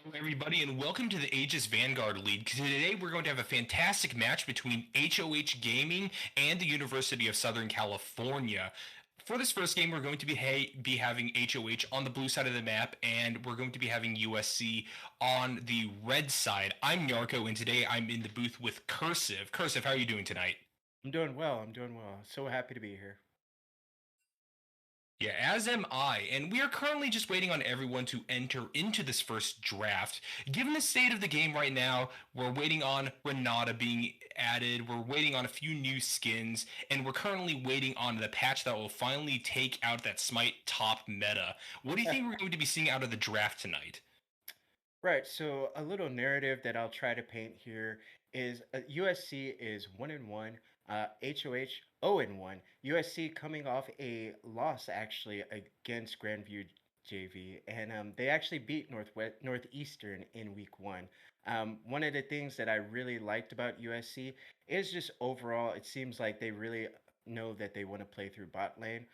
Hello, everybody, and welcome to the Aegis Vanguard League. Today, we're going to have a fantastic match between HoH Gaming and the University of Southern California. For this first game, we're going to be having HoH on the blue side of the map, and we're going to be having USC on the red side. I'm Yarko, and today I'm in the booth with Cursive. Cursive, how are you doing tonight? I'm doing well. I'm doing well. So happy to be here. Yeah, as am I, and we are currently just waiting on everyone to enter into this first draft. Given the state of the game right now, we're waiting on Renata being added, we're waiting on a few new skins, and we're currently waiting on the patch that will finally take out that Smite top meta. What do you think we're going to be seeing out of the draft tonight? Right. So a little narrative that I'll try to paint here is USC is 1-1, HoH 0-1. USC coming off a loss actually against Grandview JV, and they actually beat Northeastern in week 1. One of the things that I really liked about USC is just overall, it seems like they really know that they want to play through bot lane.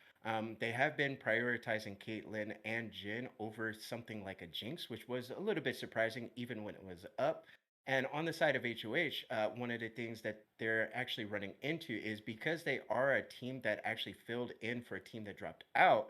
They have been prioritizing Caitlyn and Jin over something like a Jinx, which was a little bit surprising even when it was up. And on the side of HOH, one of the things that they're actually running into is because they are a team that actually filled in for a team that dropped out.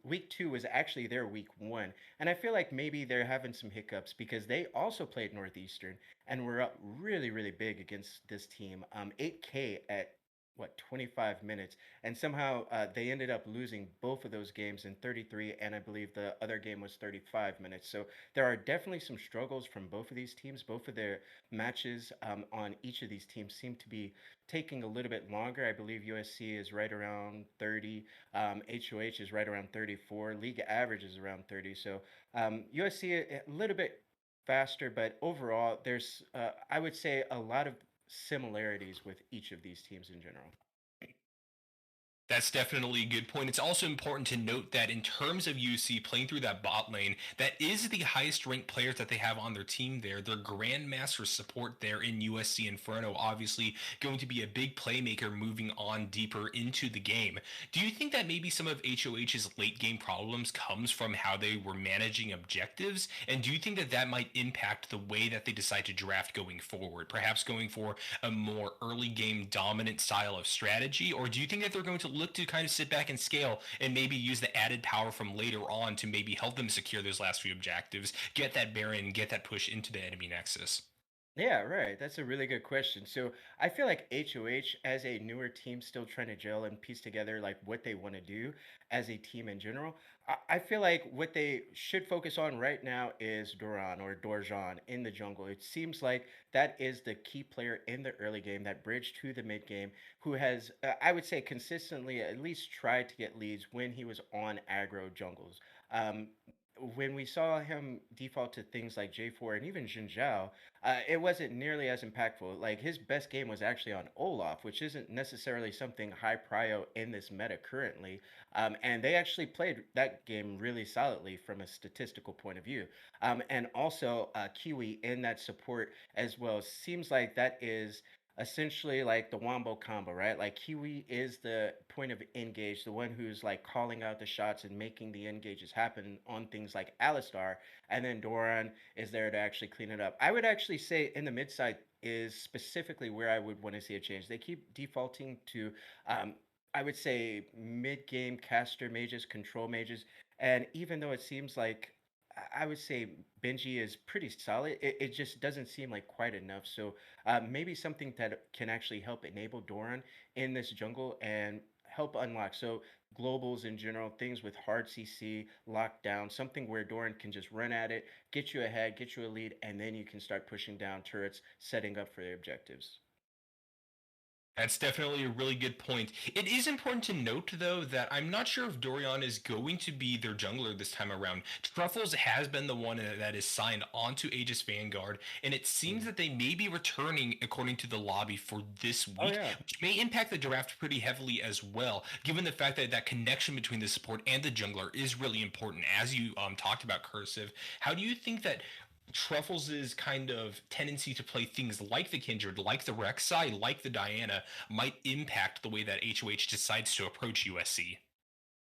Week 2 was actually their week 1, and I feel like maybe they're having some hiccups because they also played Northeastern and were up really, really big against this team. 8K at what 25 minutes, and somehow they ended up losing both of those games in 33, and I believe the other game was 35 minutes. So there are definitely some struggles from both of these teams. Both of their matches on each of these teams seem to be taking a little bit longer. I believe USC is right around 30, HOH is right around 34, league average is around 30. So USC a little bit faster, but overall there's I would say a lot of similarities with each of these teams in general. That's definitely a good point. It's also important to note that in terms of UC playing through that bot lane, that is the highest ranked players that they have on their team there. Their Grandmaster support there in USC Inferno, obviously going to be a big playmaker moving on deeper into the game. Do you think that maybe some of HOH's late game problems comes from how they were managing objectives? And do you think that that might impact the way that they decide to draft going forward? Perhaps going for a more early game dominant style of strategy? Or do you think that they're going to look to kind of sit back and scale and maybe use the added power from later on to maybe help them secure those last few objectives, get that Baron, get that push into the enemy nexus? Yeah, right. That's a really good question. So I feel like HOH, as a newer team, still trying to gel and piece together like what they want to do as a team in general. I feel like what they should focus on right now is Doran or Dorjan in the jungle. It seems like that is the key player in the early game, that bridge to the mid game, who has, I would say, consistently at least tried to get leads when he was on aggro jungles. Um, when we saw him default to things like J4 and even Xin Zhao, it wasn't nearly as impactful. Like his best game was actually on Olaf, which isn't necessarily something high prio in this meta currently. And they actually played that game really solidly from a statistical point of view. And also Kiwi in that support as well. Seems like that is essentially like the wombo combo, right? Like Kiwi is the point of engage, the one who's like calling out the shots and making the engages happen on things like Alistar, and then Doran is there to actually clean it up. I would actually say in the mid side is specifically where I would want to see a change. They keep defaulting to, um, I would say, mid game caster mages, control mages. And even though it seems like, I would say Benji is pretty solid, it just doesn't seem like quite enough. So maybe something that can actually help enable Doran in this jungle and help unlock. So globals in general, things with hard CC, lockdown, something where Doran can just run at it, get you ahead, get you a lead, and then you can start pushing down turrets, setting up for the objectives. That's definitely a really good point. It is important to note, though, that I'm not sure if Dorian is going to be their jungler this time around. Truffles has been the one that is signed onto Aegis Vanguard, and it seems Mhm. that they may be returning according to the lobby for this Oh week, yeah. which may impact the draft pretty heavily as well, given the fact that that connection between the support and the jungler is really important. As you talked about, Cursive, how do you think that Truffles' kind of tendency to play things like the Kindred, like the Rek'Sai, like the Diana, might impact the way that HOH decides to approach USC?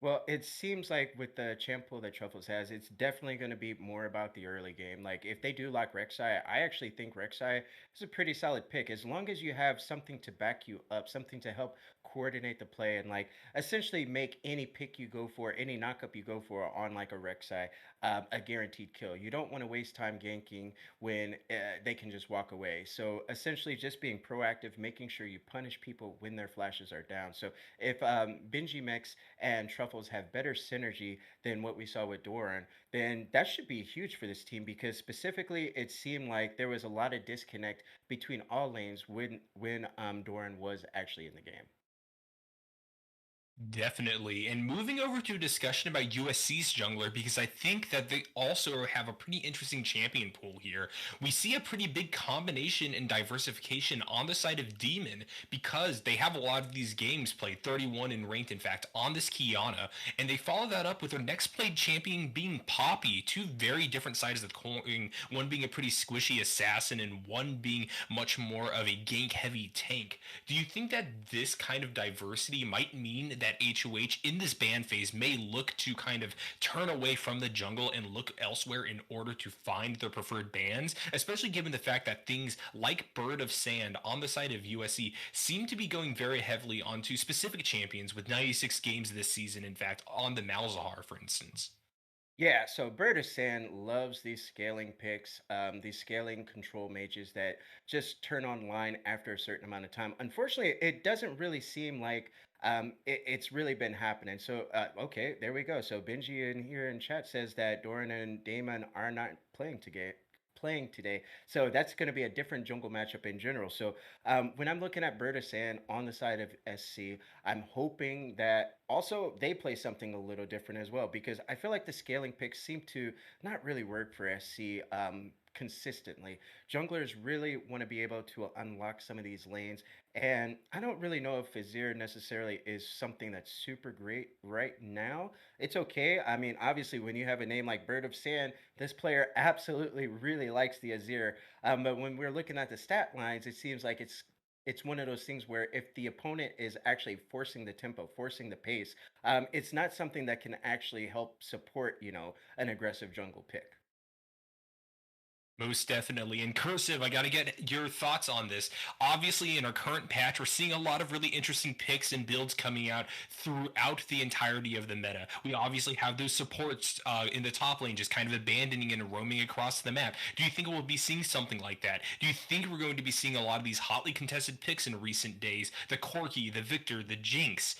Well, it seems like with the champ pool that Truffles has, it's definitely going to be more about the early game. Like if they do lock Rek'Sai, I actually think Rek'Sai is a pretty solid pick as long as you have something to back you up, something to help coordinate the play and like essentially make any pick you go for, any knockup you go for on like a Rek'Sai, a guaranteed kill. You don't want to waste time ganking when they can just walk away. So essentially, just being proactive, making sure you punish people when their flashes are down. So if Benji Mix and Truffles have better synergy than what we saw with Doran, then that should be huge for this team because specifically it seemed like there was a lot of disconnect between all lanes when Doran was actually in the game. Definitely. And moving over to a discussion about USC's jungler, because I think that they also have a pretty interesting champion pool here. We see a pretty big combination and diversification on the side of Demon because they have a lot of these games played, 31 in ranked, in fact, on this Kiana. And they follow that up with their next played champion being Poppy, two very different sides of the coin, one being a pretty squishy assassin and one being much more of a gank heavy tank. Do you think that this kind of diversity might mean that HoH in this ban phase may look to kind of turn away from the jungle and look elsewhere in order to find their preferred bans, especially given the fact that things like Bird of Sand on the side of USC seem to be going very heavily onto specific champions with 96 games this season, in fact, on the Malzahar, for instance? Yeah, so Bird of Sand loves these scaling picks, these scaling control mages that just turn online after a certain amount of time. Unfortunately, it doesn't really seem like it's really been happening. So, okay, there we go. So Benji in here in chat says that Doran and Damon are not playing today. So that's going to be a different jungle matchup in general. So when I'm looking at Bird of Sand on the side of SC, I'm hoping that also they play something a little different as well because I feel like the scaling picks seem to not really work for SC consistently. Junglers really want to be able to unlock some of these lanes, and I don't really know if Vizier necessarily is something that's super great right now. It's okay. I mean, obviously, when you have a name like Bird of Sand, this player absolutely really likes the Azir. But when we're looking at the stat lines, it seems like it's one of those things where if the opponent is actually forcing the tempo, forcing the pace, it's not something that can actually help support, an aggressive jungle pick. Most definitely. And Cursive, I got to get your thoughts on this. Obviously, in our current patch, we're seeing a lot of really interesting picks and builds coming out throughout the entirety of the meta. We obviously have those supports in the top lane just kind of abandoning and roaming across the map. Do you think we'll be seeing something like that? Do you think we're going to be seeing a lot of these hotly contested picks in recent days? The Corki, the Victor, the Jinx.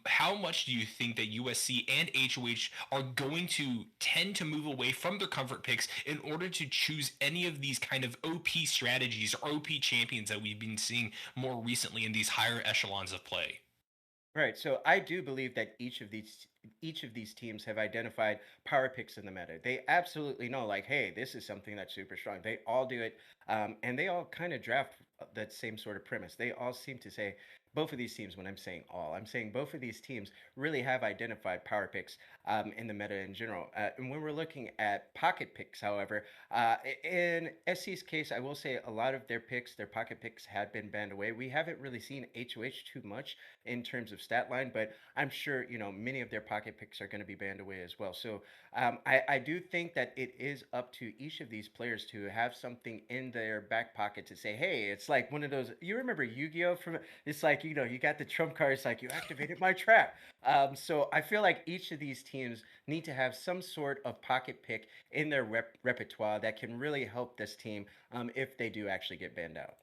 How much do you think that USC and HoH are going to tend to move away from their comfort picks in order to choose any of these kind of OP strategies or OP champions that we've been seeing more recently in these higher echelons of play? Right. So I do believe that each of these teams have identified power picks in the meta. They absolutely know, like, hey, this is something that's super strong. They all do it, and they all kind of draft that same sort of premise. They all seem to say both of these teams. When I'm saying all, I'm saying both of these teams really have identified power picks in the meta in general. And when we're looking at pocket picks, however, in SC's case, I will say a lot of their pocket picks had been banned away. We haven't really seen HOH too much in terms of stat line, but I'm sure many of their pocket picks are going to be banned away as well. So I do think that it is up to each of these players to have something in their back pocket to say, hey, it's like one of those. You remember Yu-Gi-Oh? From it's like you got the trump card. It's like you activated my trap. So I feel like each of these teams need to have some sort of pocket pick in their repertoire that can really help this team if they do actually get banned out.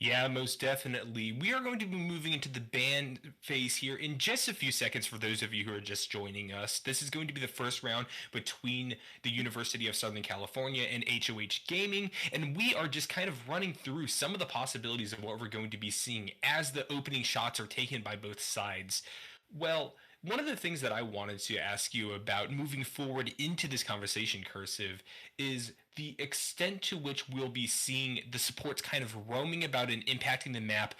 Yeah, most definitely. We are going to be moving into the band phase here in just a few seconds for those of you who are just joining us. This is going to be the first round between the University of Southern California and HoH Gaming, and we are just kind of running through some of the possibilities of what we're going to be seeing as the opening shots are taken by both sides. Well, one of the things that I wanted to ask you about moving forward into this conversation, Cursive, is the extent to which we'll be seeing the supports kind of roaming about and impacting the map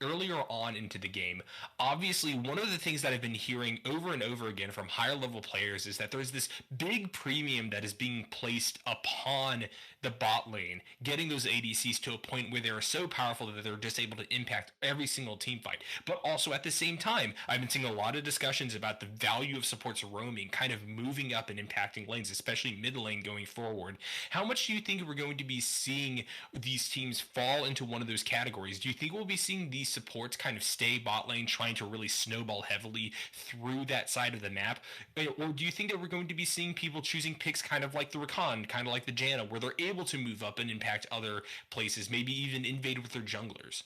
earlier on into the game. Obviously, one of the things that I've been hearing over and over again from higher level players is that there's this big premium that is being placed upon the bot lane, getting those ADCs to a point where they're so powerful that they're just able to impact every single team fight. But also at the same time, I've been seeing a lot of discussions about the value of supports roaming, kind of moving up and impacting lanes, especially mid lane going forward. How much do you think we're going to be seeing these teams fall into one of those categories? Do you think we'll be seeing these supports kind of stay bot lane, trying to really snowball heavily through that side of the map? Or do you think that we're going to be seeing people choosing picks kind of like the Rakan, kind of like the Janna, where they're able to move up and impact other places, maybe even invade with their junglers?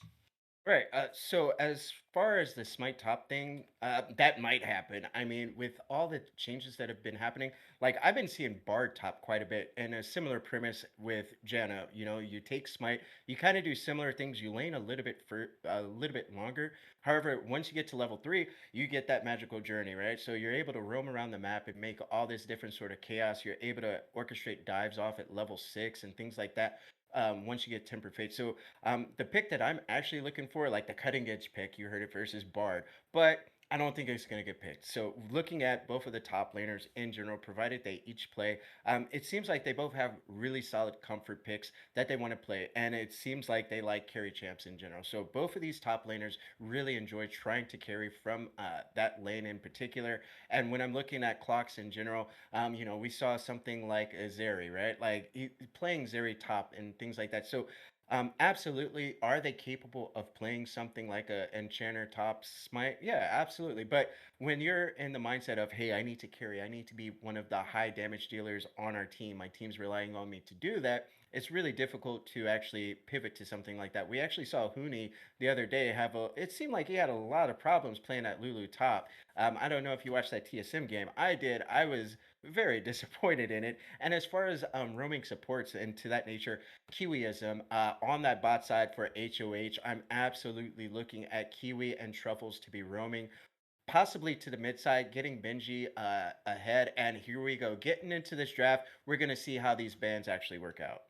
Right. So as far as the Smite top thing, that might happen. I mean, with all the changes that have been happening, like I've been seeing Bard top quite a bit, and a similar premise with Janna. You know, you take Smite, you kind of do similar things. You lane a little bit for a little bit longer. However, once you get to level 3, you get that magical journey, right? So you're able to roam around the map and make all this different sort of chaos. You're able to orchestrate dives off at level 6 and things like that. Once you get Temper Fate. So the pick that I'm actually looking for, like the cutting edge pick, you heard it first, is Bard. But I don't think it's going to get picked. So looking at both of the top laners in general, provided they each play, it seems like they both have really solid comfort picks that they want to play. And it seems like they like carry champs in general. So both of these top laners really enjoy trying to carry from that lane in particular. And when I'm looking at clocks in general, we saw something like a Zeri, right? Like playing Zeri top and things like that. So absolutely. Are they capable of playing something like a Enchanter top smite? Yeah, absolutely. But when you're in the mindset of, hey, I need to carry, I need to be one of the high damage dealers on our team, my team's relying on me to do that, it's really difficult to actually pivot to something like that. We actually saw Huni the other day it seemed like he had a lot of problems playing at Lulu top. I don't know if you watched that TSM game. I did. I was very disappointed in it. And as far as roaming supports and to that nature, Kiwiism on that bot side for HoH, I'm absolutely looking at Kiwi and Truffles to be roaming, possibly to the mid side, getting Benji ahead. And here we go, getting into this draft. We're going to see how these bans actually work out.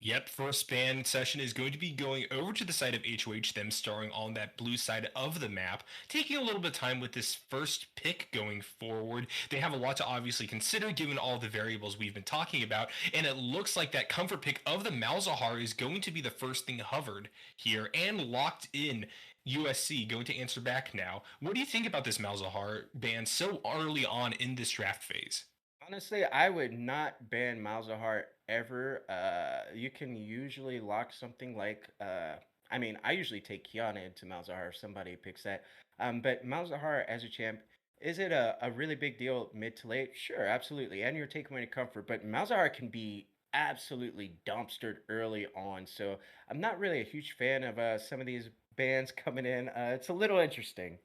Yep, first ban session is going to be going over to the side of HoH, them starring on that blue side of the map, taking a little bit of time with this first pick going forward. They have a lot to obviously consider given all the variables we've been talking about, and it looks like that comfort pick of the Malzahar is going to be the first thing hovered here and locked in. USC going to answer back now. What do you think about this Malzahar ban so early on in this draft phase? Honestly, I would not ban Malzahar ever. You can usually lock something like, I mean, I usually take Kiana into Malzahar if somebody picks that. But Malzahar as a champ, is it a really big deal mid to late? Sure, absolutely. And you're taking away comfort, but Malzahar can be absolutely dumpstered early on. So I'm not really a huge fan of some of these bans coming in. It's a little interesting.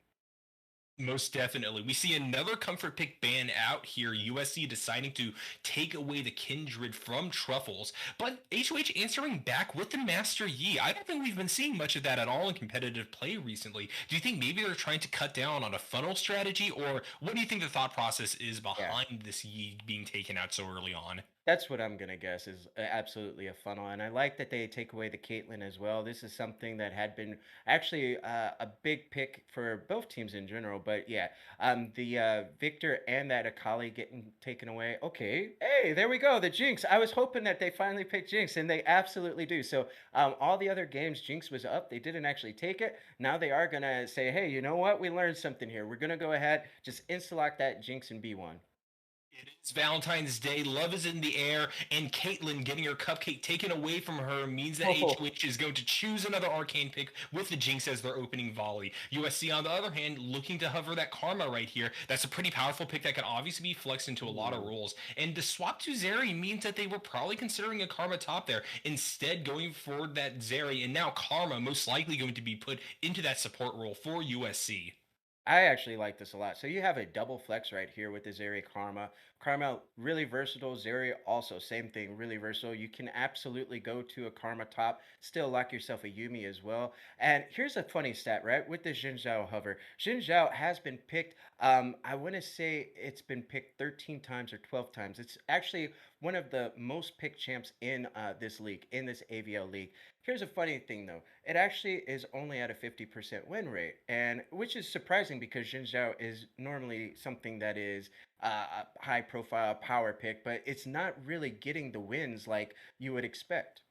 Most definitely. We see another comfort pick ban out here. USC deciding to take away the Kindred from Truffles, but HOH answering back with the Master Yi. I don't think we've been seeing much of that at all in competitive play recently. Do you think maybe they're trying to cut down on a funnel strategy, or what do you think the thought process is Yeah. behind this Yi being taken out so early on? That's what I'm gonna guess is absolutely a funnel, and I like that they take away the Caitlyn as well. This is something that had been actually a big pick for both teams in general. But yeah, the Victor and that Akali getting taken away. Okay, hey, there we go. The Jinx. I was hoping that they finally picked Jinx, and they absolutely do. So all the other games, Jinx was up. They didn't actually take it. Now they are gonna say, hey, you know what? We learned something here. We're gonna go ahead, just insta lock that Jinx and B1. It is Valentine's Day. Love is in the air, and Caitlyn getting her cupcake taken away from her means that HOH is going to choose another arcane pick with the Jinx as their opening volley. USC, on the other hand, looking to hover that Karma right here. That's a pretty powerful pick that can obviously be flexed into a lot of Ooh. roles. And the swap to Zeri means that they were probably considering a Karma top there, instead going for that Zeri, and now Karma most likely going to be put into that support role for USC. I actually like this a lot. So you have a double flex right here with the Zeri Karma. Karma, really versatile. Zeri, also same thing, really versatile. You can absolutely go to a Karma top, still lock yourself a Yumi as well. And here's a funny stat, right? With the Xin Zhao hover, Xin Zhao has been picked, I want to say it's been picked 13 times or 12 times. It's actually one of the most picked champs in this league, in this AVL league. Here's a funny thing though. It actually is only at a 50% win rate, and which is surprising because Jin Zhao is normally something that is a high profile power pick, but it's not really getting the wins like you would expect.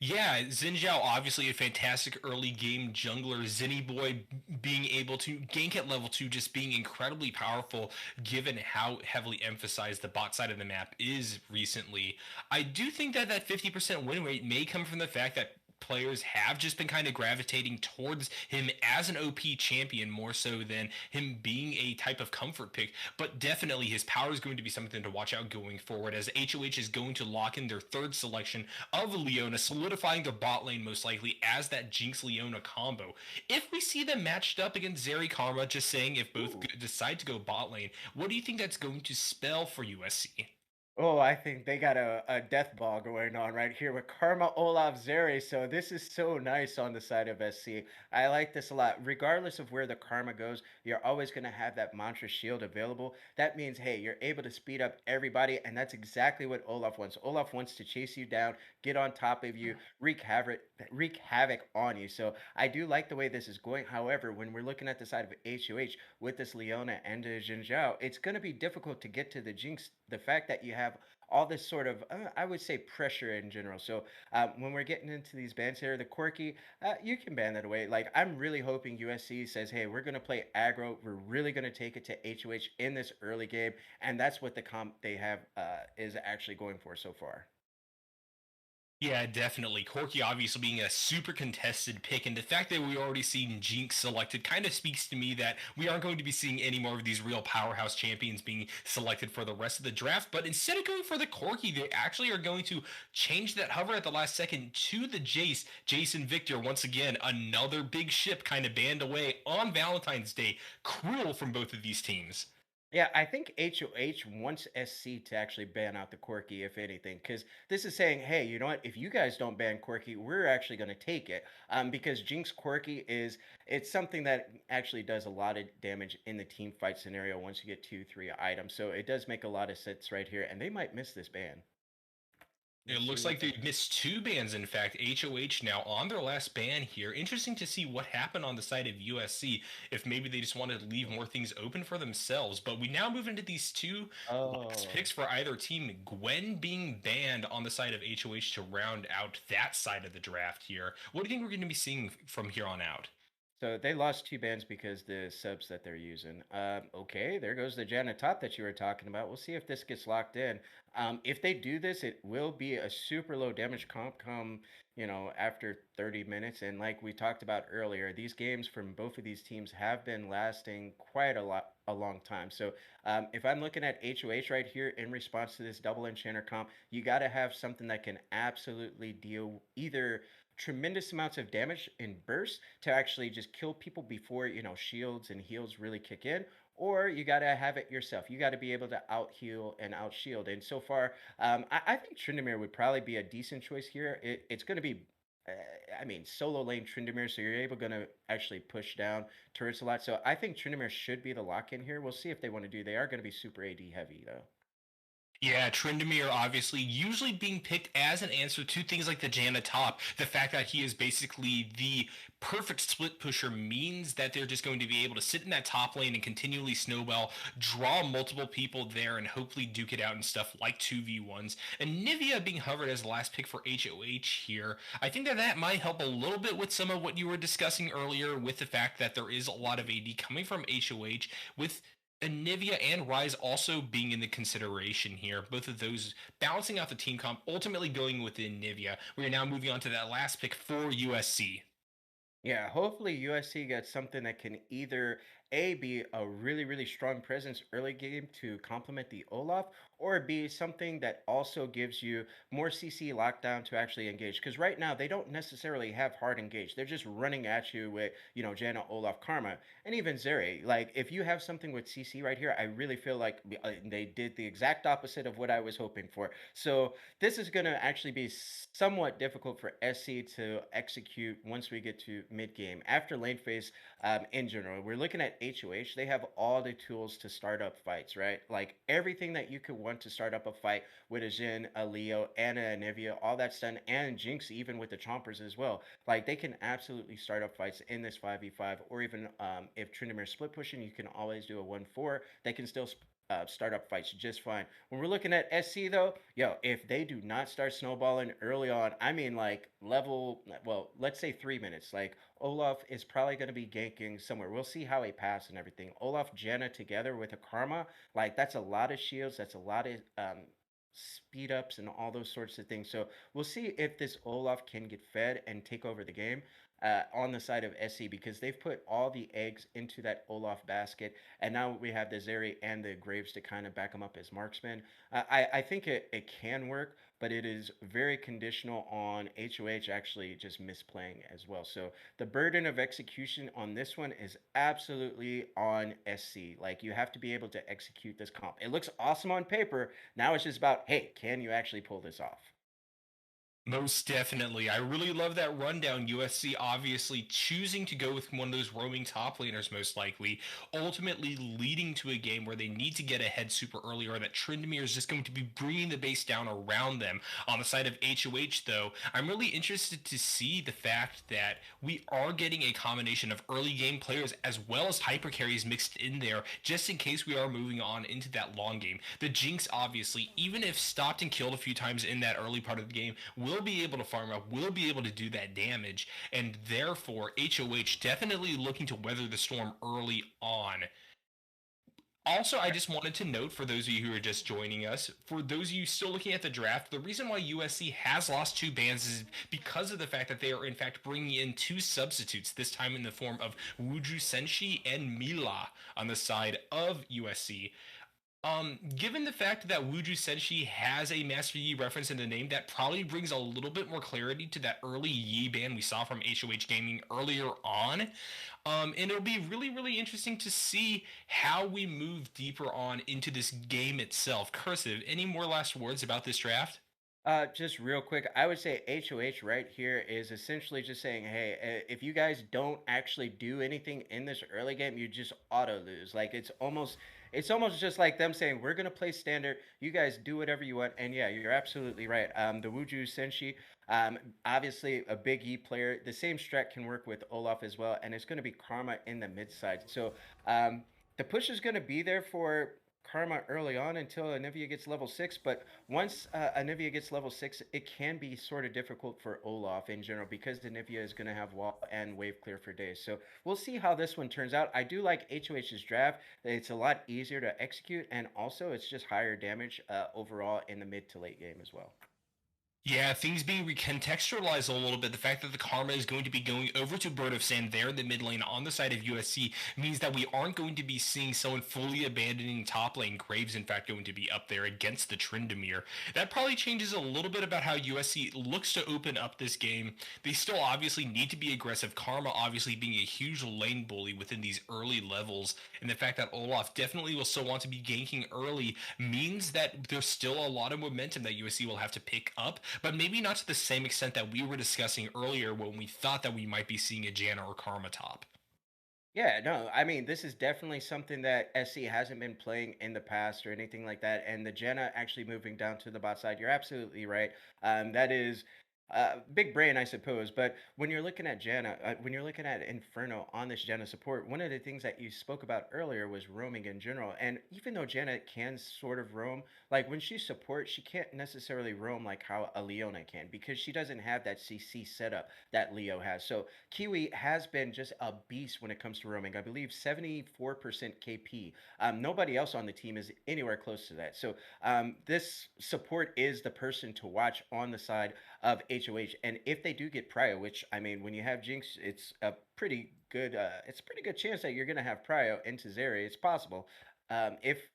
Yeah, Xin Zhao obviously a fantastic early game jungler. Zinni Boy being able to gank at level 2, just being incredibly powerful given how heavily emphasized the bot side of the map is recently. I do think that that 50% win rate may come from the fact that players have just been kind of gravitating towards him as an OP champion more so than him being a type of comfort pick. But definitely his power is going to be something to watch out going forward as HoH is going to lock in their third selection of Leona, solidifying their bot lane most likely as that Jinx Leona combo. If we see them matched up against Zeri Karma, just saying if both Ooh. decide to go bot lane, what do you think that's going to spell for USC? Oh, I think they got a death ball going on right here with Karma Olaf Zeri. So this is so nice on the side of SC. I like this a lot. Regardless of where the Karma goes, you're always going to have that Mantra Shield available. That means, hey, you're able to speed up everybody, and that's exactly what Olaf wants. Olaf wants to chase you down, get on top of you, wreak havoc on you. So I do like the way this is going. However, when we're looking at the side of HOH with this Leona and Jin Zhao, it's going to be difficult to get to the Jinx. The fact that you have all this sort of, I would say, pressure in general. So when we're getting into these bans here, the quirky, you can ban that away. Like I'm really hoping USC says, hey, we're gonna play aggro. We're really gonna take it to HOH in this early game, and that's what the comp they have is actually going for so far. Yeah, definitely. Corki obviously being a super contested pick, and the fact that we already seen Jinx selected kind of speaks to me that we aren't going to be seeing any more of these real powerhouse champions being selected for the rest of the draft. But instead of going for the Corki, they actually are going to change that hover at the last second to the Jace. Jason Victor, once again, another big ship kind of banned away on Valentine's Day. Cruel from both of these teams. Yeah, I think HOH wants SC to actually ban out the quirky, if anything, because this is saying, hey, you know what? If you guys don't ban quirky, we're actually going to take it. Because Jinx quirky is it's something that actually does a lot of damage in the team fight scenario once you get 2, 3 items. So it does make a lot of sense right here, and they might miss this ban. It Let's see looks what like they. they missed two bans, in fact. HoH now on their last ban here. Interesting to see what happened on the side of USC, if maybe they just wanted to leave more things open for themselves. But we now move into these two last Oh. picks for either team. Gwen being banned on the side of HoH to round out that side of the draft here. What do you think we're going to be seeing from here on out? So they lost 2 bands because the subs that they're using. Okay, there goes the Janet top that you were talking about. We'll see if this gets locked in. If they do this, it will be a super low damage comp come, after 30 minutes. And like we talked about earlier, these games from both of these teams have been lasting quite a long time. So if I'm looking at HOH right here in response to this double enchanter comp, you got to have something that can absolutely deal either tremendous amounts of damage in bursts to actually just kill people before shields and heals really kick in, or you got to have it yourself. You got to be able to out heal and out shield. And so far, I think Tryndamere would probably be a decent choice here. It's going to be uh, I mean, solo lane Tryndamere, so you're able going to actually push down turrets a lot. So I think Tryndamere should be the lock in here. We'll see if they want to do. They are going to be super AD heavy though. Yeah, Tryndamere obviously usually being picked as an answer to things like the Janna top. The fact that he is basically the perfect split pusher means that they're just going to be able to sit in that top lane and continually snowball, draw multiple people there, and hopefully duke it out and stuff like 2v1s. And Nivea being hovered as the last pick for HoH here, I think that that might help a little bit with some of what you were discussing earlier with the fact that there is a lot of AD coming from HoH with Anivia and Rise also being in the consideration here. Both of those balancing out the team comp, ultimately going with Anivia. We are now moving on to that last pick for USC. Yeah, hopefully USC gets something that can either A, be a really, really strong presence early game to complement the Olaf, or B, something that also gives you more CC lockdown to actually engage. Because right now they don't necessarily have hard engage. They're just running at you with, Janna, Olaf, Karma, and even Zeri. Like if you have something with CC right here, I really feel like they did the exact opposite of what I was hoping for. So this is going to actually be somewhat difficult for SC to execute once we get to mid game. After lane phase, in general, we're looking at HoH. They have all the tools to start up fights, right? Like everything that you could want to start up a fight with a Jhin, a Leo, and a Anivia, all that's done, and Jinx even with the Chompers as well. Like they can absolutely start up fights in this 5v5, or even if Tryndamere split pushing, you can always do a 1-4. They can still start up fights just fine. When we're looking at SC though, yo, if they do not start snowballing early on, I mean like level, well, let's say 3 minutes. Like Olaf is probably going to be ganking somewhere. We'll see how he pass and everything. Olaf, Jenna together with a Karma, like that's a lot of shields. That's a lot of speed ups and all those sorts of things. So we'll see if this Olaf can get fed and take over the game. On the side of SC, because they've put all the eggs into that Olaf basket, and now we have the Zeri and the Graves to kind of back them up as marksmen. I think it can work, but it is very conditional on HoH actually just misplaying as well. So the burden of execution on this one is absolutely on SC. Like you have to be able to execute this comp. It looks awesome on paper. Now it's just about, hey, can you actually pull this off? Most definitely. I really love that rundown. USC obviously choosing to go with one of those roaming top laners, most likely, ultimately leading to a game where they need to get ahead super early, or that Tryndamere is just going to be bringing the base down around them. On the side of HoH, though, I'm really interested to see the fact that we are getting a combination of early game players as well as hyper carries mixed in there, just in case we are moving on into that long game. The Jinx, obviously, even if stopped and killed a few times in that early part of the game, will be able to farm up, will be able to do that damage, and therefore HoH definitely looking to weather the storm early on. Also, I just wanted to note for those of you who are just joining us, for those of you still looking at the draft, the reason why USC has lost two bans is because of the fact that they are in fact bringing in two substitutes, this time in the form of Wuju Senshi and Mila on the side of USC. Given the fact that Wuju Senshi has a Master Yi reference in the name, that probably brings a little bit more clarity to that early Yi ban we saw from HoH Gaming earlier on. And it'll be really, really interesting to see how we move deeper on into this game itself. Cursive, any more last words about this draft? Just real quick, I would say HoH right here is essentially just saying, hey, if you guys don't actually do anything in this early game, you just auto lose. Like it's almost just like them saying, we're gonna play standard. You guys do whatever you want, and yeah, you're absolutely right. The Wuju Senshi, obviously a big E player. The same strat can work with Olaf as well, and it's gonna be Karma in the mid side. So the push is gonna be there for Karma early on until Anivia gets level 6, but once Anivia gets level 6, it can be sort of difficult for Olaf in general because Anivia is going to have wall and wave clear for days. So we'll see how this one turns out. I do like HoH's draft. It's a lot easier to execute, and also it's just higher damage overall in the mid to late game as well. Yeah, things being recontextualized a little bit. The fact that the Karma is going to be going over to Bird of Sand there in the mid lane on the side of USC means that we aren't going to be seeing someone fully abandoning top lane. Graves, in fact, going to be up there against the Tryndamere. That probably changes a little bit about how USC looks to open up this game. They still obviously need to be aggressive. Karma obviously being a huge lane bully within these early levels. And the fact that Olaf definitely will still want to be ganking early means that there's still a lot of momentum that USC will have to pick up, but maybe not to the same extent that we were discussing earlier when we thought that we might be seeing a Janna or Karma top. Yeah, no, I mean, this is definitely something that SC hasn't been playing in the past or anything like that. And the Jenna actually moving down to the bot side, you're absolutely right. That is big brain, I suppose. But when you're looking at Janna, when you're looking at Inferno on this Janna support, one of the things that you spoke about earlier was roaming in general. And even though Janna can sort of roam, like when she supports, she can't necessarily roam like how a Leona can because she doesn't have that CC setup that Leo has. So Kiwi has been just a beast when it comes to roaming. I believe 74% KP. Nobody else on the team is anywhere close to that. So this support is the person to watch on the side of HoH. And if they do get Prio, which I mean, when you have Jinx, it's a pretty good chance that you're gonna have Prio into Zeri. It's possible. If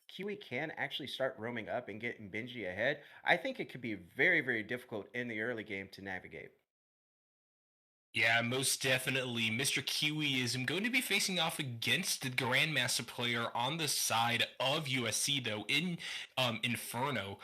Kiwi can actually start roaming up and getting Benji ahead, I think it could be very, very difficult in the early game to navigate. Yeah, most definitely. Mr. Kiwi is going to be facing off against the Grandmaster player on the side of USC, though, in Inferno.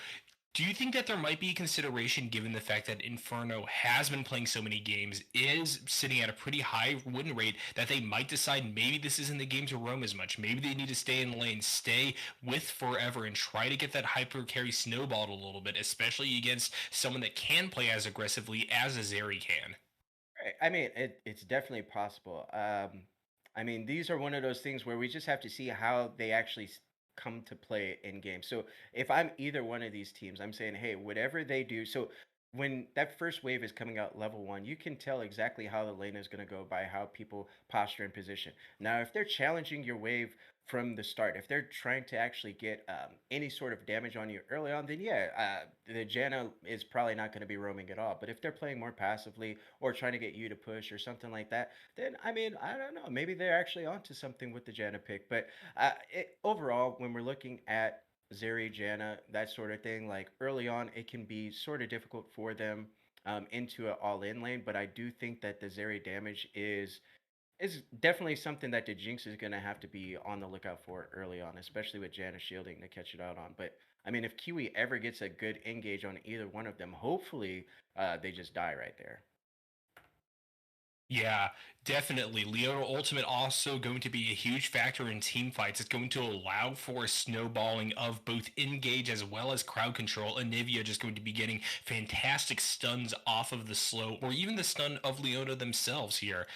Do you think that there might be consideration given the fact that Inferno has been playing so many games, is sitting at a pretty high win rate, that they might decide maybe this isn't the game to roam as much? Maybe they need to stay in lane, stay with Forever, and try to get that hyper carry snowballed a little bit, especially against someone that can play as aggressively as a Zeri can. Right. I mean, it's definitely possible. I mean, these are one of those things where we just have to see how they actually come to play in game. So if I'm either one of these teams, I'm saying, hey, whatever they do. So when that first wave is coming out level one, you can tell exactly how the lane is going to go by how people posture and position. Now, if they're challenging your wave from the start, if they're trying to actually get any sort of damage on you early on, then yeah, the Janna is probably not going to be roaming at all. But if they're playing more passively or trying to get you to push or something like that, then I mean, I don't know. Maybe they're actually onto something with the Janna pick. But overall, when we're looking at Zeri, Janna, that sort of thing, like early on, it can be sort of difficult for them into an all-in lane. But I do think that the Zeri damage is definitely something that the Jinx is going to have to be on the lookout for early on, especially with Janna shielding to catch it out on. But I mean, if Kiwi ever gets a good engage on either one of them, hopefully they just die right there. Yeah, definitely. Leona Ultimate also going to be a huge factor in team fights. It's going to allow for a snowballing of both engage as well as crowd control. Anivia just going to be getting fantastic stuns off of the slow, or even the stun of Leona themselves here.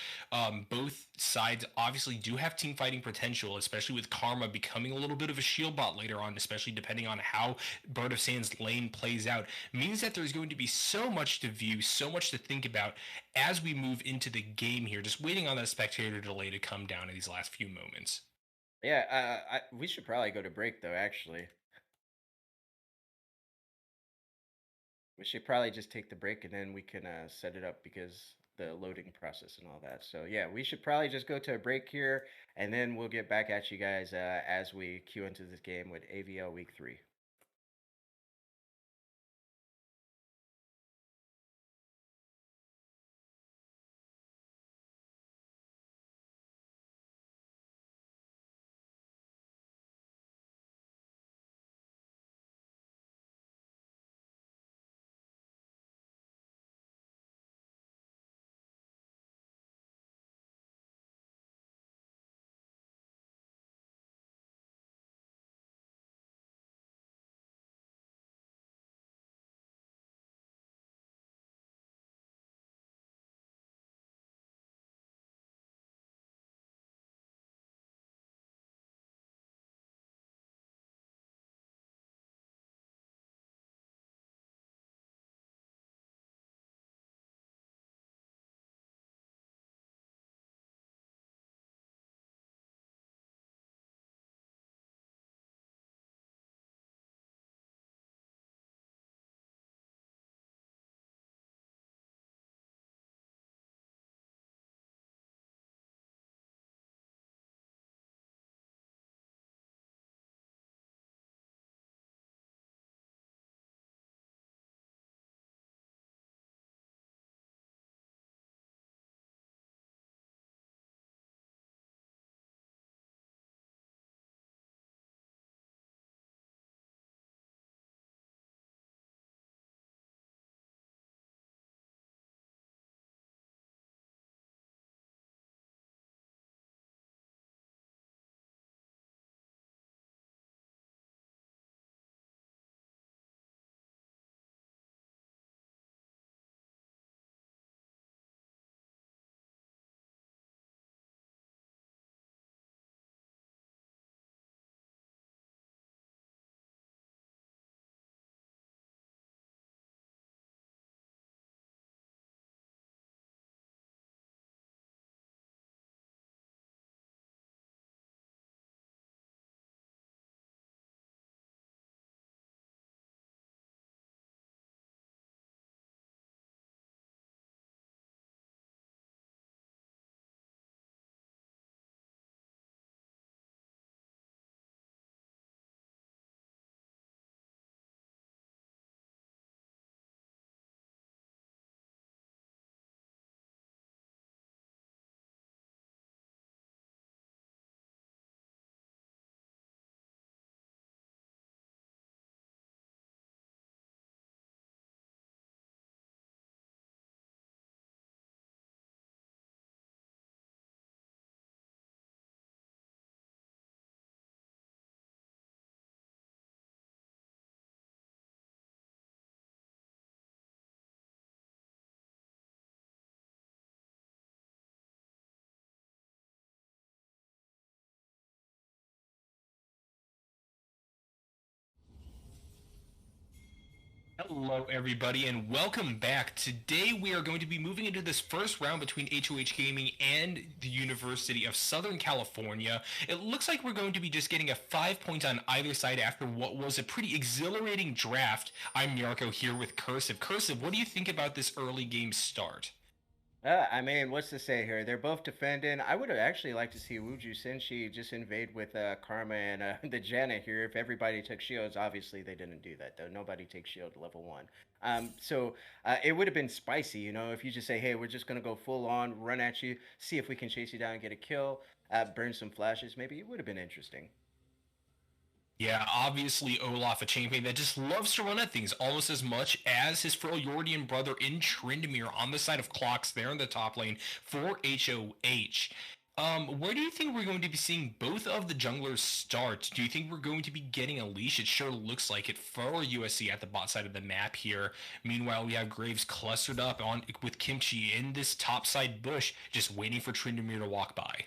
Both sides obviously do have team fighting potential, especially with Karma becoming a little bit of a shield bot later on, especially depending on how Bird of Sand's lane plays out. Means that there's going to be so much to view, so much to think about as we move into the game here, just waiting on that spectator delay to come down in these last few moments. Yeah, we should probably go to break though. Actually, we should probably just take the break and then we can set it up because the loading process and all that. So yeah, we should probably just go to a break here and then we'll get back at you guys as we queue into this game with AVL Week 3. Hello, everybody, and welcome back. Today, we are going to be moving into this first round between HoH Gaming and the University of Southern California. It looks like we're going to be just getting a 5 points on either side after what was a pretty exhilarating draft. I'm Yarko here with Cursive. Cursive, what do you think about this early game start? I mean, what's to say here? They're both defending. I would have actually liked to see Wuju Senshi just invade with Karma and the Janna here. If everybody took shields, obviously they didn't do that though. Nobody takes shield level one. So it would have been spicy, if you just say, "Hey, we're just gonna go full on, run at you, see if we can chase you down and get a kill, burn some flashes." Maybe it would have been interesting. Yeah, obviously Olaf, a champion that just loves to run at things almost as much as his Freljordian brother in Tryndamere on the side of Clocks there in the top lane for HoH. Where do you think we're going to be seeing both of the junglers start? Do you think we're going to be getting a leash? It sure looks like it for USC at the bot side of the map here. Meanwhile, we have Graves clustered up on with Kimchi in this top side bush, just waiting for Tryndamere to walk by.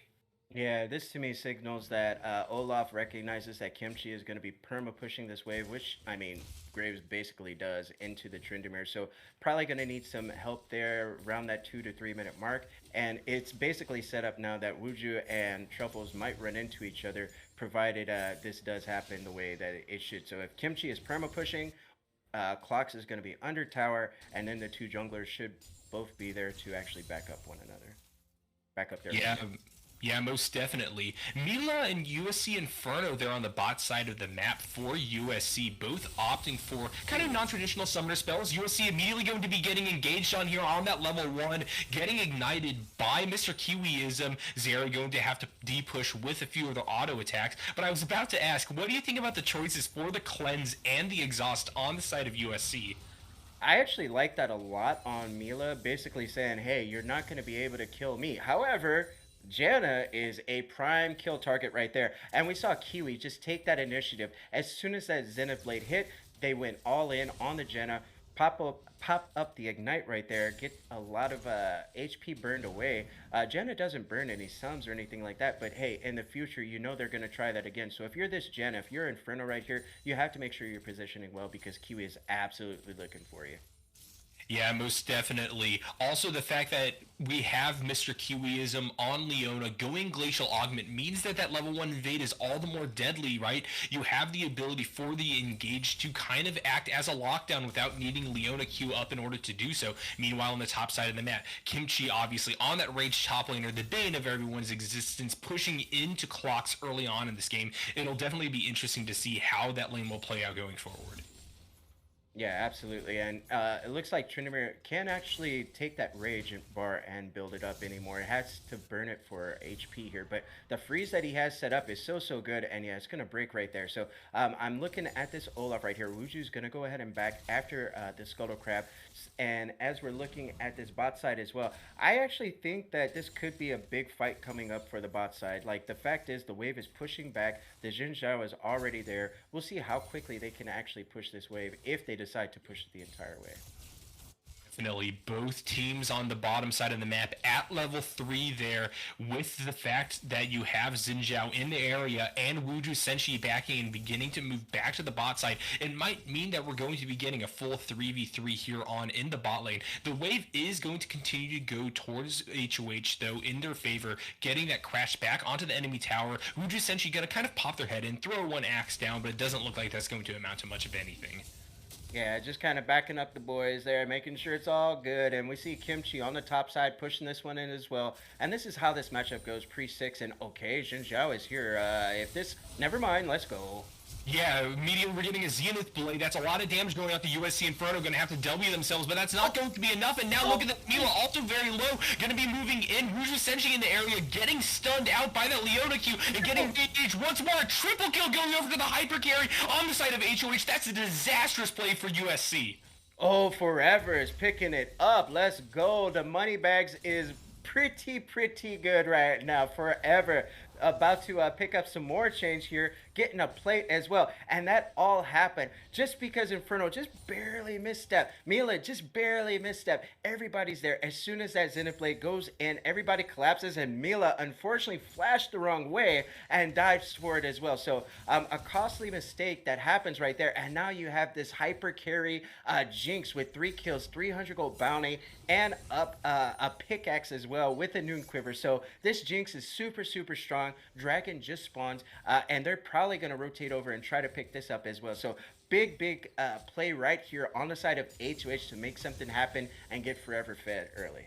Yeah, this to me signals that Olaf recognizes that Kimchi is going to be perma pushing this wave, which, I mean, Graves basically does into the Tryndamere. So probably going to need some help there around that 2 to 3 minute mark. And it's basically set up now that Wuju and Truffles might run into each other, provided this does happen the way that it should. So if Kimchi is perma pushing, Clocks is going to be under tower, and then the two junglers should both be there to actually back up one another, back up their Yeah, lane. yeah, most definitely. Mila and USC Inferno there on the bot side of the map for USC, both opting for kind of non-traditional summoner spells. USC immediately going to be getting engaged on here on that level 1, getting ignited by Mr. Kiwiism. Zera going to have to D-push with a few of the auto attacks. But I was about to ask, what do you think about the choices for the cleanse and the exhaust on the side of USC? I actually like that a lot on Mila, basically saying, "Hey, you're not going to be able to kill me." However, Janna is a prime kill target right there. And we saw Kiwi just take that initiative. As soon as that Zenith Blade hit, they went all in on the Janna, pop up the Ignite right there, get a lot of HP burned away. Janna doesn't burn any sums or anything like that, but hey, in the future, they're going to try that again. So if you're this Janna, if you're Inferno right here, you have to make sure you're positioning well because Kiwi is absolutely looking for you. Yeah, most definitely. Also, the fact that we have Mr. Kiwiism on Leona going Glacial Augment means that that level 1 invade is all the more deadly, right? You have the ability for the engage to kind of act as a lockdown without needing Leona Q up in order to do so. Meanwhile, on the top side of the map, Kimchi obviously on that rage top laner, the bane of everyone's existence, pushing into Clocks early on in this game. It'll definitely be interesting to see how that lane will play out going forward. Yeah, absolutely. And it looks like Tryndamere can't actually take that rage bar and build it up anymore. It has to burn it for HP here. But the freeze that he has set up is so good. And yeah, it's going to break right there. So I'm looking at this Olaf right here. Wuju's going to go ahead and back after the Scuttle Crab. And as we're looking at this bot side as well, I actually think that this could be a big fight coming up for the bot side. Like, the fact is, the wave is pushing back. The Xin Zhao is already there. We'll see how quickly they can actually push this wave if they decide to push it the entire way. Definitely both teams on the bottom side of the map at level 3 there, with the fact that you have Xin Zhao in the area and Wuju Senshi backing and beginning to move back to the bot side. It might mean that we're going to be getting a full 3v3 here on in the bot lane. The wave is going to continue to go towards HoH though in their favor, getting that crash back onto the enemy tower. Wuju Senshi gonna kind of pop their head in, throw one axe down, but it doesn't look like that's going to amount to much of anything. Yeah, just kind of backing up the boys there, making sure it's all good. And we see Kimchi on the top side pushing this one in as well. And this is how this matchup goes pre-6. And okay, Xin Zhao is here. If this, never mind, let's go. Yeah, immediately we're getting a Zenith Blade. That's a lot of damage going out. The USC Inferno going to have to W themselves, but that's not going to be enough. And now look at the Mila, also very low, going to be moving in. Rouge Senshi in the area, getting stunned out by that Leona Q, and getting engaged once more. A triple kill going over to the hyper carry on the side of HoH. That's a disastrous play for USC. Oh, Forever is picking it up. Let's go. The money bags is pretty good right now. Forever. about to pick up some more change here, getting a plate as well. And that all happened just because Inferno just barely misstep. Mila just barely misstep. Everybody's there. As soon as that Zenith Blade goes in, everybody collapses, and Mila unfortunately flashed the wrong way and dives for it as well. So a costly mistake that happens right there. And now you have this hyper carry Jinx with 3 kills, 300 gold bounty, and up a pickaxe as well with a Noon Quiver. So this Jinx is super, super strong. Dragon just spawns, and they're probably going to rotate over and try to pick this up as well. So big, big play right here on the side of HoH to make something happen and get forever fed early.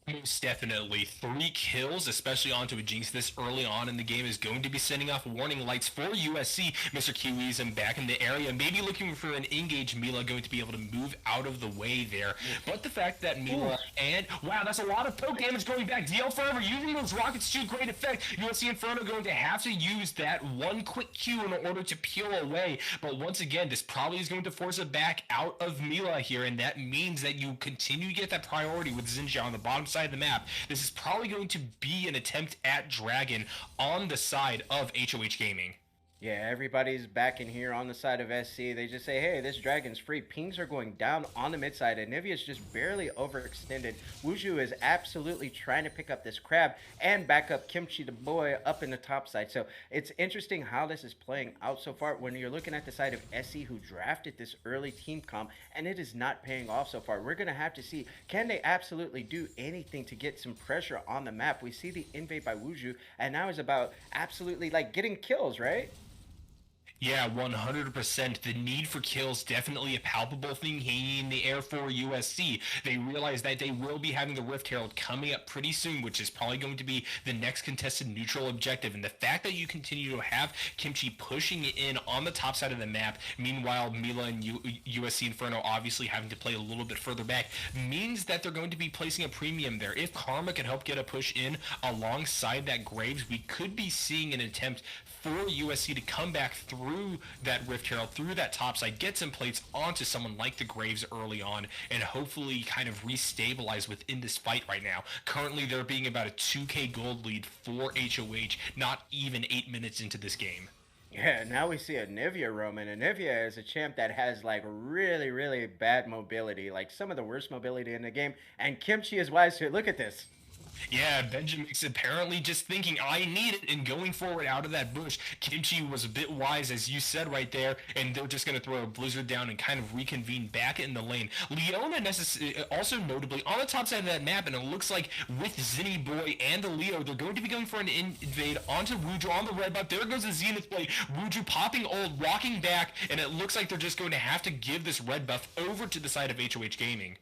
Most definitely. 3 kills, especially onto a Jinx this early on in the game, is going to be sending off warning lights for USC. Mr. Kiwi's back in the area, maybe looking for an engaged Mila going to be able to move out of the way there. But the fact that Mila and, wow, that's a lot of poke damage going back. DL Forever using those rockets to great effect. USC Inferno going to have to use that one quick Q in order to peel away. But once again, this probably is going to force it back out of Mila here, and that means that you continue to get that priority with Xinjiao on the bottom side of the map. This is probably going to be an attempt at Dragon on the side of HoH Gaming. Yeah, everybody's back in here on the side of SC. They just say, hey, this Dragon's free. Pings are going down on the mid side, and Nivea's just barely overextended. Wuju is absolutely trying to pick up this crab and back up Kimchi the boy up in the top side. So it's interesting how this is playing out so far when you're looking at the side of SC, who drafted this early team comp, and it is not paying off so far. We're going to have to see, can they absolutely do anything to get some pressure on the map? We see the invade by Wuju, and now it's about absolutely like getting kills, right? Yeah, 100%. The need for kills definitely a palpable thing hanging in the air for USC. They realize that they will be having the Rift Herald coming up pretty soon, which is probably going to be the next contested neutral objective. And the fact that you continue to have Kimchi pushing in on the top side of the map, meanwhile Mila and USC Inferno obviously having to play a little bit further back, means that they're going to be placing a premium there. If Karma can help get a push in alongside that Graves, we could be seeing an attempt for USC to come back through that Rift Herald, through that top side, get some plates onto someone like the Graves early on, and hopefully kind of restabilize within this fight right now. Currently, there being about a 2k gold lead for HoH, not even 8 minutes into this game. Yeah, now we see a Nivea roaming. And Nivea is a champ that has like really, really bad mobility, like some of the worst mobility in the game. And Kimchi is wise to look at this. Yeah, Benjamin's apparently just thinking, I need it, and going forward out of that bush. Kimchi was a bit wise, as you said right there, and they're just going to throw a blizzard down and kind of reconvene back in the lane. Leona also notably on the top side of that map, and it looks like with Zinni Boy and the Leo, they're going to be going for an invade onto Wuju on the red buff. There goes the Zenith Blade. Wuju popping ult, rocking back, and it looks like they're just going to have to give this red buff over to the side of HoH Gaming.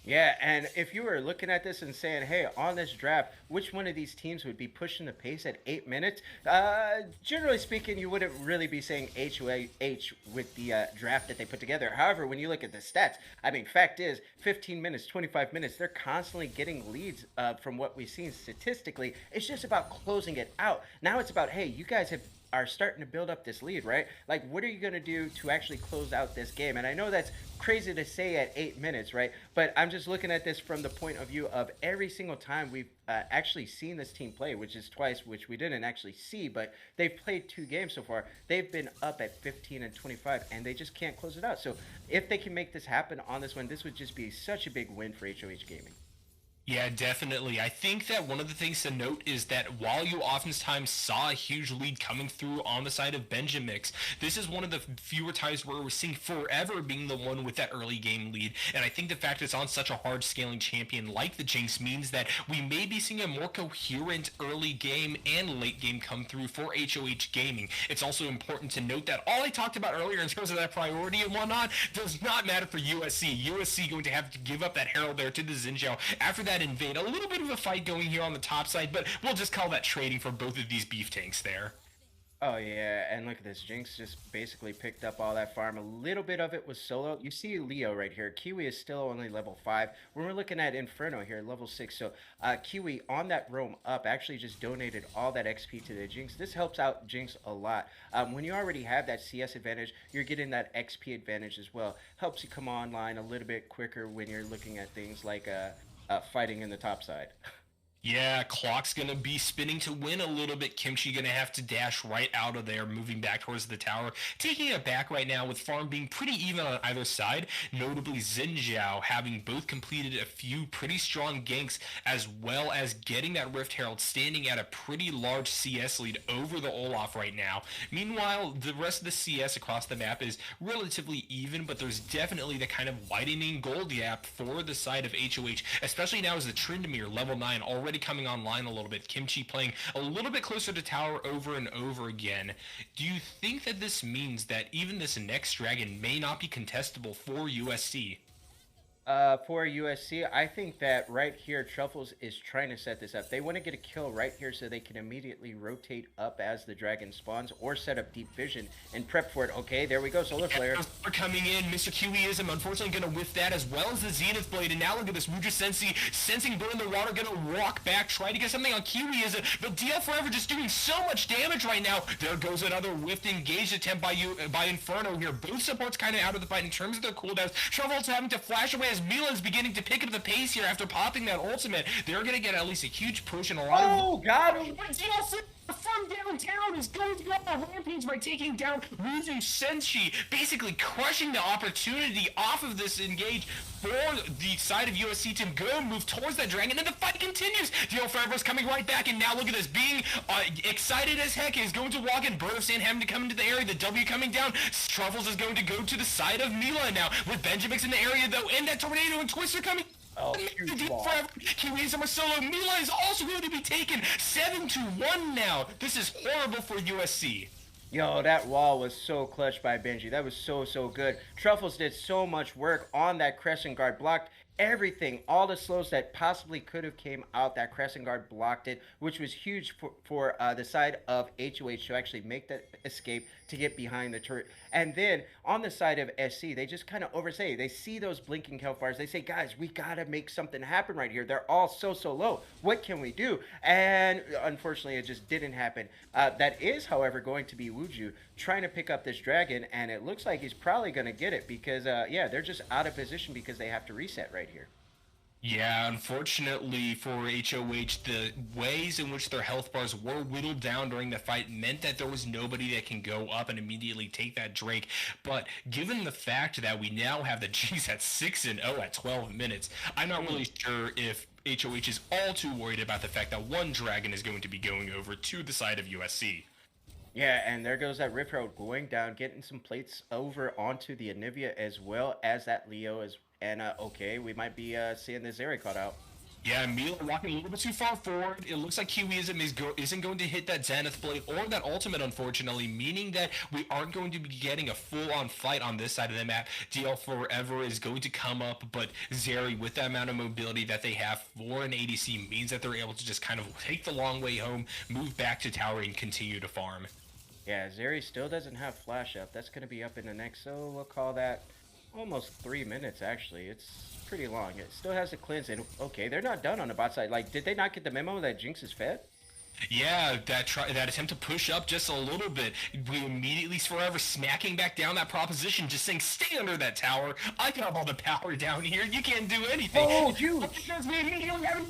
Yeah, and if you were looking at this and saying, hey, on this draft, which one of these teams would be pushing the pace at 8 minutes? Generally speaking, you wouldn't really be saying HoH with the draft that they put together. However, when you look at the stats, I mean, fact is, 15 minutes, 25 minutes, they're constantly getting leads from what we've seen statistically. It's just about closing it out. Now it's about, hey, you guys are starting to build up this lead, right? Like, what are you going to do to actually close out this game? And I know that's crazy to say at 8 minutes, right? But I'm just looking at this from the point of view of every single time we've actually seen this team play, which is twice, which we didn't actually see, but they've played 2 games so far. They've been up at 15 and 25, and they just can't close it out. So if they can make this happen on this one, this would just be such a big win for HoH Gaming. Yeah, definitely. I think that one of the things to note is that while you oftentimes saw a huge lead coming through on the side of Benjamix, this is one of the fewer times where we're seeing Forever being the one with that early game lead. And I think the fact it's on such a hard scaling champion like the Jinx means that we may be seeing a more coherent early game and late game come through for HoH Gaming. It's also important to note that all I talked about earlier in terms of that priority and whatnot does not matter for USC. USC going to have to give up that Herald there to the Xinjiao after that invade. A little bit of a fight going here on the top side, but we'll just call that trading for both of these beef tanks there. Oh yeah, and look at this. Jinx just basically picked up all that farm. A little bit of it was solo. You see Leo right here. Kiwi is still only level 5. When we're looking at Inferno here, level 6. So Kiwi on that roam up actually just donated all that XP to the Jinx. This helps out Jinx a lot. When you already have that CS advantage, you're getting that XP advantage as well. Helps you come online a little bit quicker when you're looking at things like fighting in the top side. Yeah, clock's gonna be spinning to win a little bit. Kimchi gonna have to dash right out of there, moving back towards the tower, taking it back right now with farm being pretty even on either side. Notably, Xin having both completed a few pretty strong ganks, as well as getting that Rift Herald, standing at a pretty large CS lead over the Olaf right now. Meanwhile, the rest of the CS across the map is relatively even, but there's definitely the kind of widening gold gap for the side of HoH, especially now as the Tryndamere level 9 already coming online a little bit. Kimchi playing a little bit closer to tower over and over again. Do you think that this means that even this next dragon may not be contestable for USC? For USC, I think that right here, Truffles is trying to set this up. They want to get a kill right here so they can immediately rotate up as the dragon spawns or set up deep vision and prep for it. Okay, there we go, solar flare. Are coming in. Mr. Qeism unfortunately going to whiff that, as well as the Zenith Blade. And now look at this. Wuju Sensi sensing burn the water, going to walk back, try to get something on Qeism. But DL Forever just doing so much damage right now. There goes another whiffed engaged attempt by Inferno here. Both supports kind of out of the fight in terms of their cooldowns. Truffles having to flash away as Milan's beginning to pick up the pace here after popping that ultimate. They're going to get at least a huge push and a lot of... got him! From downtown is going to go on rampage by taking down Wuju Senshi, basically crushing the opportunity off of this engage for the side of USC to go move towards that dragon, and the fight continues. DL Forever's coming right back, and now look at this, being excited as heck, is going to walk in. Bird of Sand having to come into the area, the W coming down. Truffles is going to go to the side of Mila now, with Benjamix in the area though, and that Tornado and Twister coming. Qeism solo. Mila is also going to be taken 7-1 now. This is horrible for USC. Yo, that wall was so clutch by Benji. That was so good. Truffles did so much work on that Crescent Guard, blocked everything, all the slows that possibly could have came out. That Crescent Guard blocked it, which was huge for the side of HoH to actually make that escape to get behind the turret. And then on the side of SC, they just kind of oversay. They see those blinking hellfires. They say, guys, we gotta make something happen right here. They're all so low. What can we do? And unfortunately, it just didn't happen. That is, however, going to be Wuju trying to pick up this dragon, and it looks like he's probably gonna get it because yeah, they're just out of position because they have to reset right here. Yeah, unfortunately for HoH, the ways in which their health bars were whittled down during the fight meant that there was nobody that can go up and immediately take that Drake. But given the fact that we now have the G's at 6-0 at 12 minutes, I'm not really sure if HoH is all too worried about the fact that one dragon is going to be going over to the side of USC. Yeah, and there goes that Rift Herald going down, getting some plates over onto the Anivia as well as that Leo as. And okay, we might be seeing this area caught out. Yeah, Mila walking a little bit too far forward. It looks like Qeism isn't going to hit that Zenith Blade or that ultimate, unfortunately, meaning that we aren't going to be getting a full-on fight on this side of the map. DL Forever is going to come up, but Zeri, with that amount of mobility that they have for an ADC, means that they're able to just kind of take the long way home, move back to tower, and continue to farm. Yeah, Zeri still doesn't have flash up. That's going to be up in the next, so we'll call that almost 3 minutes, actually. It's pretty long. It still has a cleanse, and okay, they're not done on the bot side. Like, did they not get the memo that Jinx is fed? Yeah, that attempt to push up just a little bit. We immediately Forever smacking back down that proposition, just saying, stay under that tower. I got all the power down here. You can't do anything. Oh, huge. Because we immediately have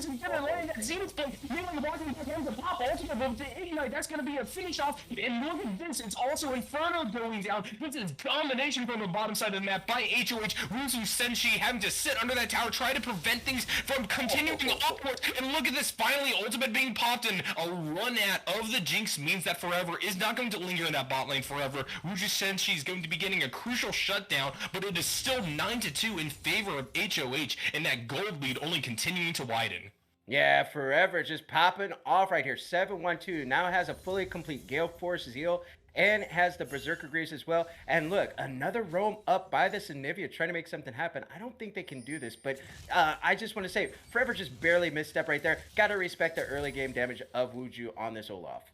and gonna land that Zenith Blade. Meanwhile, walking back down the pop ultimate, but the Ignite, that's gonna be a finish off. And look at this, it's also Inferno going down. This is domination from the bottom side of the map by HoH. Wuju Senshi having to sit under that tower, try to prevent things from continuing upwards. And look at this, finally, ultimate being popped, and a run at of the Jinx means that Forever is not going to linger in that bot lane forever. Wuju Senshi is going to be getting a crucial shutdown, but it is still 9-2 in favor of HoH, and that gold lead only continuing to widen. Yeah, Forever just popping off right here. 7-1-2 now has a fully complete Gale Force Zeal and has the Berserker Greaves as well. And look, another roam up by this Anivia trying to make something happen. I don't think they can do this, but I just want to say, Forever just barely misstep right there. Got to respect the early game damage of Wuju on this Olaf.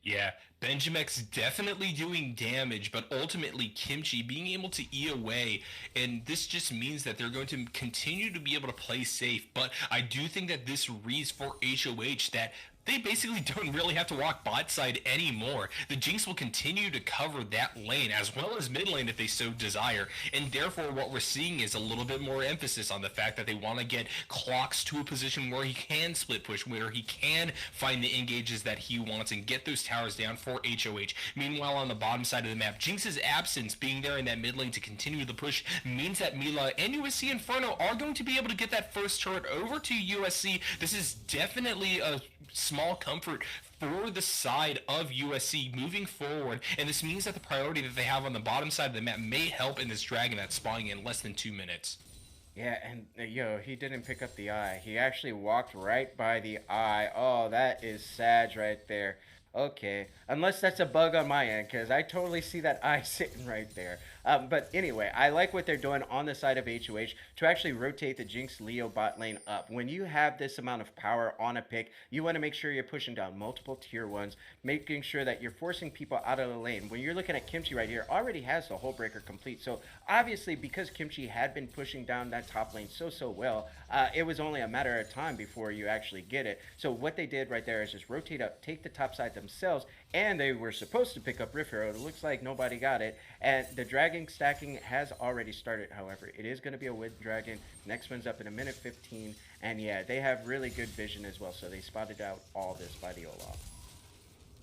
Yeah, Benjamix definitely doing damage, but ultimately Kimchi being able to E away, and this just means that they're going to continue to be able to play safe. But I do think that this reads for HoH that they basically don't really have to walk bot side anymore. The Jinx will continue to cover that lane as well as mid lane if they so desire, and therefore what we're seeing is a little bit more emphasis on the fact that they want to get Clocks to a position where he can split push, where he can find the engages that he wants and get those towers down for HoH. Meanwhile, on the bottom side of the map, Jinx's absence being there in that mid lane to continue the push means that Mila and USC Inferno are going to be able to get that first turret over to USC. This is definitely a small comfort for the side of USC moving forward, and this means that the priority that they have on the bottom side of the map may help in this dragon that's spawning in less than 2 minutes. Yeah, and yo, he didn't pick up the eye. He actually walked right by the eye. Oh, that is sad right there. Okay, unless that's a bug on my end, because I totally see that eye sitting right there. But anyway, I like what they're doing on the side of HoH to actually rotate the Jinx Leo bot lane up. When you have this amount of power on a pick, you want to make sure you're pushing down multiple tier ones, making sure that you're forcing people out of the lane. When you're looking at Kimchi right here, already has the whole breaker complete. So obviously, because Kimchi had been pushing down that top lane so well, it was only a matter of time before you actually get it. So what they did right there is just rotate up, take the top side themselves, and they were supposed to pick up Rift Hero. It looks like nobody got it, and the dragon stacking has already started. However, it is going to be a Wind Dragon. Next one's up in a minute 15, and yeah, they have really good vision as well, so they spotted out all this by the Olaf.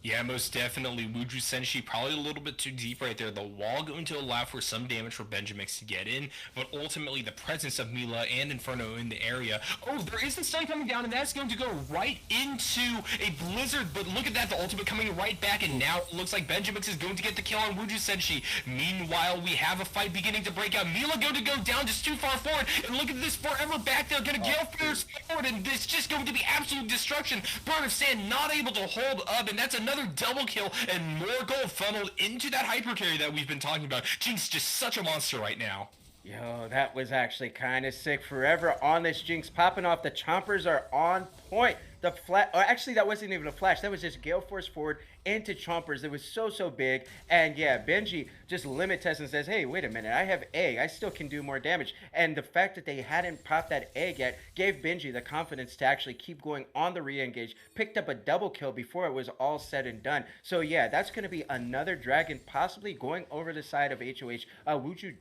Yeah, most definitely. Wuju Senshi probably a little bit too deep right there. The wall going to allow for some damage for Benjamix to get in, but ultimately the presence of Mila and Inferno in the area. Oh, there is the stun coming down, and that's going to go right into a blizzard, but look at that, the ultimate coming right back, and now it looks like Benjamix is going to get the kill on Wuju Senshi. Meanwhile, we have a fight beginning to break out. Mila going to go down just too far forward, and look at this, Forever back there, gonna Gale Fierce forward, and this just going to be absolute destruction. Burn of Sand not able to hold up, and that's another double kill and more gold funneled into that hyper carry that we've been talking about. Jinx just such a monster right now. Yo, that was actually kind of sick. Forever on this Jinx, popping off. The chompers are on point. The flash, or actually that wasn't even a flash. That was just Gale Force forward into chompers. It was so big. And yeah, Benji just limit tests and says, hey, wait a minute, I have egg. I still can do more damage. And the fact that they hadn't popped that egg yet gave Benji the confidence to actually keep going on the re-engage. Picked up a double kill before it was all said and done. So yeah, that's going to be another dragon possibly going over the side of HoH. Wuju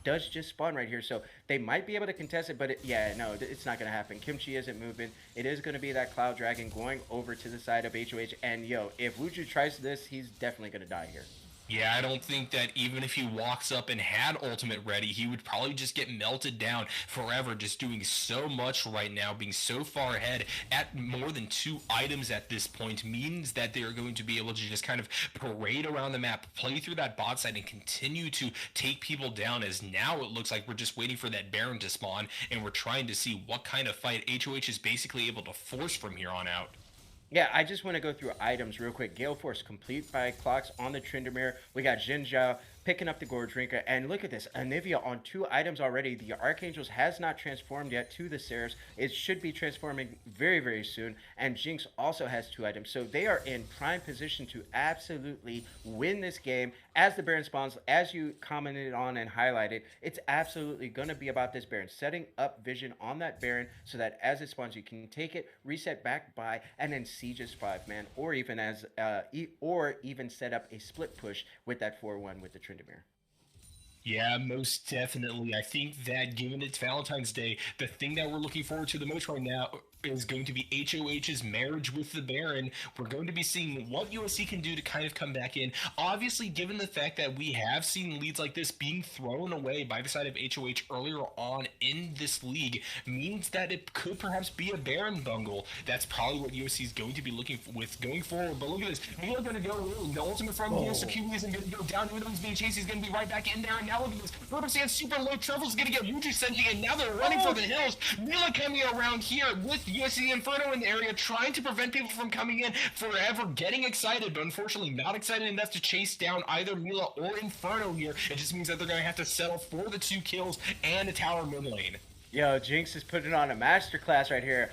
does just spawn right here, so they might be able to contest it, but yeah, no, it's not going to happen. Kimchi isn't moving. It is going to be that Cloud Dragon going over to the side of HoH, and yo, if Wuju tries this, he's definitely going to die here. Yeah, I don't think that even if he walks up and had ultimate ready, he would probably just get melted down. Forever just doing so much right now, being so far ahead at more than 2 items at this point means that they're going to be able to just kind of parade around the map, play through that bot side, and continue to take people down, as now it looks like we're just waiting for that Baron to spawn, and we're trying to see what kind of fight HoH is basically able to force from here on out. Yeah, I just want to go through items real quick. Gale Force complete by Clocks on the Tryndamere. We got Jin Zhao picking up the Gorge Drinker. And look at this, Anivia on 2 items already. The Archangels has not transformed yet to the Seraphs. It should be transforming very soon. And Jinx also has 2 items. So they are in prime position to absolutely win this game. As the Baron spawns, as you commented on and highlighted, it's absolutely going to be about this Baron. Setting up vision on that Baron so that as it spawns, you can take it, reset back by, and then sieges 5-man. Or even as, or even set up a split push with that 4-1 with the Tryndamere. Yeah, most definitely. I think that given it's Valentine's Day, the thing that we're looking forward to the most right now is going to be HoH's marriage with the Baron. We're going to be seeing what USC can do to kind of come back in. Obviously, given the fact that we have seen leads like this being thrown away by the side of HoH earlier on in this league, means that it could perhaps be a Baron bungle. That's probably what USC is going to be looking with going forward. But look at this. We're going to go, the ultimate from here, so Q isn't going to go down. Even though he's being chased, he's going to be right back in there. And now look at this. Rubber Sand super low. Truffle's going to get Wuju Senji, and now they're running for the hills. Mila coming around here with USC Inferno in the area, trying to prevent people from coming in. Forever getting excited, but unfortunately not excited enough to chase down either Mila or Inferno here. It just means that they're going to have to settle for the 2 kills and a tower mid lane. Yo, Jinx is putting on a masterclass right here.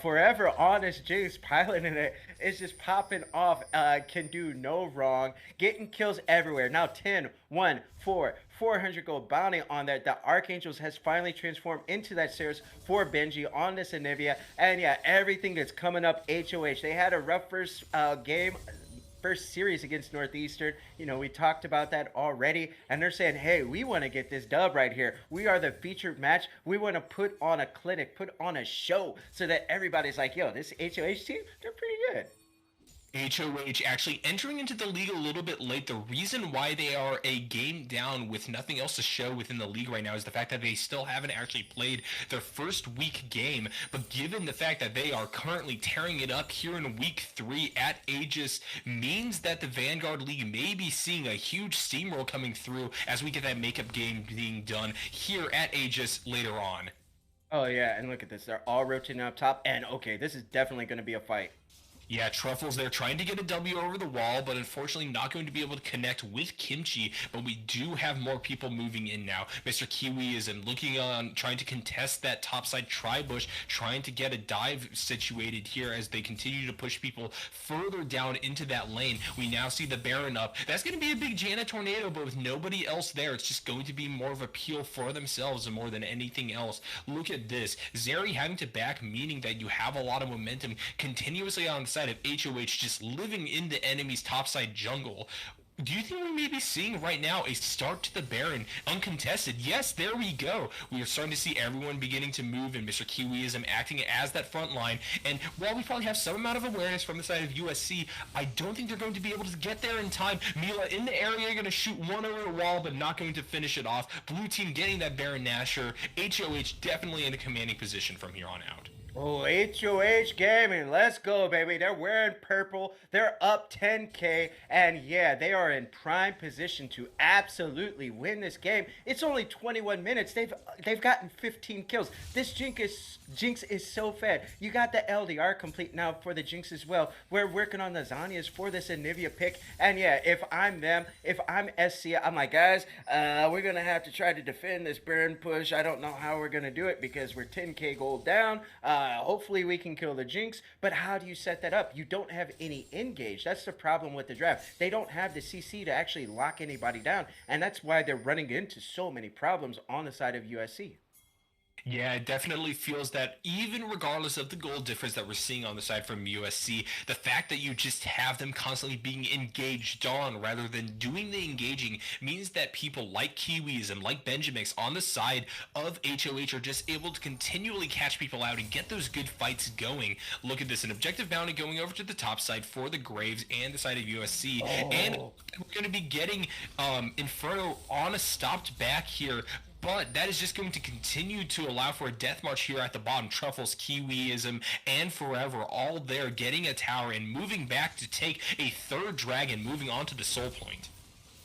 Forever honest Jinx piloting it. It's just popping off. Can do no wrong. Getting kills everywhere. Now 10, 1, 4, 400 gold bounty on that. The Archangels has finally transformed into that Ceres for Benji on this Anivia. And yeah, everything that's coming up HOH. They had a rough first game, first series against Northeastern. You know, we talked about that already, and they're saying, hey, we want to get this dub right here. We are the featured match. We want to put on a clinic, put on a show, so that everybody's like, yo, this HOH team, they're pretty good. HoH actually entering into the league a little bit late. The reason why they are a game down with nothing else to show within the league right now is the fact that they still haven't actually played their first week game. But given the fact that they are currently tearing it up here in week 3 at Aegis, means that the Vanguard League may be seeing a huge steamroll coming through as we get that makeup game being done here at Aegis later on. Oh yeah, and look at this. They're all rotating up top, and okay, this is definitely going to be a fight. Yeah, Truffles there trying to get a W over the wall, but unfortunately not going to be able to connect with Kimchi. But we do have more people moving in now. Mr. Kiwi is looking on, trying to contest that topside tri-bush, trying to get a dive situated here as they continue to push people further down into that lane. We now see the Baron up. That's going to be a big Janet tornado, but with nobody else there, it's just going to be more of a peel for themselves more than anything else. Look at this. Zeri having to back, meaning that you have a lot of momentum continuously on the side of HoH just living in the enemy's topside jungle. Do you think we may be seeing right now a start to the Baron uncontested? Yes, there we go. We are starting to see everyone beginning to move, and Mr. Kiwiism acting as that front line. And while we probably have some amount of awareness from the side of USC, I don't think they're going to be able to get there in time. Mila in the area, going to shoot one over the wall, but not going to finish it off. Blue team getting that Baron Nasher. HoH definitely in a commanding position from here on out. Oh, HoH Gaming, let's go, baby. They're wearing purple. They're up 10K. And yeah, they are in prime position to absolutely win this game. It's only 21 minutes. They've gotten 15 kills. This Jinx is so fed. You got the LDR complete now for the Jinx as well. We're working on the Zanyas for this Anivia pick. And yeah, if I'm them, if I'm SC, I'm like, guys, we're going to have to try to defend this Baron push. I don't know how we're going to do it because we're 10K gold down. Hopefully we can kill the Jinx, but how do you set that up? You don't have any engage. That's the problem with the draft. They don't have the CC to actually lock anybody down, and that's why they're running into so many problems on the side of USC. Yeah, it definitely feels that even regardless of the goal difference that we're seeing on the side from USC, the fact that you just have them constantly being engaged on rather than doing the engaging means that people like Kiwis and like Benjamix on the side of HoH are just able to continually catch people out and get those good fights going. Look at this, an objective bounty going over to the top side for the Graves and the side of USC. Oh. And we're going to be getting Inferno on a stopped back here. But that is just going to continue to allow for a death march here at the bottom. Truffles, Kiwiism, and Forever all there getting a tower and moving back to take a third dragon, moving on to the Soul Point.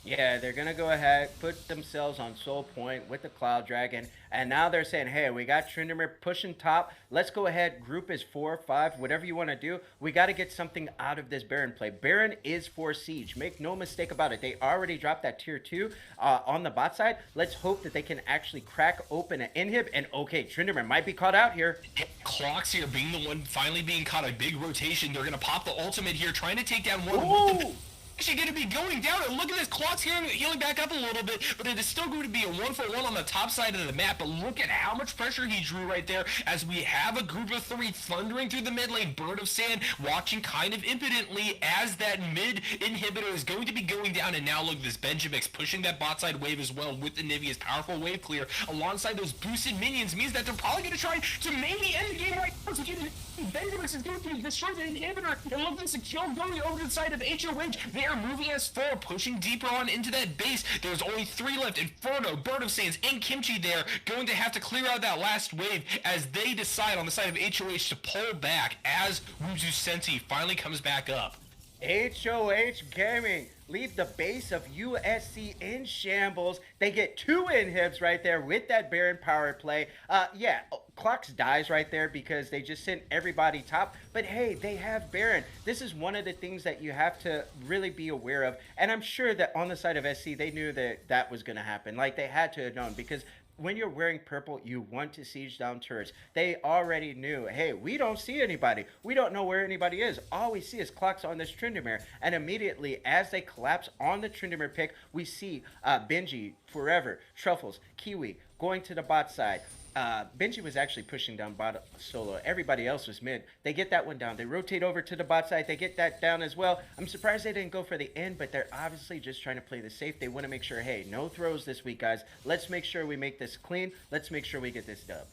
Yeah, they're going to go ahead, put themselves on Soul Point with the Cloud Dragon. And now they're saying, hey, we got Tryndamere pushing top. Let's go ahead, group is 4, 5, whatever you want to do. We got to get something out of this Baron play. Baron is for Siege. Make no mistake about it. They already dropped that tier 2 on the bot side. Let's hope that they can actually crack open an inhib. And okay, Tryndamere might be caught out here. Clocks here being the one finally being caught. A big rotation. They're going to pop the ultimate here, trying to take down one. Ooh! Actually going to be going down, and look at this, Clock's here healing back up a little bit, but it is still going to be a 1-for-1 on the top side of the map. But look at how much pressure he drew right there as we have a group of 3 thundering through the mid lane. Bird of Sand watching kind of impotently as that mid inhibitor is going to be going down. And now look at this, Benjamix pushing that bot side wave as well with the Nivea's powerful wave clear alongside those boosted minions means that they're probably going to try to maybe end the game right now. So Benjamix is going to destroy the inhibitor, and look at this, a kill going over to the side of HoH. They are moving as 4, pushing deeper on into that base. There's only 3 left. Inferno, Bird of Sands, and Kimchi there going to have to clear out that last wave as they decide on the side of HoH to pull back as Wuzu Sensi finally comes back up. HoH Gaming leave the base of USC in shambles. They get 2 inhibs right there with that Baron power play. Yeah, Clocks dies right there because they just sent everybody top. But hey, they have Baron. This is one of the things that you have to really be aware of. And I'm sure that on the side of SC, they knew that that was going to happen. Like, they had to have known because when you're wearing purple, you want to siege down turrets. They already knew, hey, we don't see anybody. We don't know where anybody is. All we see is clocks on this Tryndamere. And immediately, as they collapse on the Tryndamere pick, we see Benji, Forever, Truffles, Kiwi going to the bot side. Benji was actually pushing down bot solo. Everybody else was mid. They get that one down. They rotate over to the bot side. They get that down as well. I'm surprised they didn't go for the end, but they're obviously just trying to play the safe. They want to make sure, hey, no throws this week, guys. Let's make sure we make this clean. Let's make sure we get this dub.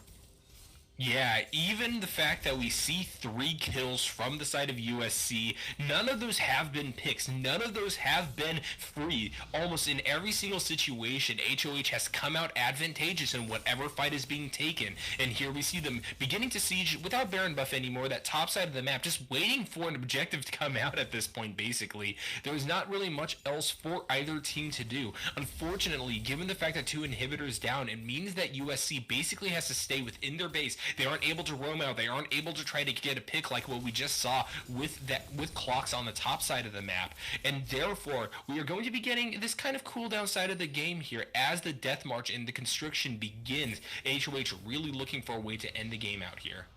Yeah, even the fact that we see 3 kills from the side of USC, none of those have been picks. None of those have been free. Almost in every single situation, HoH has come out advantageous in whatever fight is being taken. And here we see them beginning to siege without Baron buff anymore, that top side of the map, just waiting for an objective to come out at this point, basically. There's not really much else for either team to do. Unfortunately, given the fact that 2 inhibitors down, it means that USC basically has to stay within their base. They aren't able to roam out. They aren't able to try to get a pick like what we just saw with clocks on the top side of the map. And therefore, we are going to be getting this kind of cooldown side of the game here as the death march and the constriction begins. HoH really looking for a way to end the game out here.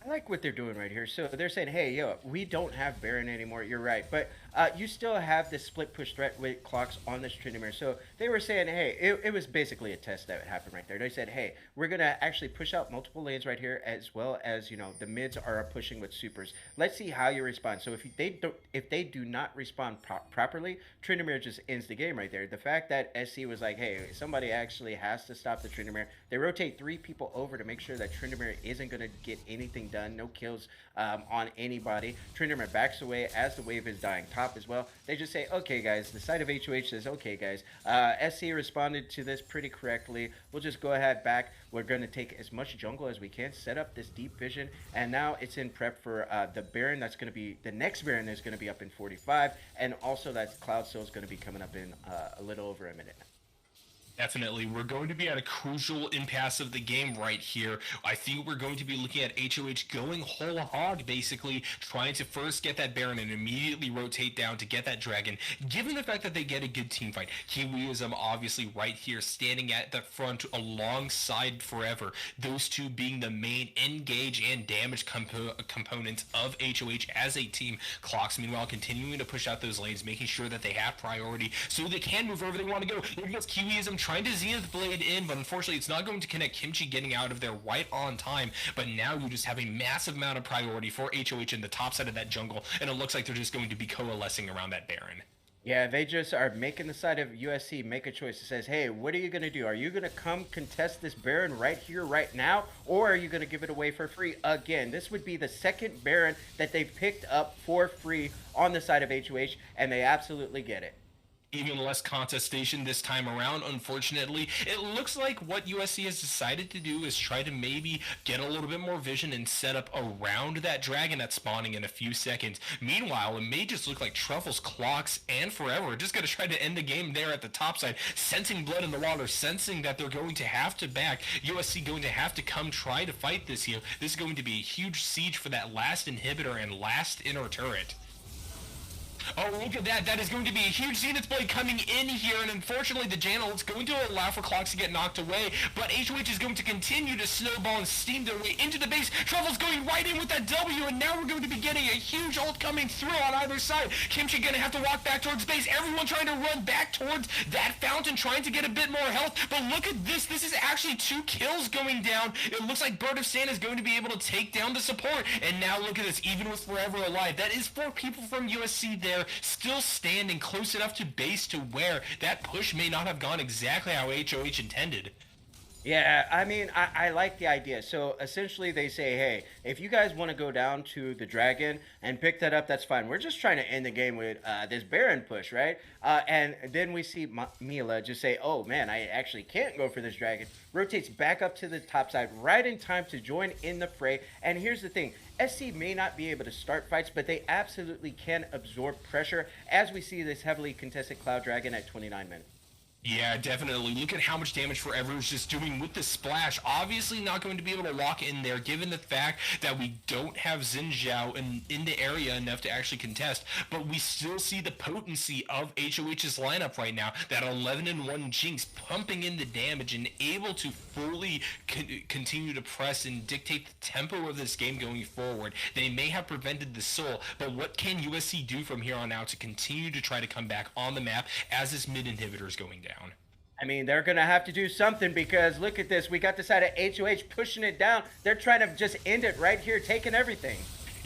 I like what they're doing right here. So they're saying, hey, yo, we don't have Baron anymore. You're right. But you still have this split push threat with clocks on this Tryndamere. So they were saying, hey, it was basically a test that happened right there. They said, hey, we're going to actually push out multiple lanes right here, as well as, you know, the mids are pushing with supers. Let's see how you respond. So if they do not respond properly, Tryndamere just ends the game right there. The fact that SC was like, hey, somebody actually has to stop the Tryndamere. They rotate 3 people over to make sure that Tryndamere isn't going to get anything done. No kills on anybody. Tryndamere backs away as the wave is dying top as well. They just say, okay, guys. The side of HoH says, okay, guys. SC responded to this pretty correctly. We'll just go ahead back. We're going to take as much jungle as we can, set up this deep vision, and now it's in prep for the Baron that's going to be, the next Baron is going to be up in 45, and also that Cloud Soul is going to be coming up in a little over a minute. Definitely. We're going to be at a crucial impasse of the game right here. I think we're going to be looking at HoH going whole hog, basically, trying to first get that Baron and immediately rotate down to get that Dragon. Given the fact that they get a good team fight, Kiwiism obviously right here, standing at the front alongside Forever. Those two being the main engage and damage components of HoH as a team. Clocks, meanwhile, continuing to push out those lanes, making sure that they have priority so they can move wherever they want to go. Here goes Kiwiism trying to Zenith Blade in, but unfortunately it's not going to connect. Kimchi getting out of there right on time, but now you just have a massive amount of priority for HoH in the top side of that jungle, and it looks like they're just going to be coalescing around that Baron. Yeah, they just are making the side of USC make a choice. It says, hey, what are you going to do? Are you going to come contest this Baron right here, right now? Or are you going to give it away for free again? This would be the second Baron that they picked up for free on the side of HoH, and they absolutely get it. Even less contestation this time around, unfortunately. It looks like what USC has decided to do is try to maybe get a little bit more vision and set up around that Dragon that's spawning in a few seconds. Meanwhile, it may just look like Truffles, Clocks, and Forever are just going to try to end the game there at the top side, sensing blood in the water, sensing that they're going to have to back. USC going to have to come try to fight this here. This is going to be a huge siege for that last inhibitor and last inner turret. Oh, look at that. That is going to be a huge Zenith Blade coming in here, and unfortunately the Janel is going to allow for Clocks to get knocked away, but HoH is going to continue to snowball and steam their way into the base. Truffle's going right in with that W, and now we're going to be getting a huge ult coming through on either side. Kimchi going to have to walk back towards base. Everyone trying to run back towards that fountain, trying to get a bit more health, but look at this. This is actually 2 kills going down. It looks like Bird of Sand is going to be able to take down the support, and now look at this, even with Forever alive. That is 4 people from USC there, still standing close enough to base to where that push may not have gone exactly how HoH intended. Yeah, I mean, I like the idea. So essentially they say, hey, if you guys want to go down to the Dragon and pick that up, that's fine. We're just trying to end the game with this Baron push, right? And then we see Mila just say, oh man, I actually can't go for this Dragon. Rotates back up to the top side right in time to join in the fray. And here's the thing. SC may not be able to start fights, but they absolutely can absorb pressure as we see this heavily contested Cloud Dragon at 29 minutes. Yeah, definitely. Look at how much damage Forever is just doing with the splash. Obviously not going to be able to walk in there, given the fact that we don't have Xin Zhao in the area enough to actually contest. But we still see the potency of HoH's lineup right now. That 11-1 Jinx pumping in the damage and able to fully continue to press and dictate the tempo of this game going forward. They may have prevented the soul, but what can USC do from here on out to continue to try to come back on the map as this mid inhibitor is going down? I mean, they're going to have to do something because look at this. We got this out of HoH pushing it down. They're trying to just end it right here, taking everything.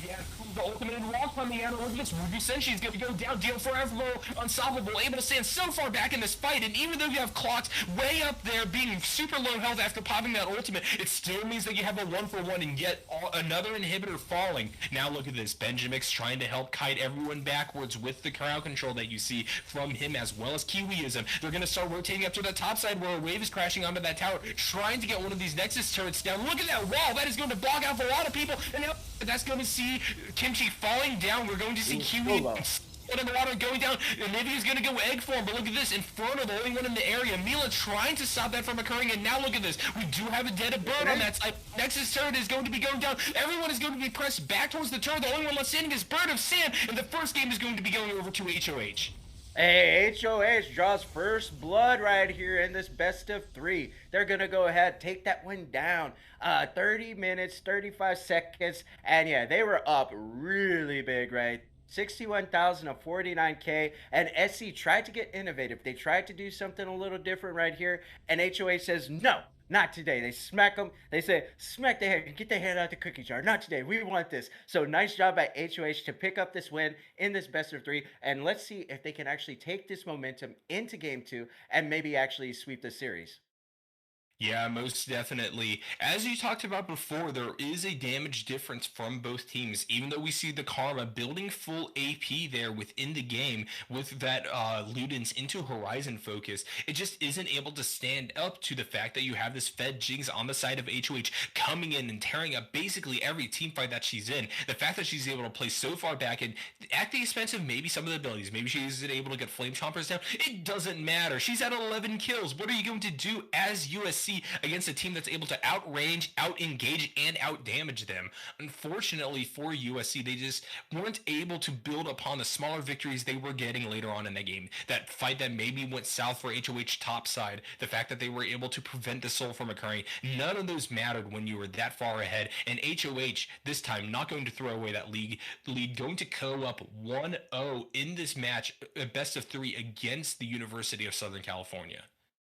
Yeah, the ultimate walk on the analog. This Ruby Senshi is going to go down. Deal Forever, unstoppable, able to stand so far back in this fight. And even though you have clocks way up there, being super low health after popping that ultimate, it still means that you have a 1-for-1 and yet another inhibitor falling. Now look at this. Benjamix trying to help kite everyone backwards with the crowd control that you see from him as well as Kiwiism. They're going to start rotating up to the top side where a wave is crashing onto that tower, trying to get one of these Nexus turrets down. Look at that wall. That is going to block out a lot of people. And now that's going to see Kimchi falling down. We're going to see Kiwi in the water going down. Olivia's going to go egg form, but look at this. Inferno, the only one in the area. Mila trying to stop that from occurring, and now look at this. We do have a dead bird on that side. Nexus turret is going to be going down. Everyone is going to be pressed back towards the turret. The only one left standing is Bird of Sand, and the first game is going to be going over to HoH. Hey, HoH draws first blood right here in this best of 3. They're going to go ahead, take that one down. 30 minutes, 35 seconds, and yeah, they were up really big, right? 61,000 of 49K, and SC tried to get innovative. They tried to do something a little different right here, and HoH says, no, not today. They smack them. They say, smack the head, get the head out the cookie jar. Not today. We want this. So nice job by HoH to pick up this win in this best of 3, and let's see if they can actually take this momentum into game 2 and maybe actually sweep the series. Yeah, most definitely. As you talked about before, there is a damage difference from both teams. Even though we see the Karma building full AP there within the game with that Ludens into Horizon focus, it just isn't able to stand up to the fact that you have this Fed Jinx on the side of HoH coming in and tearing up basically every team fight that she's in. The fact that she's able to play so far back and at the expense of maybe some of the abilities, maybe she isn't able to get Flame Chompers down, it doesn't matter. She's at 11 kills. What are you going to do as USC against a team that's able to outrange, out-engage, and out-damage them? Unfortunately for USC, they just weren't able to build upon the smaller victories they were getting later on in the game. That fight that maybe went south for HoH topside, the fact that they were able to prevent the soul from occurring, none of those mattered when you were that far ahead. And HoH, this time, not going to throw away that lead, going to co up 1-0 in this match, a best of 3 against the University of Southern California.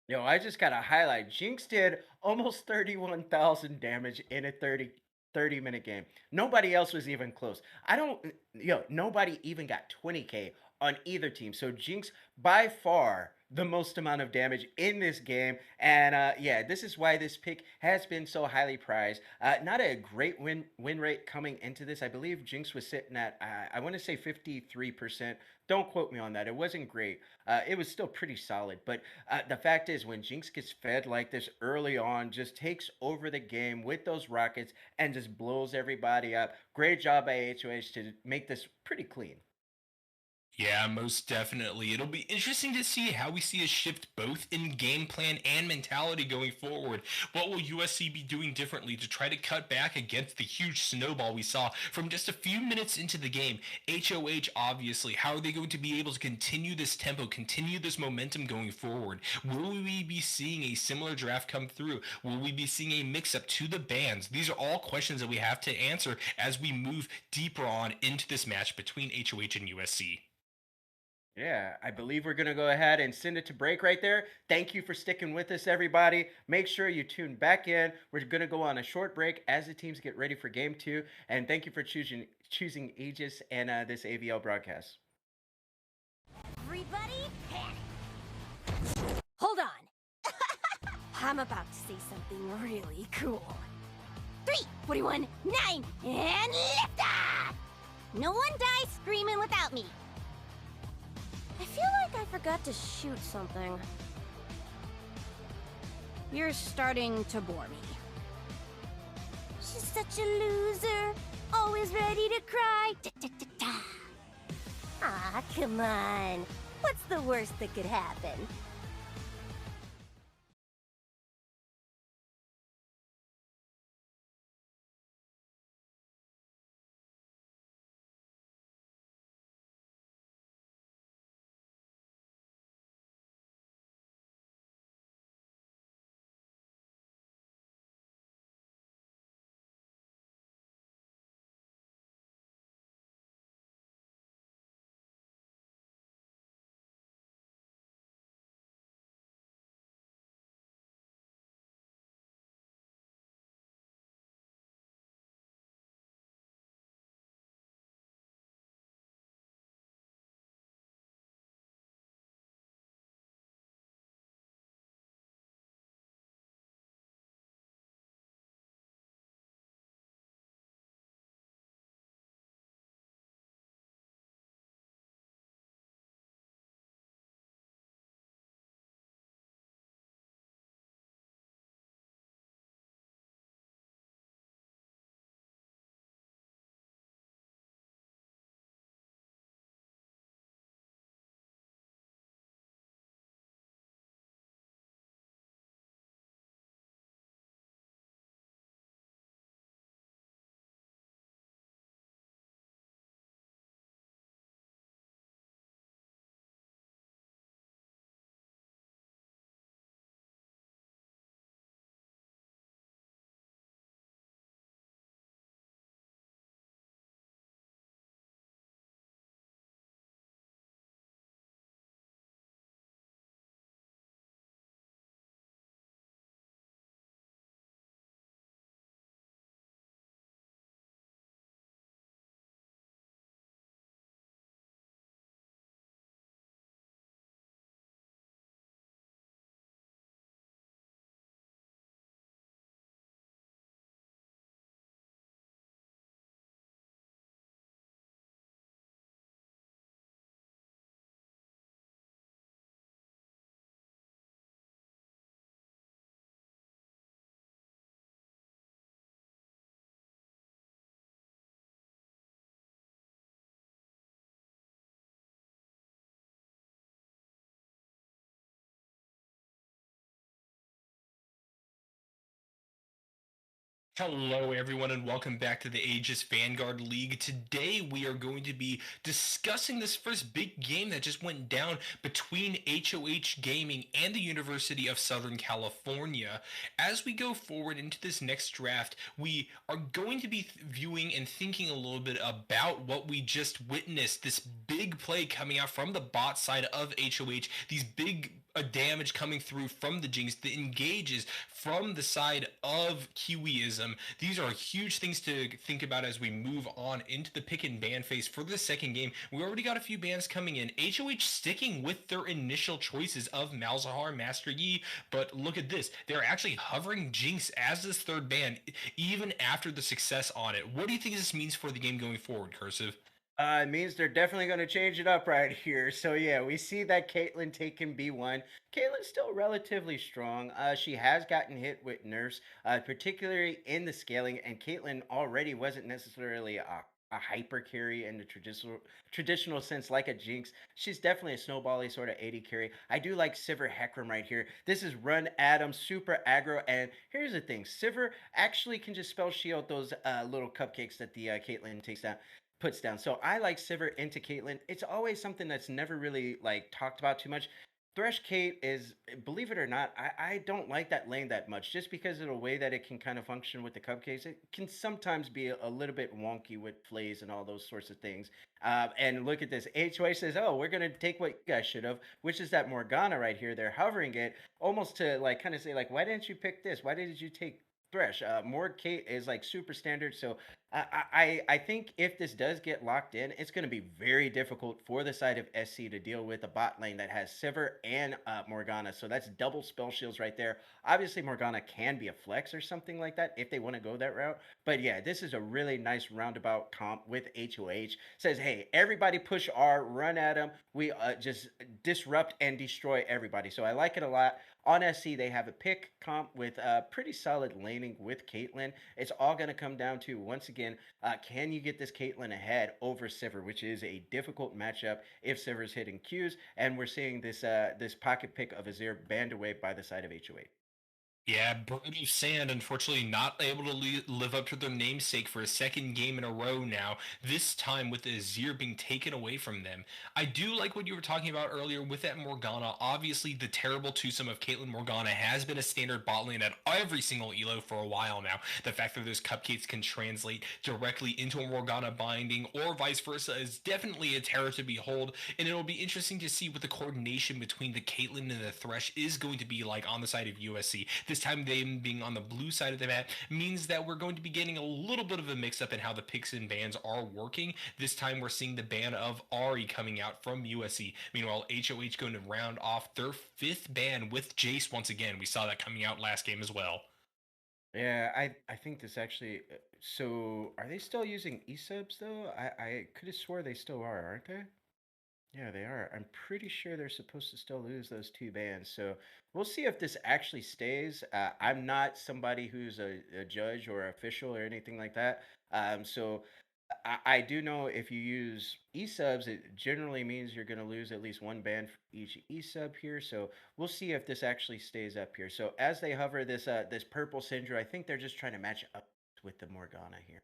Yo, I just got to highlight. Jinx did almost 31,000 damage in a 30-minute game. Nobody else was even close. Nobody even got 20K on either team. So Jinx, by far, the most amount of damage in this game. And yeah, this is why this pick has been so highly prized. Not a great win rate coming into this. I believe Jinx was sitting at, I want to say 53%. Don't quote me on that. It wasn't great. It was still pretty solid. But the fact is, when Jinx gets fed like this early on, just takes over the game with those rockets and just blows everybody up. Great job by HoH to make this pretty clean. Yeah, most definitely. It'll be interesting to see how we see a shift both in game plan and mentality going forward. What will USC be doing differently to try to cut back against the huge snowball we saw from just a few minutes into the game? HoH, obviously, how are they going to be able to continue this tempo, continue this momentum going forward? Will we be seeing a similar draft come through? Will we be seeing a mix-up to the bans? These are all questions that we have to answer as we move deeper on into this match between HoH and USC. Yeah, I believe we're going to go ahead and send it to break right there. Thank you for sticking with us, everybody. Make sure you tune back in. We're going to go on a short break as the teams get ready for game 2. And thank you for choosing Aegis and this AVL broadcast. Everybody, panic. Hold on. I'm about to say something really cool. 3, 41, 9, and lift off! No one dies screaming without me. I feel like I forgot to shoot something. You're starting to bore me. She's such a loser, always ready to cry. Ah, come on. What's the worst that could happen? Hello, everyone, and welcome back to the Aegis Vanguard League. Today, we are going to be discussing this first big game that just went down between HoH Gaming and the University of Southern California. As we go forward into this next draft, we are going to be viewing and thinking a little bit about what we just witnessed, this big play coming out from the bot side of HoH, these big damage coming through from the Jinx, the engages from the side of Kiwiism. These are huge things to think about as we move on into the pick and ban phase for the second game. We already got a few bans coming in. HoH sticking with their initial choices of Malzahar, Master Yi, but look at this. They're actually hovering Jinx as this third ban, even after the success on it. What do you think this means for the game going forward, Cursive? It means they're definitely going to change it up right here. So yeah, we see that Caitlyn taking B1. Caitlyn's still relatively strong. She has gotten hit with nerfs, particularly in the scaling, and Caitlyn already wasn't necessarily a hyper carry in the traditional sense like a Jinx. She's definitely a snowbally sort of AD carry. I do like Sivir Hecarim right here. This is run Adam, super aggro, and here's the thing. Sivir actually can just spell shield those little cupcakes that the Caitlyn takes down puts down. So I like Sivir into Caitlyn. It's always something that's never really like talked about too much. Thresh Kate is, believe it or not, I don't like that lane that much just because of the way that it can kind of function with the cupcakes. It can sometimes be a little bit wonky with flays and all those sorts of things. And look at this. HOA says, oh, we're going to take what you guys should have, which is that Morgana right here. They're hovering it almost to like kind of say, like, why didn't you pick this? Why did you take Thresh? Morg Kate is like super standard. So I think if this does get locked in, it's going to be very difficult for the side of SC to deal with a bot lane that has Sivir and Morgana. So that's double spell shields right there. Obviously, Morgana can be a flex or something like that if they want to go that route. But yeah, this is a really nice roundabout comp with HOH. Says, hey, everybody push R, run at them. We just disrupt and destroy everybody. So I like it a lot. On SC, they have a pick comp with pretty solid laning with Caitlyn. It's all going to come down to, once again, can you get this Caitlyn ahead over Sivir, which is a difficult matchup if Sivir's hitting Qs, and we're seeing this pocket pick of Azir banned away by the side of HOA. Yeah, Bird of Sand unfortunately not able to live up to their namesake for a second game in a row now, this time with Azir being taken away from them. I do like what you were talking about earlier with that Morgana. Obviously, the terrible twosome of Caitlyn Morgana has been a standard bot lane at every single elo for a while now. The fact that those cupcakes can translate directly into a Morgana binding or vice versa is definitely a terror to behold, and it'll be interesting to see what the coordination between the Caitlyn and the Thresh is going to be like on the side of USC. This time, them being on the blue side of the map means that we're going to be getting a little bit of a mix up in how the picks and bans are working. This time, we're seeing the ban of Ari coming out from USC. Meanwhile, HoH going to round off their fifth ban with Jace once again. We saw that coming out last game as well. Yeah, I think this actually. So are they still using eSubs though? I could have swore they still are, aren't they? Yeah, they are. I'm pretty sure they're supposed to still lose those two bans. So we'll see if this actually stays. I'm not somebody who's a judge or official or anything like that. So I do know if you use eSubs, it generally means you're going to lose at least one ban for each eSub here. So we'll see if this actually stays up here. So as they hover this purple Syndra, I think they're just trying to match up with the Morgana here.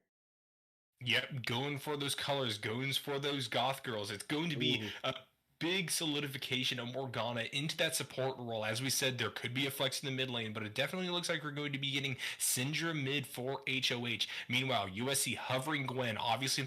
Yep, going for those colors, going for those goth girls. It's going to be Ooh. a big solidification of Morgana into that support role. As we said, there could be a flex in the mid lane, but it definitely looks like we're going to be getting Syndra mid for HoH. Meanwhile, USC hovering Gwen, obviously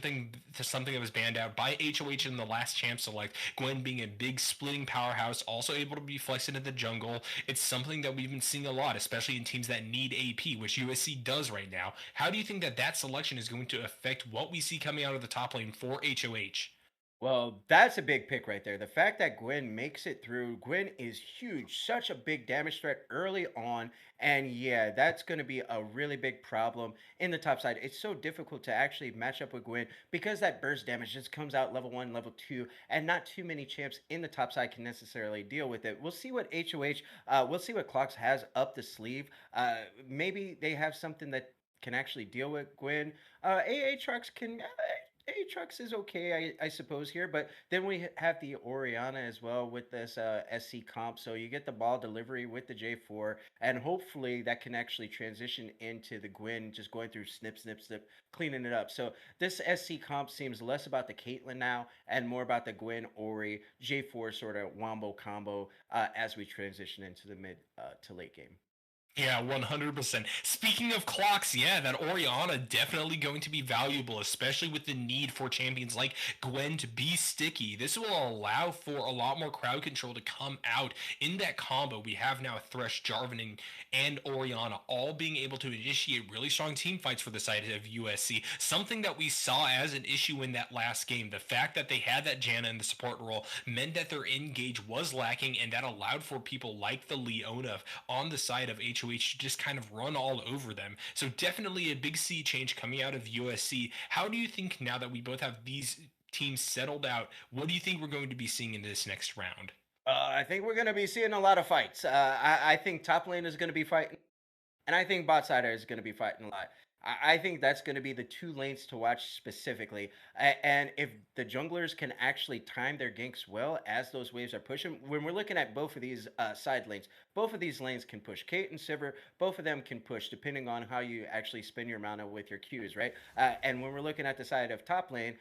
something that was banned out by HoH in the last champ select. Gwen being a big splitting powerhouse, also able to be flexed into the jungle. It's something that we've been seeing a lot, especially in teams that need AP, which USC does right now. How do you think that that selection is going to affect what we see coming out of the top lane for HoH? Well, that's a big pick right there. The fact that Gwen makes it through, Gwen is huge, such a big damage threat early on. And yeah, that's going to be a really big problem in the top side. It's so difficult to actually match up with Gwen because that burst damage just comes out level 1, level 2, and not too many champs in the top side can necessarily deal with it. We'll see what HOH, we'll see what Clocks has up the sleeve. Maybe they have something that can actually deal with Gwen. AA Trucks can. Aatrox is okay, I suppose here, but then we have the Oriana as well with this SC comp. So you get the ball delivery with the J4, and hopefully that can actually transition into the Gwen, just going through snip, snip, snip, cleaning it up. So this SC comp seems less about the Caitlyn now and more about the Gwen Ori J4 sort of wombo combo as we transition into the mid to late game. Yeah, 100%. Speaking of clocks, yeah, that Oriana definitely going to be valuable, especially with the need for champions like Gwen to be sticky. This will allow for a lot more crowd control to come out in that combo. We have now Thresh, Jarvan, and Oriana all being able to initiate really strong team fights for the side of USC. Something that we saw as an issue in that last game. The fact that they had that Janna in the support role meant that their engage was lacking, and that allowed for people like the Leona on the side of HoH to just kind of run all over them. So definitely a big sea change coming out of USC. How do you think, now that we both have these teams settled out, what do you think we're going to be seeing in this next round? I think we're going to be seeing a lot of fights. I think top lane is going to be fighting, and I think bot side is going to be fighting a lot. I think that's going to be the two lanes to watch specifically. And if the junglers can actually time their ganks well as those waves are pushing, when we're looking at both of these side lanes, both of these lanes can push. Kate and Sivir, both of them can push depending on how you actually spend your mana with your Qs, right? And when we're looking at the side of top lane,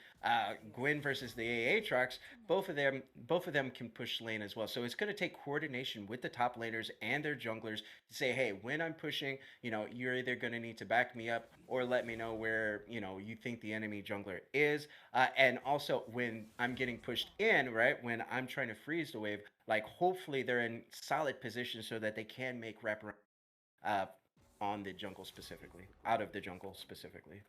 Gwen versus the Aatrox, both of them can push lane as well. So it's going to take coordination with the top laners and their junglers to say, hey, when I'm pushing, you're either going to need to back me up or let me know where you think the enemy jungler is, and also when I'm getting pushed in, right, when I'm trying to freeze the wave, like hopefully they're in solid position so that they can make wraparound on the jungle specifically, out of the jungle specifically.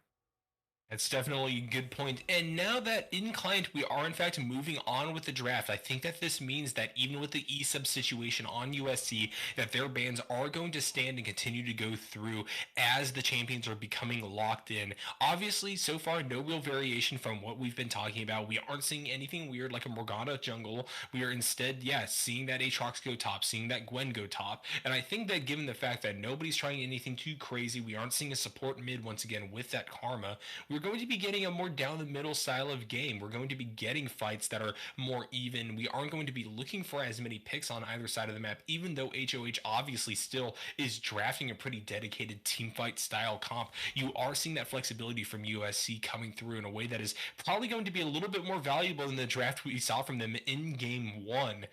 That's definitely a good point. And now that in client we are in fact moving on with the draft, I think that this means that even with the E-sub situation on USC, that their bans are going to stand and continue to go through as the champions are becoming locked in. Obviously, so far, no real variation from what we've been talking about. We aren't seeing anything weird like a Morgana jungle. We are instead, seeing that Aatrox go top, seeing that Gwen go top. And I think that given the fact that nobody's trying anything too crazy, we aren't seeing a support mid once again with that Karma, we're going to be getting a more down the middle style of game. We're going to be getting fights that are more even. We aren't going to be looking for as many picks on either side of the map, even though HoH obviously still is drafting a pretty dedicated team fight style comp. You are seeing that flexibility from USC coming through in a way that is probably going to be a little bit more valuable than the draft we saw from them in game one.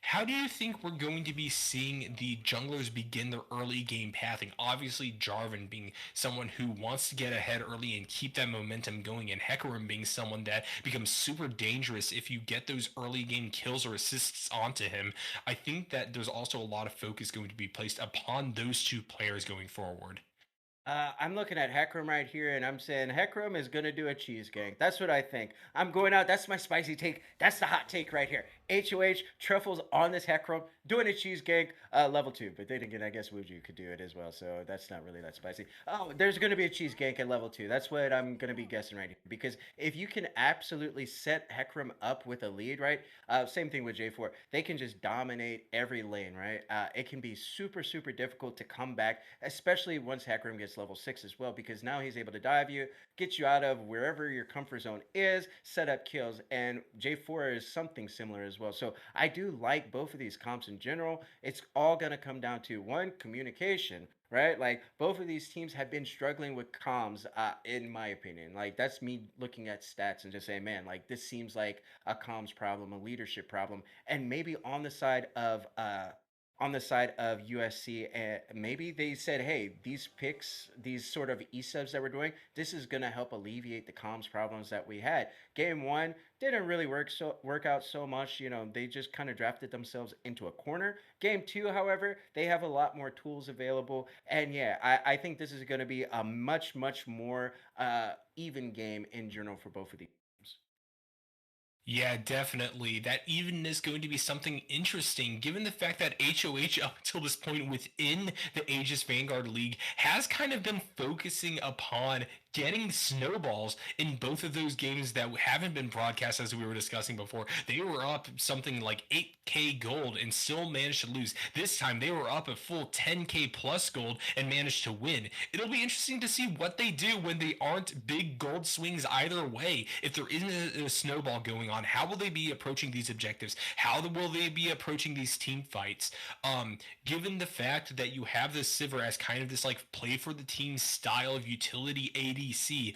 How do you think we're going to be seeing the junglers begin their early game pathing? Obviously, Jarvan being someone who wants to get ahead early and keep that momentum going, and Hecarim being someone that becomes super dangerous if you get those early game kills or assists onto him. I think that there's also a lot of focus going to be placed upon those two players going forward. I'm looking at Hecarim right here, and I'm saying Hecarim is gonna do a cheese gang. That's what I think. I'm going out. That's my spicy take. That's the hot take right here. HoH truffles on this Hecarim doing a cheese gang, level 2. But then again, I guess Wuju could do it as well, so that's not really that spicy. Oh, there's gonna be a cheese gank at level 2. That's what I'm gonna be guessing right here. Because if you can absolutely set Hecarim up with a lead, right? Same thing with J4. They can just dominate every lane, right? It can be super, super difficult to come back, especially once Hecarim gets level 6 as well, because now he's able to dive you, get you out of wherever your comfort zone is, set up kills, and J4 is something similar as well. So I do like both of these comps in general. It's all going to come down to one, communication, right? Like both of these teams have been struggling with comms, in my opinion. Like that's me looking at stats and just saying, man, like this seems like a comms problem, a leadership problem, and maybe on the side of USC, maybe they said, hey, these picks, these sort of E-subs that we're doing, this is going to help alleviate the comms problems that we had. Game one didn't really work out so much. They just kind of drafted themselves into a corner. Game two, however, they have a lot more tools available. And I think this is going to be a much, much more even game in general for both of these. Yeah, definitely. That evenness going to be something interesting, given the fact that HoH up until this point within the Aegis Vanguard League has kind of been focusing upon getting snowballs in both of those games that haven't been broadcast, as we were discussing before. They were up something like 8K gold and still managed to lose. This time they were up a full 10K plus gold and managed to win. It'll be interesting to see what they do when they aren't big gold swings either way. If there isn't a snowball going on, how will they be approaching these objectives? How will they be approaching these team fights? Given the fact that you have this Sivir as kind of this like play for the team style of utility ADC,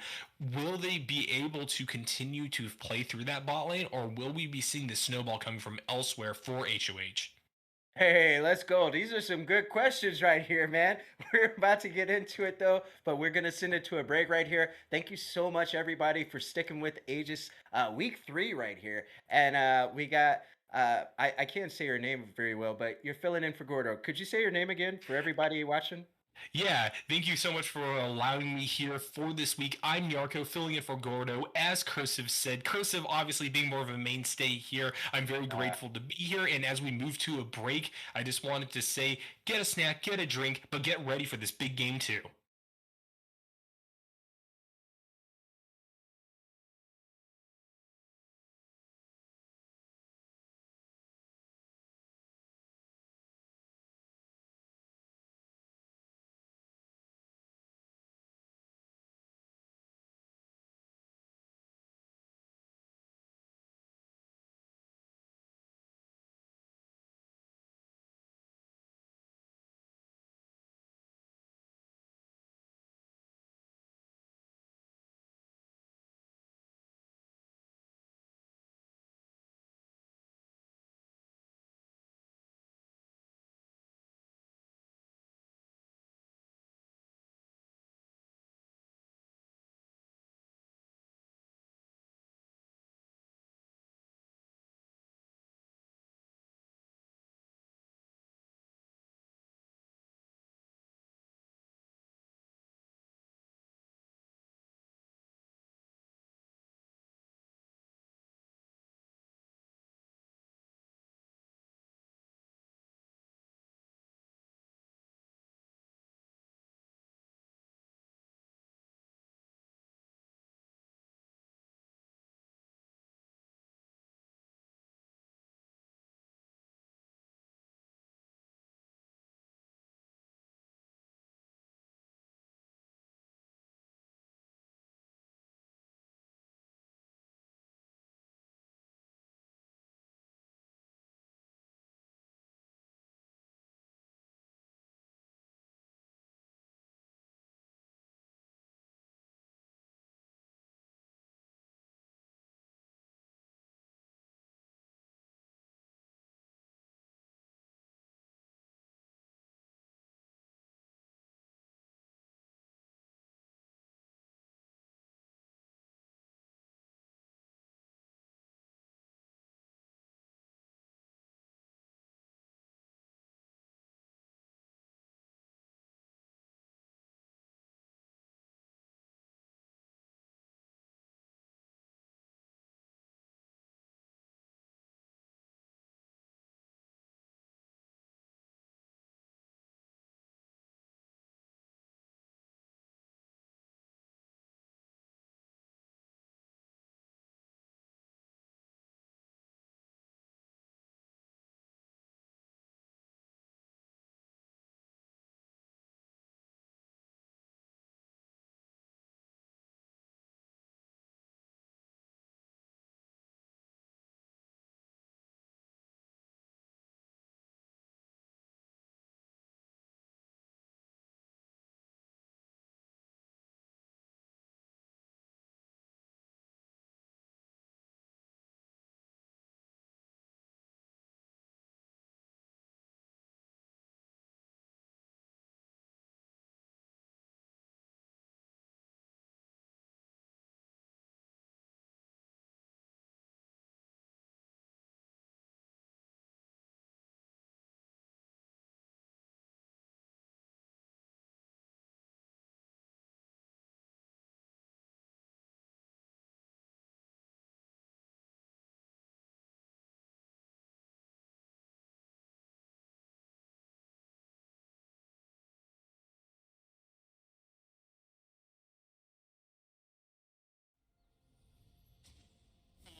will they be able to continue to play through that bot lane, or will we be seeing the snowball coming from elsewhere for HoH? Hey, let's go. These are some good questions right here, man. We're about to get into it though, but we're gonna send it to a break right here. Thank you so much, everybody, for sticking with Aegis week 3 right here. And we got I can't say your name very well, but you're filling in for Gordo. Could you say your name again for everybody watching? Yeah, thank you so much for allowing me here for this week. I'm Yarko, filling in for Gordo. As Cursive said, Cursive obviously being more of a mainstay here, I'm very grateful to be here. And as we move to a break, I just wanted to say, get a snack, get a drink, but get ready for this big game too.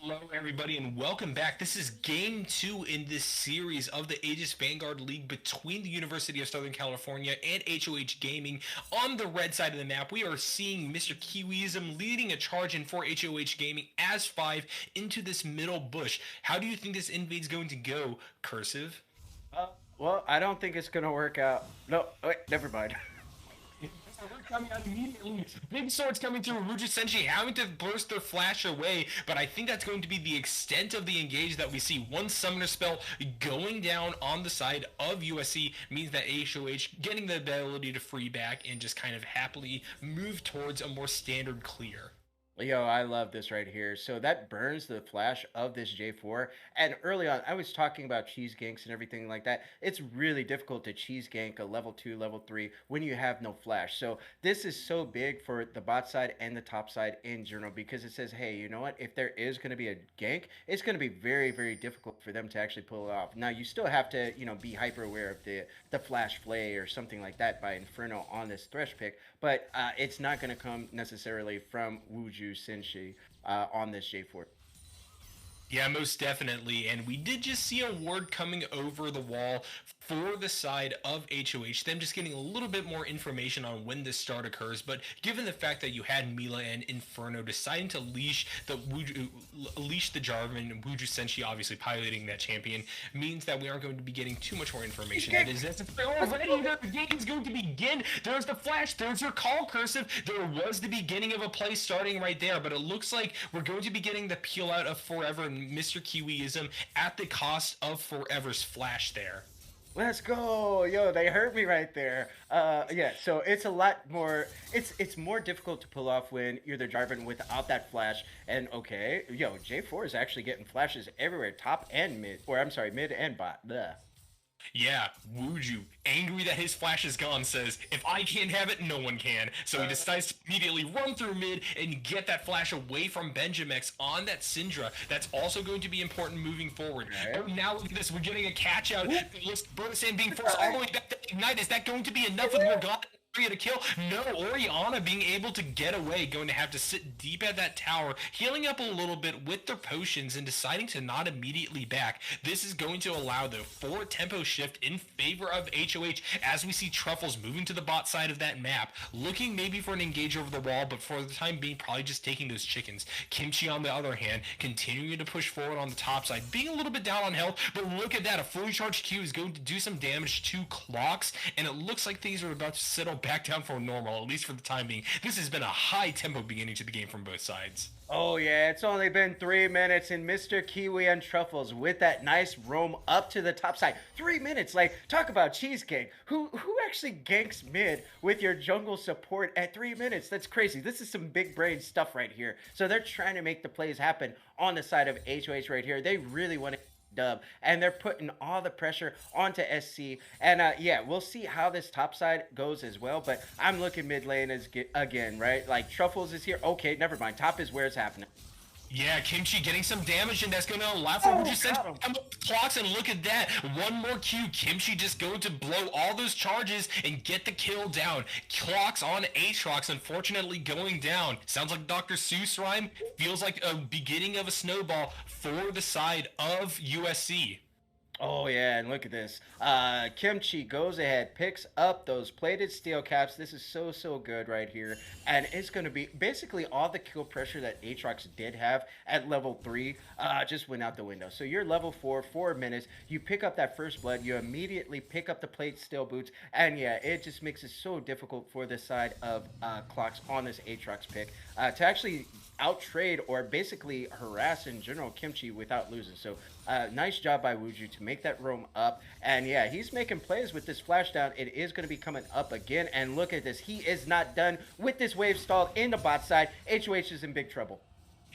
Hello, everybody, and welcome back. This is game 2 in this series of the Aegis Vanguard League between the University of Southern California and HoH Gaming. On the red side of the map, we are seeing Mr. Kiwism leading a charge in for HoH Gaming as 5 into this middle bush. How do you think this invade's going to go, Cursive? Well, I don't think it's going to work out. No, wait, never mind. Coming out immediately. Big swords coming through. Ruju Senshi having to burst their flash away, but I think that's going to be the extent of the engage that we see. One summoner spell going down on the side of USC means that HoH getting the ability to free back and just kind of happily move towards a more standard clear. Yo, I love this right here. So that burns the flash of this J4. And early on, I was talking about cheese ganks and everything like that. It's really difficult to cheese gank a level 2, level 3 when you have no flash. So this is so big for the bot side and the top side in general because it says, hey, you know what? If there is going to be a gank, it's going to be very, very difficult for them to actually pull it off. Now, you still have to, be hyper aware of the flash flay or something like that by Inferno on this Thresh pick, but it's not going to come necessarily from Wuju Senshi on this J4. Yeah, most definitely. And we did just see a ward coming over the wall for the side of HoH, them just getting a little bit more information on when this start occurs. But given the fact that you had Mila and Inferno deciding to leash the Jarvan, and Wuju Senshi obviously piloting that champion, means that we aren't going to be getting too much more information. That is already the game's going to begin. There's the flash, there's your call, Cursive. There was the beginning of a play starting right there, but it looks like we're going to be getting the peel out of Forever and Mr. Kiwiism at the cost of Forever's flash there. Let's go. Yo, they hurt me right there. Yeah, so it's a lot more, it's more difficult to pull off when you're the Jarvan without that flash. And okay, yo, J4 is actually getting flashes everywhere, top and mid, or I'm sorry, mid and bot. Bleh. Yeah, Wuju, angry that his flash is gone, says, if I can't have it, no one can. So he decides to immediately run through mid and get that flash away from Benjamex on that Syndra. That's also going to be important moving forward. Right. But now look at this, we're getting a catch out. Burlesan being forced all the way back to Ignite. Is that going to be enough with Morgana to kill? No, Orianna being able to get away, going to have to sit deep at that tower, healing up a little bit with their potions and deciding to not immediately back. This is going to allow the forward tempo shift in favor of HoH as we see Truffles moving to the bot side of that map, looking maybe for an engage over the wall, but for the time being probably just taking those chickens. Kimchi on the other hand, continuing to push forward on the top side, being a little bit down on health, but look at that, a fully charged Q is going to do some damage to Clocks, and it looks like things are about to settle back down for normal, at least for the time being. This has been a high tempo beginning to the game from both sides. Oh yeah, it's only been 3 minutes and Mr. Kiwi and Truffles with that nice roam up to the top side. 3 minutes, like talk about cheesecake. Who actually ganks mid with your jungle support at 3 minutes? That's crazy. This is some big brain stuff right here. So they're trying to make the plays happen on the side of HoH right here. They really want to dub, and they're putting all the pressure onto SC, and yeah, we'll see how this top side goes as well, but I'm looking mid lane as again, right? Like Truffles is here. Okay, never mind. Top is where it's happening. Yeah, Kimchi getting some damage, and that's going to allow for just send Clocks, and look at that. One more Q. Kimchi just going to blow all those charges and get the kill down. Clocks on Aatrox, unfortunately going down. Sounds like Dr. Seuss rhyme. Feels like a beginning of a snowball for the side of USC. Oh yeah, and look at this. Kimchi goes ahead, picks up those plated steel caps. This is so good right here. And it's going to be basically all the kill pressure that Aatrox did have at level 3 just went out the window. So you're level 4, 4 minutes. You pick up that first blood. You immediately pick up the plate steel boots. And yeah, it just makes it so difficult for the side of Clocks on this Aatrox pick to actually out-trade or basically harass in general Kimchi without losing. So nice job by Wuju to make that roam up. And yeah, he's making plays with this flash down. It is going to be coming up again. And look at this. He is not done with this wave stalled in the bot side. HoH is in big trouble.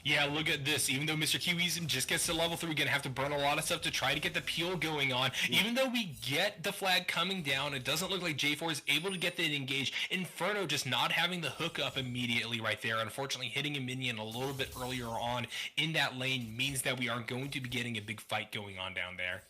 Yeah, look at this. Even though Mr. Kiwism just gets to level 3, gonna have to burn a lot of stuff to try to get the peel going on. Even though we get the flag coming down, it doesn't look like J4 is able to get the engage. Inferno just not having the hook up immediately right there. Unfortunately, hitting a minion a little bit earlier on in that lane means that we aren't going to be getting a big fight going on down there.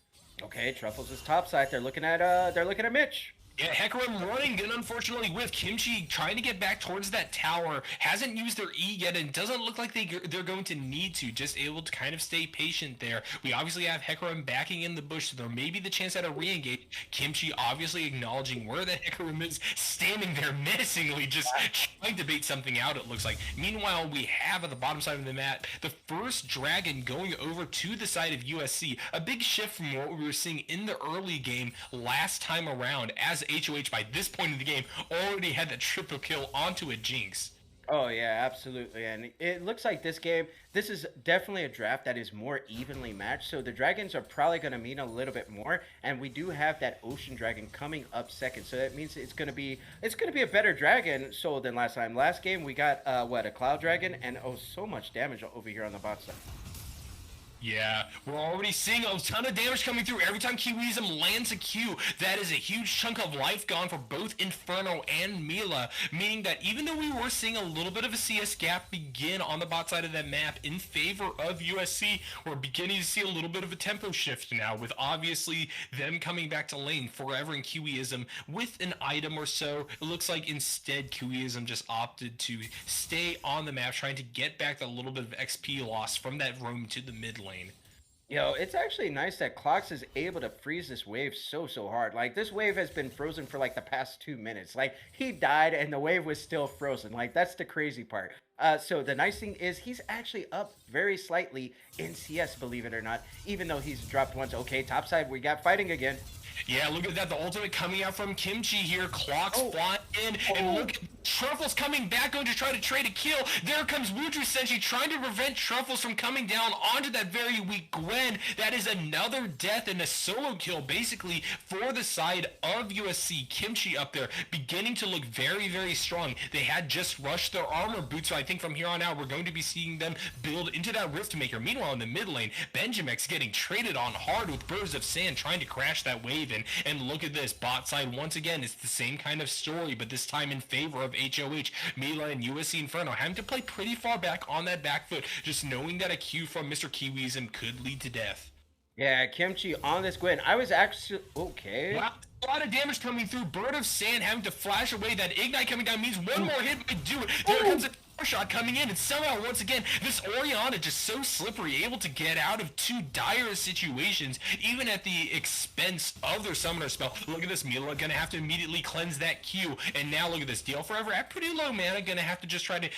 Okay, Truffles is top side. They're looking at Mitch. Yeah, Hecarim running, and unfortunately with Kimchi trying to get back towards that tower, hasn't used their E yet, and doesn't look like they're going to need to, just able to kind of stay patient there. We obviously have Hecarim backing in the bush, so there may be the chance at a re-engage. Kimchi obviously acknowledging where the Hecarim is, standing there menacingly, just trying to bait something out, it looks like. Meanwhile, we have at the bottom side of the map, the first dragon going over to the side of USC, a big shift from what we were seeing in the early game last time around, as HoH by this point in the game already had that triple kill onto a Jinx. Oh yeah, absolutely. And it looks like this is definitely a draft that is more evenly matched. So the dragons are probably going to mean a little bit more, and we do have that ocean dragon coming up second. So that means it's going to be a better dragon sold than last time. Last game we got a cloud dragon, and oh, so much damage over here on the bot side. Yeah, we're already seeing a ton of damage coming through. Every time Kiwism lands a Q, that is a huge chunk of life gone for both Inferno and Mila, meaning that even though we were seeing a little bit of a CS gap begin on the bot side of that map in favor of USC, we're beginning to see a little bit of a tempo shift now, with obviously them coming back to lane Forever and Kiwism with an item or so. It looks like instead Kiwism just opted to stay on the map, trying to get back that little bit of XP loss from that roam to the mid lane. Yo, it's actually nice that Clocks is able to freeze this wave so hard. Like, this wave has been frozen for like the past 2 minutes. Like, he died and the wave was still frozen. Like, that's the crazy part. So the nice thing is he's actually up very slightly in CS, believe it or not, even though he's dropped once. Okay, top side, we got fighting again. Yeah, look at that. The ultimate coming out from Kimchi here. Clocks flying in. And look at Truffles coming back, going to try to trade a kill. There comes Wudru Senshi trying to prevent Truffles from coming down onto that very weak Gwen. That is another death and a solo kill, basically, for the side of USC. Kimchi up there beginning to look very strong. They had just rushed their armor boots, so I think from here on out, we're going to be seeing them build into that Rift Maker. Meanwhile, in the mid lane, Benjamex getting traded on hard with Birds of Sand trying to crash that wave. And look at this, bot side once again, it's the same kind of story, but this time in favor of HoH. Mila and USC Inferno having to play pretty far back on that back foot, just knowing that a Q from Mr. Kiwism could lead to death. Yeah, Kimchi on this Gwen. I was actually okay. Wow. A lot of damage coming through. Bird of Sand having to flash away. That Ignite coming down means one more hit might do it. There comes a shot coming in, and somehow once again this Orianna just so slippery, able to get out of two dire situations even at the expense of their summoner spell. Look at this, Mila gonna have to immediately cleanse that Q, and now look at this, DL Forever at pretty low mana, gonna have to just try to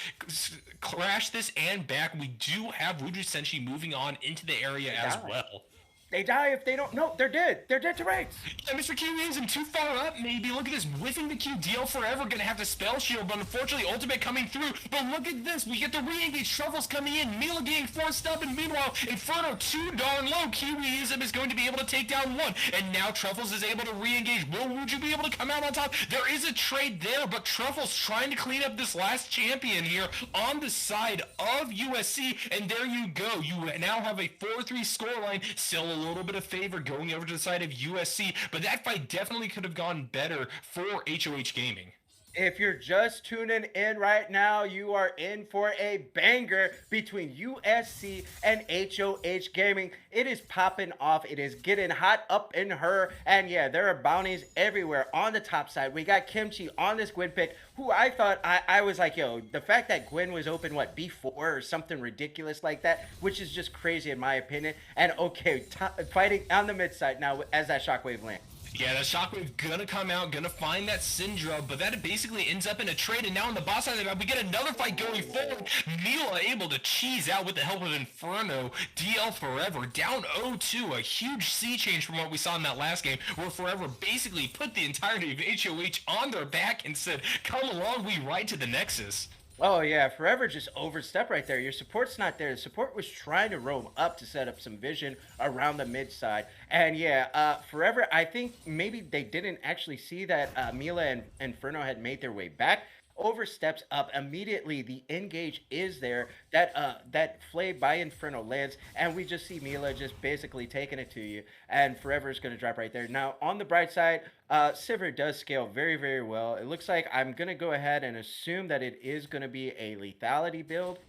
crash this and back. We do have Wudru Senshi moving on into the area as well. They die if they don't. No, they're dead. They're dead to Reigns. Yeah, Mr. Kiwism too far up, maybe. Look at this, whiffing the Q. DL Forever gonna have to spell shield, but unfortunately, ultimate coming through. But look at this, we get the re-engage. Truffles coming in, Mila getting forced up, and meanwhile, Inferno too darn low. Kiwism is going to be able to take down one, and now Truffles is able to re-engage. Would you be able to come out on top? There is a trade there, but Truffles trying to clean up this last champion here on the side of USC, and there you go. You now have a 4-3 scoreline, still a little bit of favor going over to the side of USC, but that fight definitely could have gone better for HoH Gaming. If you're just tuning in right now, you are in for a banger between USC and HoH Gaming. It is popping off. It is getting hot up in her. And yeah, there are bounties everywhere on the top side. We got Kimchi on this Gwen pick, who I thought, I was like, yo, the fact that Gwen was open, what, B4 or something ridiculous like that, which is just crazy in my opinion. And okay, fighting on the mid side now as that shockwave lands. Yeah, that Shockwave gonna come out, gonna find that Syndra, but that basically ends up in a trade, and now on the boss side of the map, we get another fight going forward. Mila able to cheese out with the help of Inferno. DL Forever down 0-2, a huge sea change from what we saw in that last game, where Forever basically put the entirety of HoH on their back and said, come along, we ride to the Nexus. Oh yeah, Forever just overstepped right there. Your support's not there. The support was trying to roam up to set up some vision around the mid side. And yeah, Forever, I think maybe they didn't actually see that Mila and Inferno had made their way back. Oversteps up immediately. The engage is there. That flay by Inferno lands, and we just see Mila just basically taking it to you. And Forever is going to drop right there. Now on the bright side, Sivir does scale very well. It looks like I'm going to go ahead and assume that it is going to be a lethality build.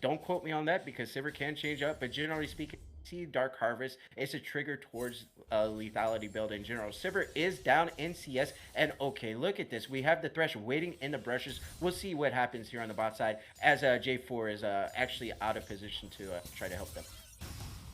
Don't quote me on that because Sivir can change up, but generally speaking, see Dark Harvest, it's a trigger towards lethality build in general. Sivir is down in CS, and okay, look at this. We have the Thresh waiting in the brushes. We'll see what happens here on the bot side as J4 is actually out of position to try to help them.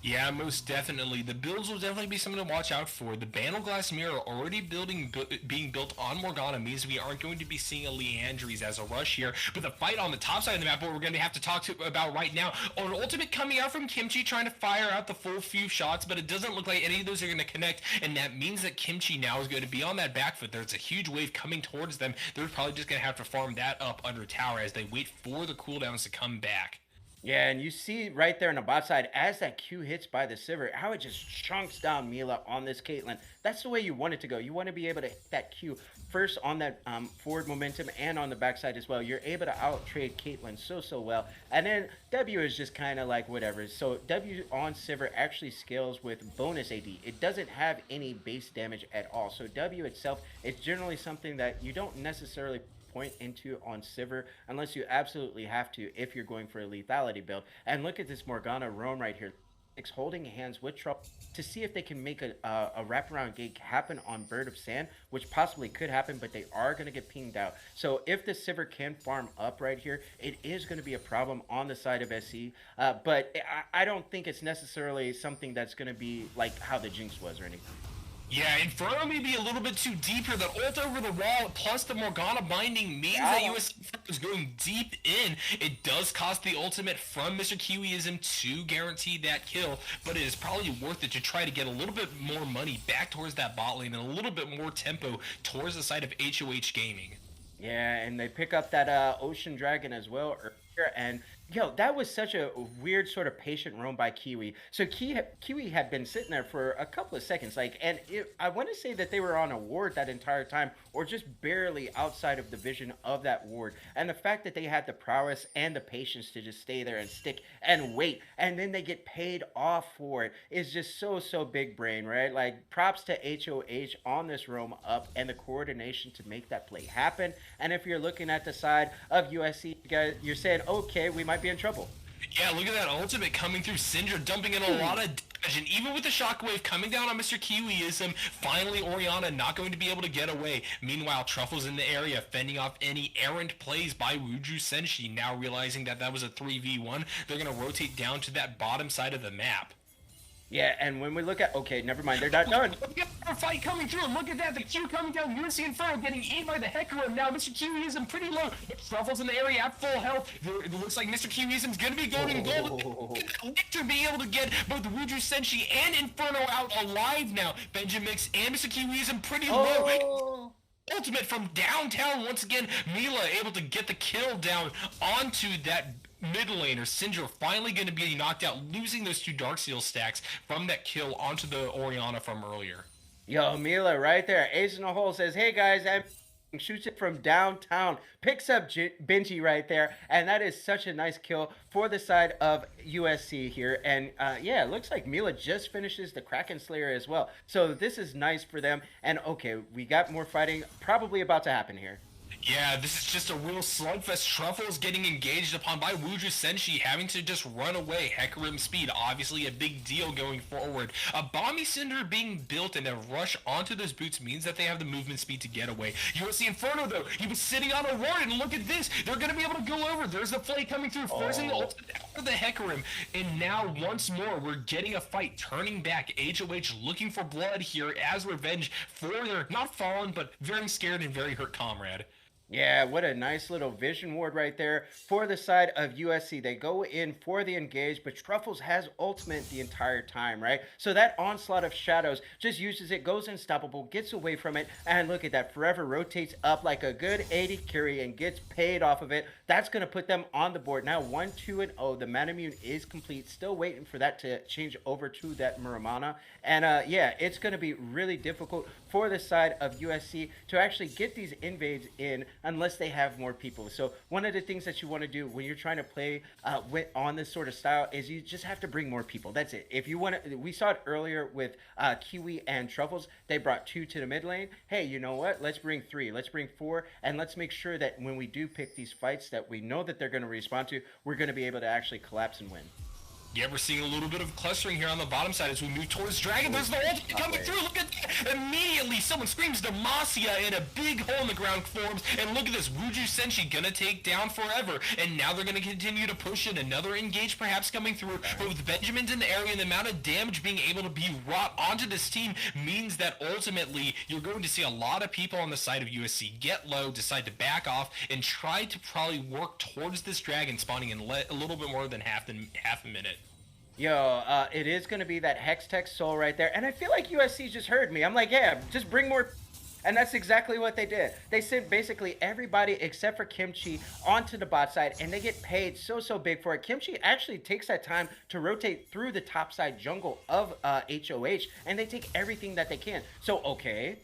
Yeah, most definitely. The builds will definitely be something to watch out for. The Bandleglass Mirror already being built on Morgana means we aren't going to be seeing a Leandries as a rush here. But the fight on the top side of the map, what we're going to have to talk about right now, an ultimate coming out from Kimchi trying to fire out the full few shots, but it doesn't look like any of those are going to connect, and that means that Kimchi now is going to be on that back foot. There's a huge wave coming towards them. They're probably just going to have to farm that up under tower as they wait for the cooldowns to come back. Yeah, and you see right there on the bot side, as that Q hits by the Sivir, how it just chunks down Mila on this Caitlyn. That's the way you want it to go. You want to be able to hit that Q first on that forward momentum and on the backside as well. You're able to out-trade Caitlyn so well. And then W is just kind of like whatever. So W on Sivir actually scales with bonus AD. It doesn't have any base damage at all. So W itself is generally something that you don't necessarily point into on Sivir unless you absolutely have to if you're going for a lethality build. And look at this Morgana roam right here. It's holding hands with Trouble to see if they can make a wraparound gank happen on Bird of Sand, which possibly could happen, but they are going to get pinged out. So if the Sivir can farm up right here, it is going to be a problem on the side of SC. But I don't think it's necessarily something that's going to be like how the Jinx was or anything. Yeah, Inferno may be a little bit too deep here. The ult over the wall plus the Morgana binding means that USC is going deep in. It does cost the ultimate from Mr. Kiwiism to guarantee that kill, but it is probably worth it to try to get a little bit more money back towards that bot lane and a little bit more tempo towards the side of HoH Gaming. Yeah, and they pick up that Ocean Dragon as well earlier, and yo, that was such a weird sort of patient roam by Kiwi. So Kiwi had been sitting there for a couple of seconds, I want to say that they were on a ward that entire time, or just barely outside of the vision of that ward. And the fact that they had the prowess and the patience to just stay there and stick and wait, and then they get paid off for it is just so big brain, right? Like, props to HoH on this roam up and the coordination to make that play happen. And if you're looking at the side of USC, guys, you're saying, okay, we might be in trouble. Yeah, look at that ultimate coming through. Syndra dumping in a lot of damage, and even with the shockwave coming down on Mr. Kiwiism, finally Orianna not going to be able to get away. Meanwhile, Truffle's in the area, fending off any errant plays by Wuju Senshi. Now realizing that that was a 3v1, they're going to rotate down to that bottom side of the map. Yeah, and when we look at, okay, never mind, they're not done. Look at our fight coming through, and look at that, the Q coming down, USC Inferno getting eaten by the Hecarim. Now Mr. Kiwiism pretty low, but Truffle's in the area at full health. It looks like Mr. Kiwiism's going to be going gold. Victor being able to get both Wuju Senshi and Inferno out alive now. Benjamix and Mr. Kiwiism pretty low. Ultimate from downtown once again. Mila able to get the kill down onto that mid laner. Syndra finally going to be knocked out, losing those two Darksteel stacks from that kill onto the Orianna from earlier. Yo, Mila right there. Ace in the hole says, hey guys, shoots it from downtown, picks up Benji right there, and that is such a nice kill for the side of USC here. And yeah, it looks like Mila just finishes the Kraken Slayer as well. So this is nice for them. And okay, we got more fighting probably about to happen here. Yeah, this is just a real slugfest. Truffle's getting engaged upon by Wuju Senshi, having to just run away. Hecarim speed, obviously a big deal going forward. A Bomby Cinder being built and a rush onto those boots means that they have the movement speed to get away. USC Inferno, though, he was sitting on a ward, and look at this. They're going to be able to go over. There's the flay coming through, forcing the ultimate out of the Hecarim. And now, once more, we're getting a fight, turning back. HoH looking for blood here as revenge for their, not fallen, but very scared and very hurt comrade. Yeah, what a nice little vision ward right there for the side of USC. They go in for the engage, but Truffles has ultimate the entire time, right? So that onslaught of shadows just uses it, goes unstoppable, gets away from it, and look at that, forever rotates up like a good 80 carry and gets paid off of it. That's going to put them on the board. Now 1-2-0, the Manamune is complete, still waiting for that to change over to that Muramana. And yeah, it's going to be really difficult for the side of USC to actually get these invades in unless they have more people. So one of the things that you want to do when you're trying to play on this sort of style is you just have to bring more people. That's it. If you want to, we saw it earlier with Kiwi and Truffles. They brought 2 to the mid lane. Hey, you know what? Let's bring 3. Let's bring 4. And let's make sure that when we do pick these fights that we know that they're going to respond to, we're going to be able to actually collapse and win. Yeah, we're seeing a little bit of clustering here on the bottom side as we move towards Dragon. There's the ult coming through. Look at that. Immediately, someone screams Demacia and a big hole in the ground forms. And look at this. Wuju Senshi gonna take down Forever. And now they're gonna continue to push in. Another engage perhaps coming through. But with Benjamin's in the area and the amount of damage being able to be wrought onto this team means that ultimately you're going to see a lot of people on the side of USC get low, decide to back off, and try to probably work towards this Dragon spawning in a little bit more than half a minute. Yo, it is going to be that Hex Tech Soul right there. And I feel like USC just heard me. I'm like, yeah, just bring more. And that's exactly what they did. They sent basically everybody except for Kimchi onto the bot side, and they get paid so big for it. Kimchi actually takes that time to rotate through the top side jungle of HoH, and they take everything that they can. So, okay.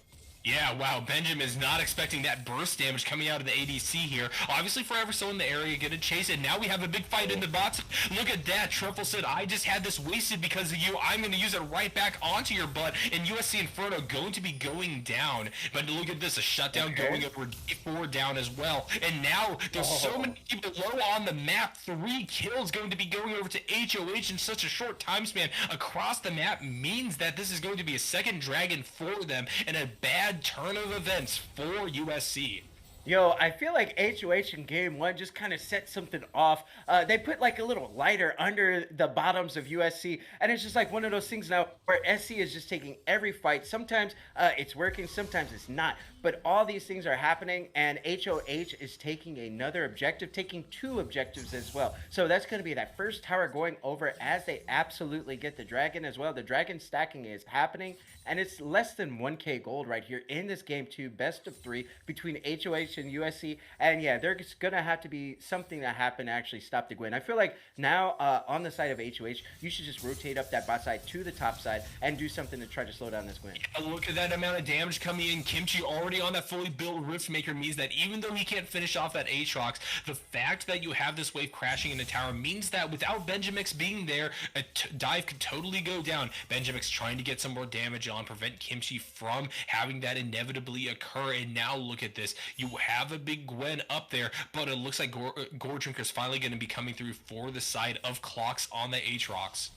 Yeah, wow, Benjamin is not expecting that burst damage coming out of the ADC here. Obviously, Forever still in the area, gonna chase it. Now we have a big fight in the bots. Look at that. Truffle said, I just had this wasted because of you. I'm gonna use it right back onto your butt. And USC Inferno going to be going down. But look at this, a shutdown going over D4 down as well. And now there's so many people low on the map. 3 kills going to be going over to HoH in such a short time span across the map means that this is going to be a second Dragon for them and a bad turn of events for USC. Yo, I feel like HoH in game 1 just kind of set something off. They put like a little lighter under the bottoms of USC, and it's just like one of those things now where SC is just taking every fight. Sometimes it's working, sometimes it's not. But all these things are happening, and HoH is taking another objective, taking 2 objectives as well. So that's going to be that first tower going over as they absolutely get the Dragon as well. The Dragon stacking is happening, and it's less than 1k gold right here in this game 2, best of 3 between HoH and USC. And yeah, there's gonna have to be something that happened to actually stop the Gwen. I feel like now on the side of HoH, you should just rotate up that bot side to the top side and do something to try to slow down this Gwen. Yeah, look at that amount of damage coming in. Kimchi already on that fully built Riftmaker means that even though he can't finish off that Aatrox, the fact that you have this wave crashing in the tower means that without Benjamix being there, a dive could totally go down. Benjamix trying to get some more damage on, prevent Kimchi from having that inevitably occur. And now look at this. You have a big Gwen up there, but it looks like Gore Drinker's finally going to be coming through for the side of Clocks on the Aatrox.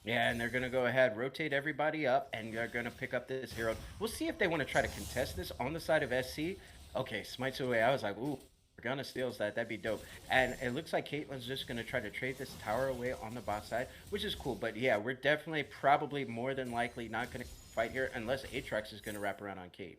Yeah, and they're going to go ahead, rotate everybody up, and they're going to pick up this hero. We'll see if they want to try to contest this on the side of SC. Okay, Smites away. I was like, ooh, Morgana steals that. That'd be dope. And it looks like Caitlyn's just going to try to trade this tower away on the bot side, which is cool. But yeah, we're definitely probably more than likely not going to fight here unless Aatrox is going to wrap around on Kate.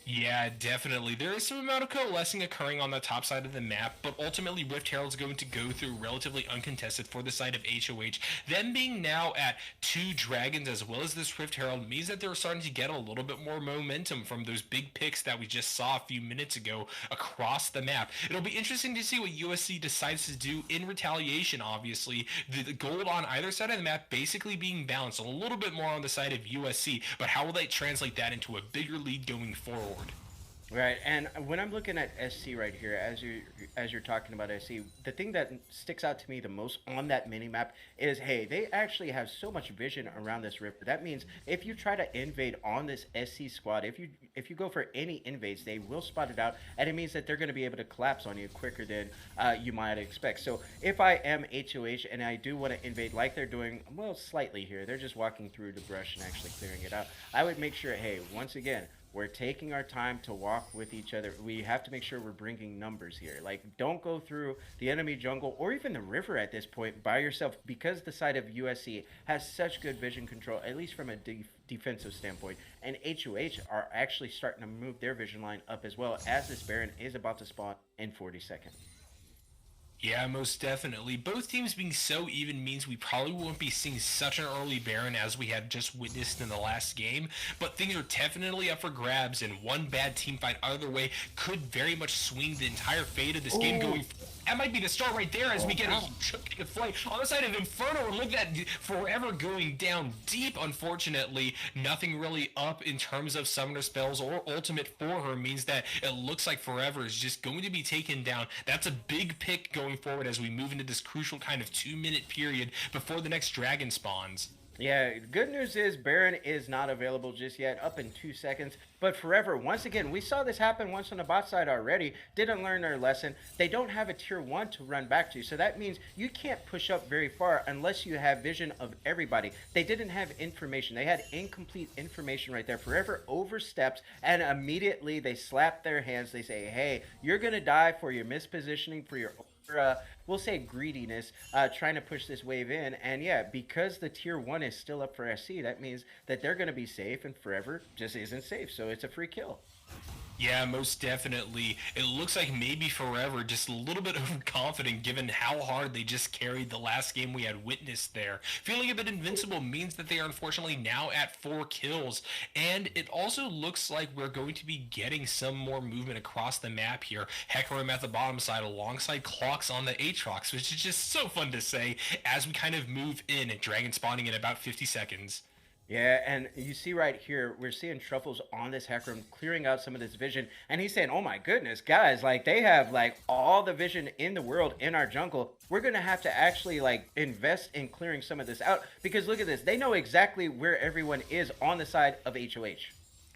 Yeah, definitely. There is some amount of coalescing occurring on the top side of the map, but ultimately Rift Herald's going to go through relatively uncontested for the side of HoH. Them being now at 2 dragons as well as this Rift Herald means that they're starting to get a little bit more momentum from those big picks that we just saw a few minutes ago across the map. It'll be interesting to see what USC decides to do in retaliation, obviously. The gold on either side of the map basically being balanced a little bit more on the side of USC, but how will they translate that into a bigger lead going forward? Right, and when I'm looking at SC right here, as you're talking about SC, the thing that sticks out to me the most on that mini map is, hey, they actually have so much vision around this river. That means if you try to invade on this SC squad, if you go for any invades, they will spot it out, and it means that they're going to be able to collapse on you quicker than you might expect. So if I am HoH and I do want to invade like they're doing, well, slightly here, they're just walking through the brush and actually clearing it out, I would make sure, hey, once again, we're taking our time to walk with each other. We have to make sure we're bringing numbers here. Like, don't go through the enemy jungle or even the river at this point by yourself, because the side of USC has such good vision control, at least from a defensive standpoint. And HoH are actually starting to move their vision line up as well, as this Baron is about to spawn in 40 seconds. Yeah, most definitely. Both teams being so even means we probably won't be seeing such an early Baron as we had just witnessed in the last game, but things are definitely up for grabs, and one bad team fight either way could very much swing the entire fate of this game going. That might be the start right there as we get a flight on the side of Inferno. And look at that, Forever going down deep. Unfortunately, nothing really up in terms of summoner spells or ultimate for her means that it looks like Forever is just going to be taken down. That's a big pick going forward as we move into this crucial kind of 2-minute period before the next dragon spawns. Yeah, good news is Baron is not available just yet, up in 2 seconds. But forever, once again, we saw this happen once on the bot side already. Didn't learn their lesson. They don't have a tier 1 to run back to. So that means you can't push up very far unless you have vision of everybody. They didn't have information. They had incomplete information right there. Forever oversteps, and immediately they slap their hands. They say, hey, you're going to die for your mispositioning, for your we'll say greediness, trying to push this wave in. And yeah, because the tier 1 is still up for SC, that means that they're going to be safe, and forever just isn't safe. So it's a free kill. Yeah, most definitely. It looks like maybe Forever just a little bit overconfident given how hard they just carried the last game we had witnessed there. Feeling a bit invincible means that they are unfortunately now at 4 kills. And it also looks like we're going to be getting some more movement across the map here. Hecarim at the bottom side alongside Clocks on the Aatrox, which is just so fun to say as we kind of move in and Dragon spawning in about 50 seconds. Yeah, and you see right here, we're seeing Truffles on this hack room clearing out some of this vision, and he's saying, "Oh my goodness, guys! Like they have like all the vision in the world in our jungle. We're gonna have to actually like invest in clearing some of this out because look at this. They know exactly where everyone is on the side of HoH."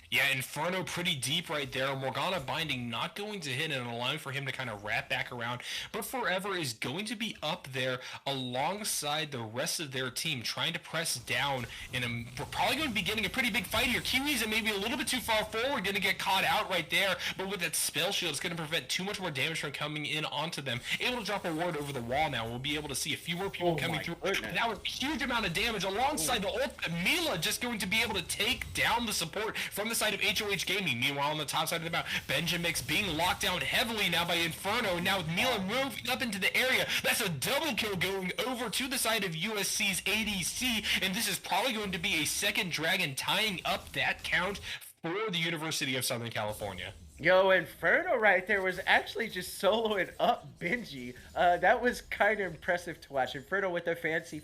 Yeah, Inferno pretty deep right there. Morgana Binding not going to hit and allowing for him to kind of wrap back around. But Forever is going to be up there alongside the rest of their team, trying to press down. We're probably going to be getting a pretty big fight here. Kiwis are maybe a little bit too far forward, going to get caught out right there. But with that spell shield, it's going to prevent too much more damage from coming in onto them. Able to drop a ward over the wall now. We'll be able to see a few more people coming through. That was a huge amount of damage alongside the ult. Mila just going to be able to take down the support from the side of HoH Gaming. Meanwhile, on the top side of the map, Benjamix being locked down heavily now by Inferno. Now with Mila moving up into the area, that's a double kill going over to the side of USC's ADC, and this is probably going to be a second dragon tying up that count for the University of Southern California. Yo, Inferno right there was actually just soloing up Benji. That was kind of impressive to watch. Inferno with a fancy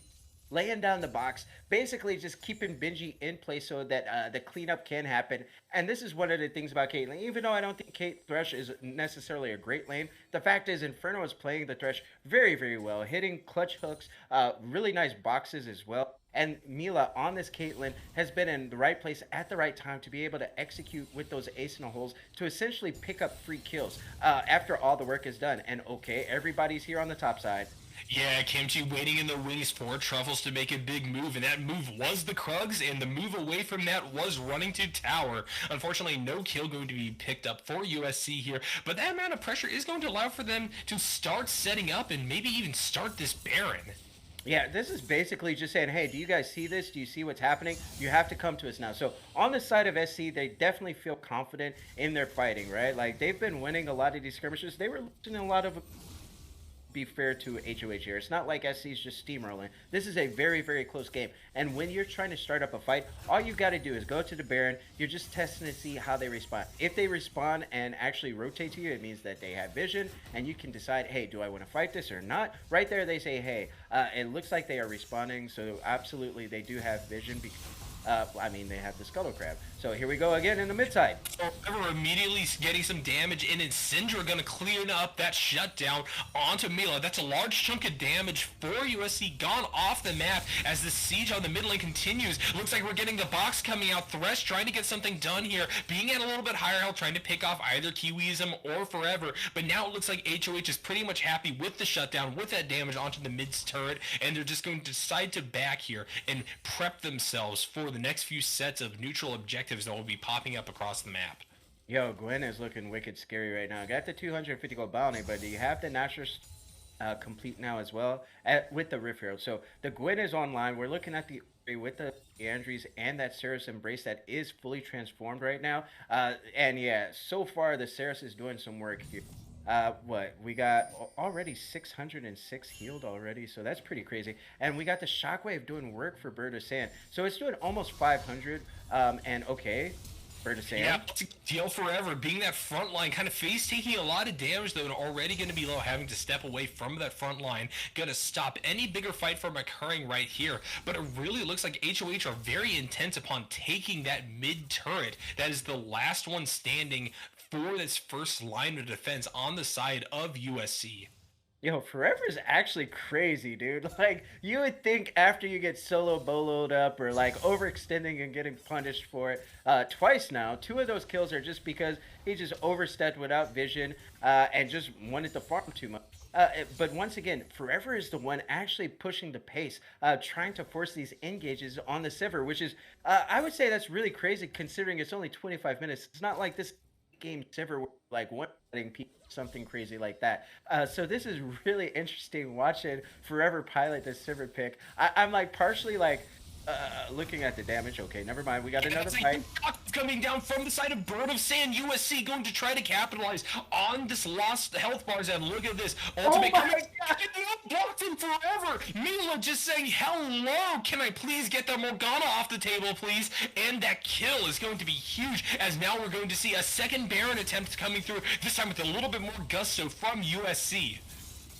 laying down the box, basically just keeping Benji in place so that the cleanup can happen. And this is one of the things about Caitlyn. Even though I don't think Kate Thresh is necessarily a great lane, the fact is Inferno is playing the Thresh very, very well, hitting clutch hooks, really nice boxes as well. And Mila on this Caitlyn has been in the right place at the right time to be able to execute with those ace in the holes to essentially pick up free kills after all the work is done. And okay, everybody's here on the top side. Yeah, Kimchi waiting in the wings for Truffles to make a big move, and that move was the Krugs, and the move away from that was running to tower. Unfortunately, no kill going to be picked up for USC here, but that amount of pressure is going to allow for them to start setting up and maybe even start this Baron. Yeah, this is basically just saying, hey, do you guys see this? Do you see what's happening? You have to come to us now. So on the side of SC, they definitely feel confident in their fighting, right? Like they've been winning a lot of these skirmishes. They were losing a lot of be fair to HoH here. It's not like SC's just steamrolling. This is a very, very close game. And when you're trying to start up a fight, all you got to do is go to the Baron. You're just testing to see how they respond. If they respond and actually rotate to you, it means that they have vision, and you can decide, hey, do I want to fight this or not? Right there, they say, hey, it looks like they are responding, so absolutely they do have vision because I mean, they have the Scuttle Crab. So here we go again in the mid side. Forever immediately getting some damage in, and Syndra going to clear up that shutdown onto Mila. That's a large chunk of damage for USC gone off the map as the siege on the mid lane continues. Looks like we're getting the box coming out. Thresh trying to get something done here, being at a little bit higher health, trying to pick off either Kiwism or Forever. But now it looks like HoH is pretty much happy with the shutdown, with that damage onto the mid's turret, and they're just going to decide to back here and prep themselves for the next few sets of neutral objectives that will be popping up across the map. Yo, Gwen is looking wicked scary right now. Got the 250 gold bounty, but do you have the Nashor's complete now as well with the Rift Hero? So the Gwen is online. We're looking at the with the Andres and that Saris Embrace that is fully transformed right now. And yeah, so far the Saris is doing some work here. What we got already 606 healed already, so that's pretty crazy. And we got the Shockwave doing work for Bird of Sand, so it's doing almost 500. And okay, Bird of Sand. Yeah, deal Forever being that front line, kind of face taking a lot of damage though, and already going to be low, having to step away from that front line. Going to stop any bigger fight from occurring right here. But it really looks like HoH are very intent upon taking that mid turret. That is the last one standing for this first line of defense on the side of USC. Yo, Forever is actually crazy, dude. Like, you would think after you get solo boloed up or like overextending and getting punished for it twice now, two of those kills are just because he just overstepped without vision and just wanted to farm too much. But once again, Forever is the one actually pushing the pace, trying to force these engages on the Sivir, which is, I would say that's really crazy considering it's only 25 minutes. It's not like this game Sivir, like one people something crazy like that. So this is really interesting watching Forever pilot this Sivir pick. I'm like partially like looking at the damage. Okay, never mind. We got another fight. Coming down from the side of Bird of Sand. USC going to try to capitalize on this lost health bars. And look at this ultimate coming. Blocked him Forever. Mila just saying, hello, can I please get the Morgana off the table, please? And that kill is going to be huge, as now we're going to see a second Baron attempt coming through, this time with a little bit more gusto from USC.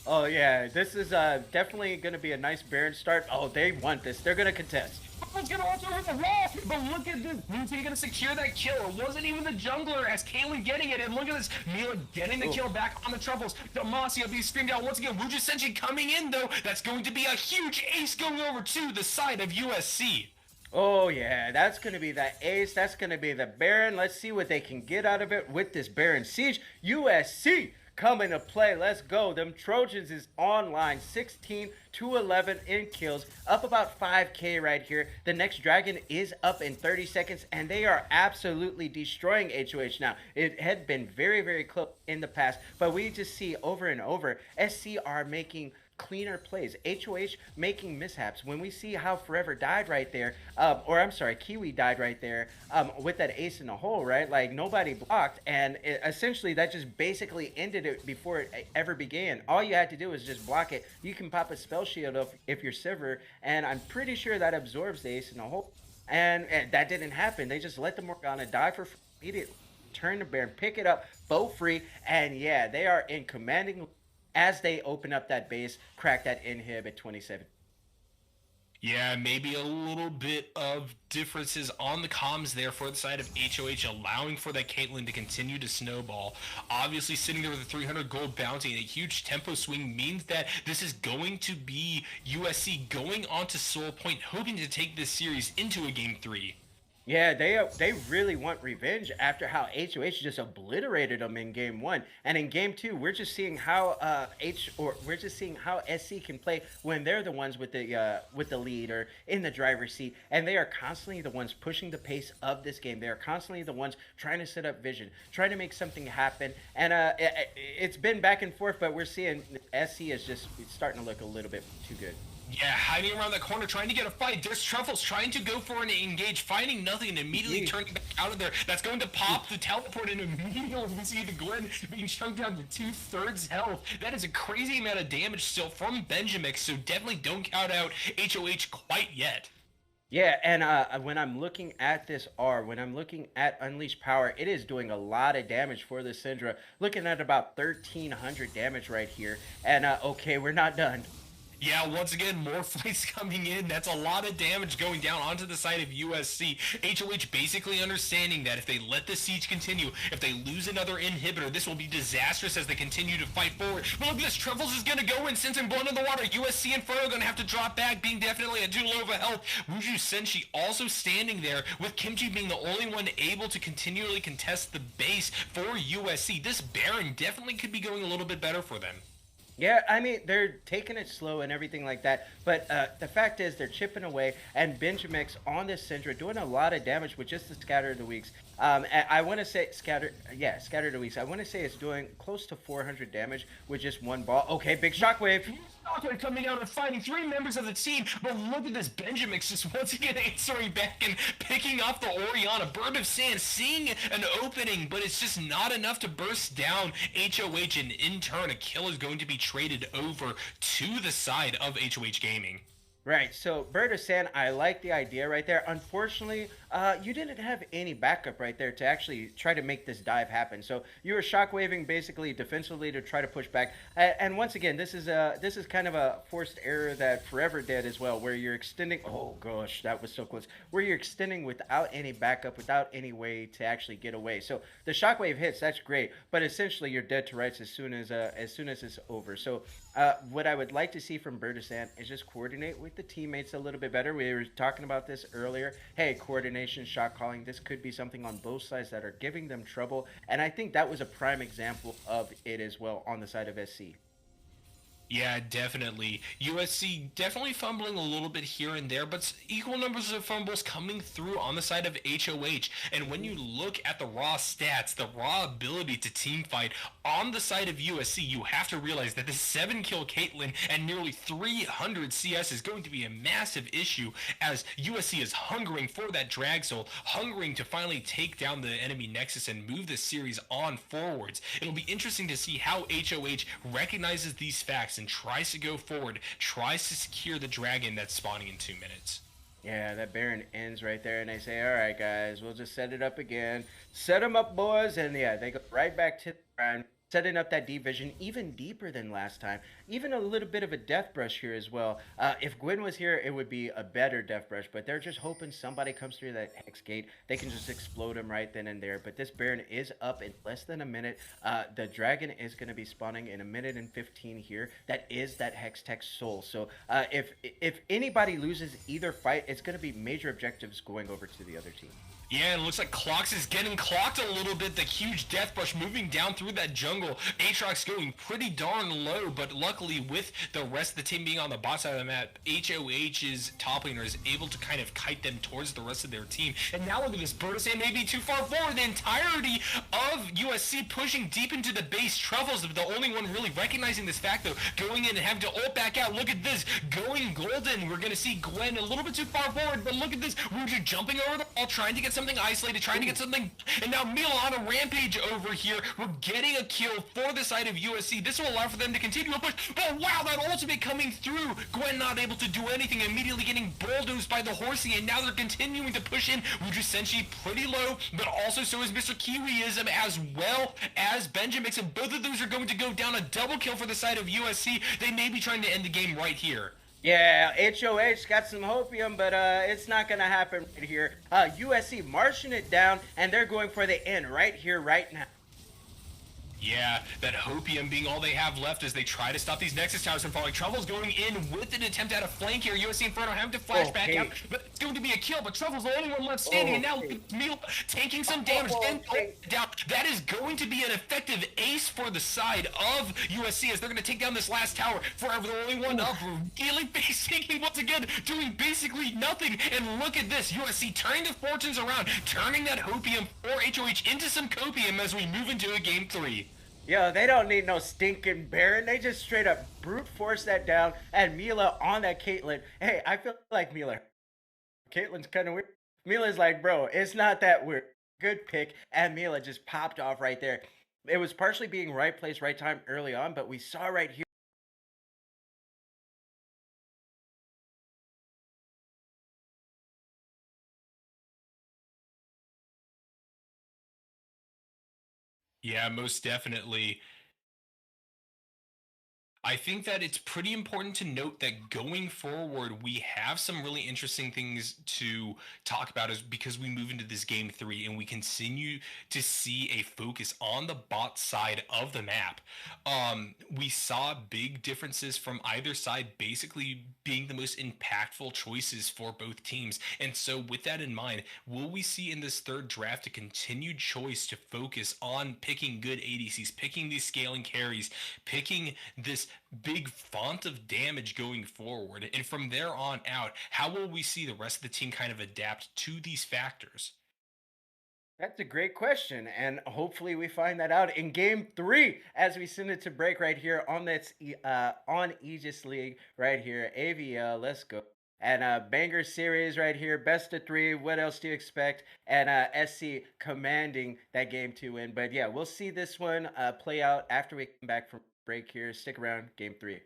Oh yeah, this is definitely going to be a nice Baron start. Oh, they want this. They're going to contest. It's gonna ult over the wall, but look at this. Blue gonna secure that kill. It wasn't even the jungler as Caitlyn getting it, and look at this. Mila getting the kill back on the truffles. Demacia being screamed out once again. Wuju Senshi coming in though. That's going to be a huge ace going over to the side of USC. Oh yeah, that's going to be that ace. That's going to be the Baron. Let's see what they can get out of it with this Baron siege. USC coming to play. Let's go. Them Trojans is online. 16 to 11 in kills. Up about 5k right here. The next dragon is up in 30 seconds, and they are absolutely destroying HoH now. It had been very, very close in the past, but we just see over and over SC are making cleaner plays. HoH making mishaps. When we see how Forever died right there, or I'm sorry, Kiwi died right there with that ace in the hole, right? Like nobody blocked, and essentially that just basically ended it before it ever began. All you had to do was just block it. You can pop a spell shield if you're Sivir, and I'm pretty sure that absorbs the ace in the hole. And that didn't happen. They just let the Morgana die for free. Immediately turn the Baron, pick it up, Bo3, and yeah, they are in commanding as they open up that base, crack that inhib at 27. Yeah, maybe a little bit of differences on the comms there for the side of HoH, allowing for that Caitlyn to continue to snowball. Obviously, sitting there with a 300 gold bounty and a huge tempo swing means that this is going to be USC going on to Soul Point, hoping to take this series into a Game 3. Yeah, they really want revenge after how HoH just obliterated them in game 1, and in game 2, we're just seeing how we're just seeing how SC can play when they're the ones with the lead or in the driver's seat, and they are constantly the ones pushing the pace of this game. They are constantly the ones trying to set up vision, trying to make something happen, and it's been back and forth, but we're seeing SC is just starting to look a little bit too good. Yeah, hiding around that corner, trying to get a fight. There's Truffles trying to go for an engage, finding nothing, and immediately turning back out of there. That's going to pop the teleport, and immediately we see the Gwen being chunked down to 2/3 health. That is a crazy amount of damage still from Benjamin, so definitely don't count out HoH quite yet. Yeah, and when I'm looking at this R, when I'm looking at Unleashed Power, it is doing a lot of damage for the Syndra. Looking at about 1,300 damage right here. And okay, we're not done. Yeah, once again, more fights coming in. That's a lot of damage going down onto the side of USC. HoH basically understanding that if they let the siege continue, if they lose another inhibitor, this will be disastrous as they continue to fight forward. But look at this, Truffles is going to go in, sensing blood in the water. USC and Furrow going to have to drop back, being definitely at too low of a health. Wuju Senshi also standing there, with Kimchi being the only one able to continually contest the base for USC. This Baron definitely could be going a little bit better for them. Yeah, I mean, they're taking it slow and everything like that, but the fact is they're chipping away, and Benjamix on this Syndra doing a lot of damage with just the Scatter of the Weeks. I want to say Scatter of the Weeks. I want to say it's doing close to 400 damage with just one ball. Okay, big Shockwave. Shockwave coming out and fighting 3 members of the team, but look at this Benjamix just once again answering back and picking off the Orianna. Bird of Sand seeing an opening, but it's just not enough to burst down HoH, and in turn a kill is going to be traded over to the side of HoH Gaming. Right, so Bird of Sand, I like the idea right there. Unfortunately, you didn't have any backup right there to actually try to make this dive happen. So you were shockwaving basically defensively to try to push back. And once again, this is kind of a forced error that Forever did as well, where you're extending. Oh gosh, that was so close. Where you're extending without any backup, without any way to actually get away. So the shockwave hits, that's great, but essentially you're dead to rights as soon as it's over. So What I would like to see from Bertasan is just coordinate with the teammates a little bit better. We were talking about this earlier. Hey, coordination, shot calling, this could be something on both sides that are giving them trouble. And I think that was a prime example of it as well on the side of SC. Yeah, definitely. USC definitely fumbling a little bit here and there, but equal numbers of fumbles coming through on the side of HoH. And when you look at the raw stats, the raw ability to team fight on the side of USC, you have to realize that the 7-kill Caitlyn and nearly 300 CS is going to be a massive issue as USC is hungering for that drag soul, hungering to finally take down the enemy Nexus and move the series on forwards. It'll be interesting to see how HoH recognizes these facts and tries to go forward, tries to secure the dragon that's spawning in 2 minutes. Yeah, that Baron ends right there, and they say, all right, guys, we'll just set it up again. Set them up, boys, and yeah, they go right back to the grind, setting up that division even deeper than last time. Even a little bit of a death brush here as well. If Gwen was here, it would be a better death brush, but they're just hoping somebody comes through that hex gate. They can just explode him right then and there, but this Baron is up in less than a minute. The dragon is going to be spawning in 1:15 here. That is that hex tech soul. So if anybody loses either fight, it's going to be major objectives going over to the other team. Yeah, it looks like Clocks is getting clocked a little bit. The huge death brush moving down through that jungle. Aatrox going pretty darn low, but luckily with the rest of the team being on the bot side of the map, HoH's top laner is able to kind of kite them towards the rest of their team. And now look at this, Bertasan may be too far forward. The entirety of USC pushing deep into the base. Truffles the only one really recognizing this fact though, going in and having to ult back out. Look at this, going golden. We're going to see Gwen a little bit too far forward, but look at this. We're just jumping over the wall, trying to get something isolated, trying to get something, and now Mila on a rampage over here. We're getting a kill for the side of USC. This will allow for them to continue a push. Oh wow, that ultimate coming through. Gwen not able to do anything, immediately getting bulldozed by the horsey, and now they're continuing to push in. Wuju Senshi pretty low, but also so is Mr. Kiwiism as well as Benjamix, and both of those are going to go down. A double kill for the side of USC. They may be trying to end the game right here. Yeah, HoH got some hopium, but it's not going to happen right here. USC marching it down, and they're going for the end right here, right now. Yeah, that hopium being all they have left as they try to stop these Nexus towers from falling. Truffle's going in with an attempt at a flank here. USC Inferno having to flash back out, but it's going to be a kill, but Truffle's the only one left standing, and now look at Meal taking some damage. Down. That is going to be an effective ace for the side of USC as they're going to take down this last tower. Forever the only one up, really taking once again, doing basically nothing. And look at this, USC turning the fortunes around, turning that hopium for HoH into some copium as we move into a game 3. Yo, they don't need no stinking Baron. They just straight up brute force that down. And Mila on that Caitlyn. Hey, I feel like Mila. Caitlyn's kind of weird. Mila's like, bro, it's not that weird. Good pick. And Mila just popped off right there. It was partially being right place, right time early on, but we saw right here. Yeah, most definitely. I think that it's pretty important to note that going forward, we have some really interesting things to talk about as because we move into this game 3 and we continue to see a focus on the bot side of the map. We saw big differences from either side basically being the most impactful choices for both teams. And so with that in mind, will we see in this third draft a continued choice to focus on picking good ADCs, picking these scaling carries, picking this big font of damage going forward? And from there on out, how will we see the rest of the team kind of adapt to these factors? That's a great question, and hopefully we find that out in Game 3 as we send it to break right here on this on Aegis League right here. AVL, let's go. And banger series right here, best of 3. What else do you expect? And SC commanding that Game 2 win. But yeah, we'll see this one play out after we come back from break here. Stick around, Game 3.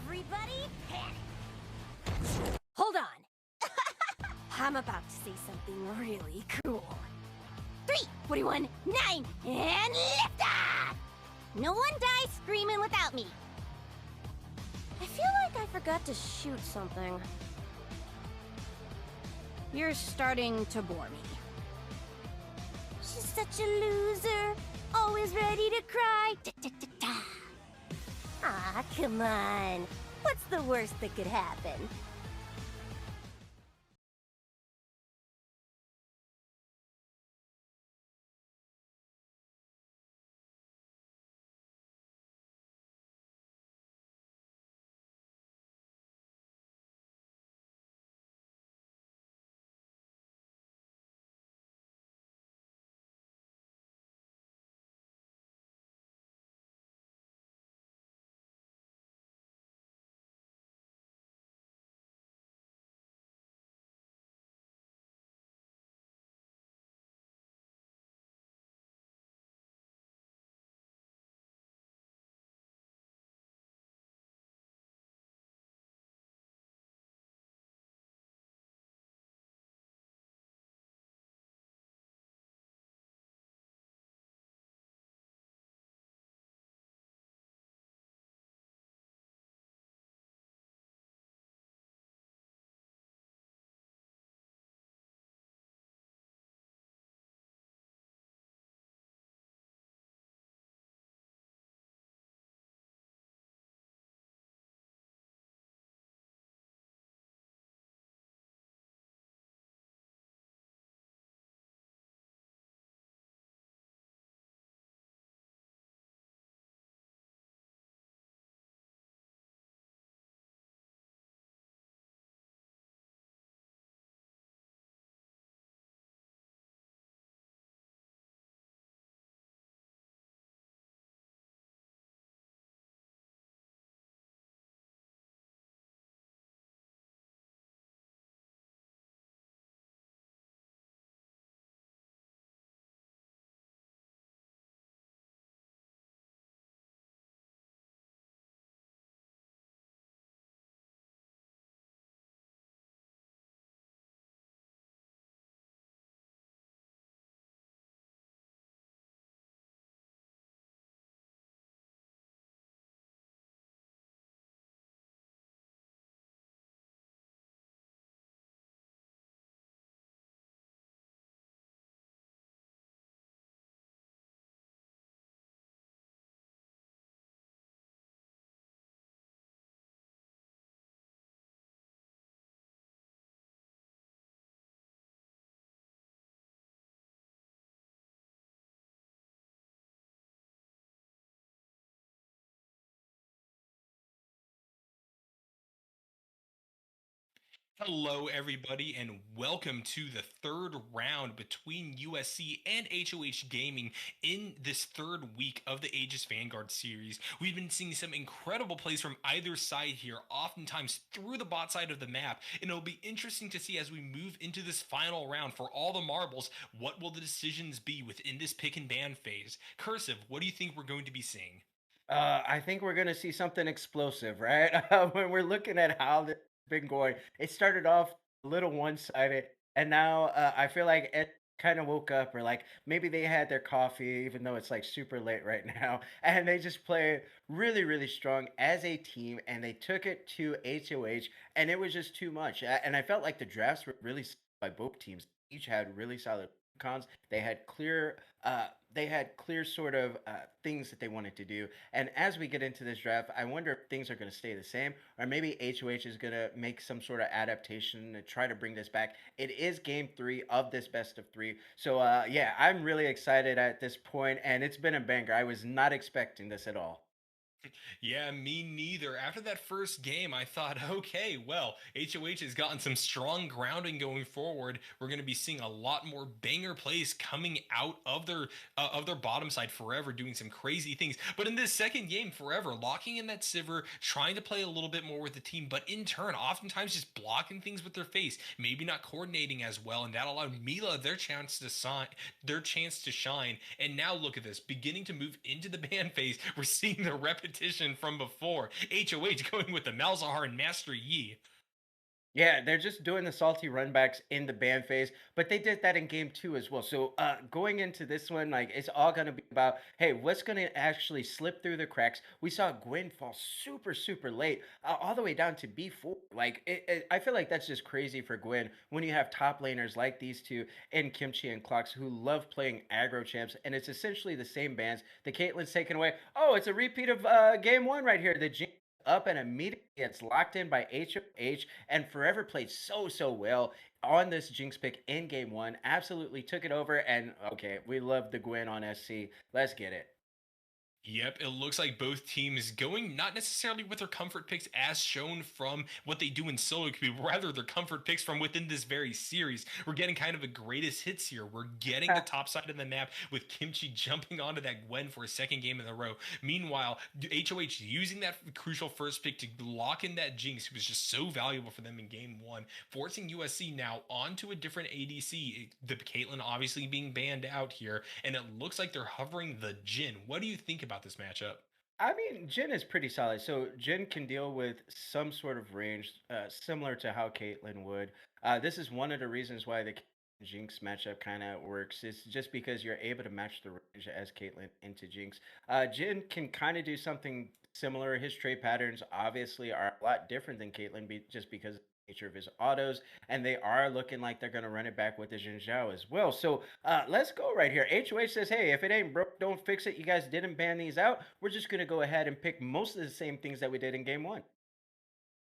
Everybody panic! Hold on! I'm about to say something really cool. 3, 41, 9, and lift off! No one dies screaming without me. I feel like I forgot to shoot something. You're starting to bore me. She's such a loser. Always ready to cry. Da, da, da, da. Ah, come on. What's the worst that could happen? Hello, everybody, and welcome to the third round between USC and HoH Gaming in this third week of the Aegis Vanguard series. We've been seeing some incredible plays from either side here, oftentimes through the bot side of the map, and it'll be interesting to see as we move into this final round for all the marbles, what will the decisions be within this pick and ban phase? Cursive, what do you think we're going to be seeing? I think we're gonna see something explosive, right? When we're looking at how this has been going, it started off a little one-sided, and now I feel like it kind of woke up, or like maybe they had their coffee, even though it's like super late right now, and they just played really, really strong as a team, and they took it to HOH, and it was just too much. And I felt like the drafts were really by both teams. Each had really solid cons. They had clear sort of things that they wanted to do. And as we get into this draft, I wonder if things are going to stay the same, or maybe HOH is going to make some sort of adaptation and try to bring this back. It is game 3 of this best of 3. So yeah, I'm really excited at this point, and it's been a banger. I was not expecting this at all. Yeah, me neither. After that first game, I thought, okay, well, HoH has gotten some strong grounding going forward. We're going to be seeing a lot more banger plays coming out of their bottom side forever, doing some crazy things. But in this second game, forever locking in that Sivir, trying to play a little bit more with the team, but in turn, oftentimes just blocking things with their face, maybe not coordinating as well, and that allowed Mila their chance to shine. And now look at this, beginning to move into the ban phase. We're seeing the repetition from before. HoH going with the Malzahar and Master Yi. Yeah, they're just doing the salty runbacks in the ban phase, but they did that in game two as well. So going into this one, like it's all gonna be about, hey, what's gonna actually slip through the cracks? We saw Gwen fall super, super late, all the way down to B4. Like I feel like that's just crazy for Gwen when you have top laners like these two and Kimchi and Clocks who love playing aggro champs, and it's essentially the same bans. The Caitlyn's taken away. Oh, it's a repeat of game one right here. The Jinx up and immediately gets locked in by HoH and Forever played so, so well on this Jinx pick in game one. Absolutely took it over. And okay, we love the Gwen on SC. Let's get it. Yep, it looks like both teams going not necessarily with their comfort picks as shown from what they do in solo queue, but rather their comfort picks from within this very series. We're getting kind of a greatest hits here. We're getting the top side of the map with Kimchi jumping onto that Gwen for a second game in a row. Meanwhile, HoH using that crucial first pick to lock in that Jinx, who was just so valuable for them in game one, forcing USC now onto a different ADC. The Caitlyn obviously being banned out here, and it looks like they're hovering the Jhin. What do you think about this matchup? I mean, Jin is pretty solid. So Jin can deal with some sort of range, similar to how Caitlyn would. This is one of the reasons why the Jinx matchup kind of works. Is just because you're able to match the range as Caitlyn into Jinx. Jin can kind of do something similar. His trade patterns obviously are a lot different than Caitlyn, just because of the nature of his autos, and they are looking like they're going to run it back with the Jin Zhao as well. So let's go right here. HOH says, hey, if it ain't broke, don't fix it. You guys didn't ban these out. We're just going to go ahead and pick most of the same things that we did in game one.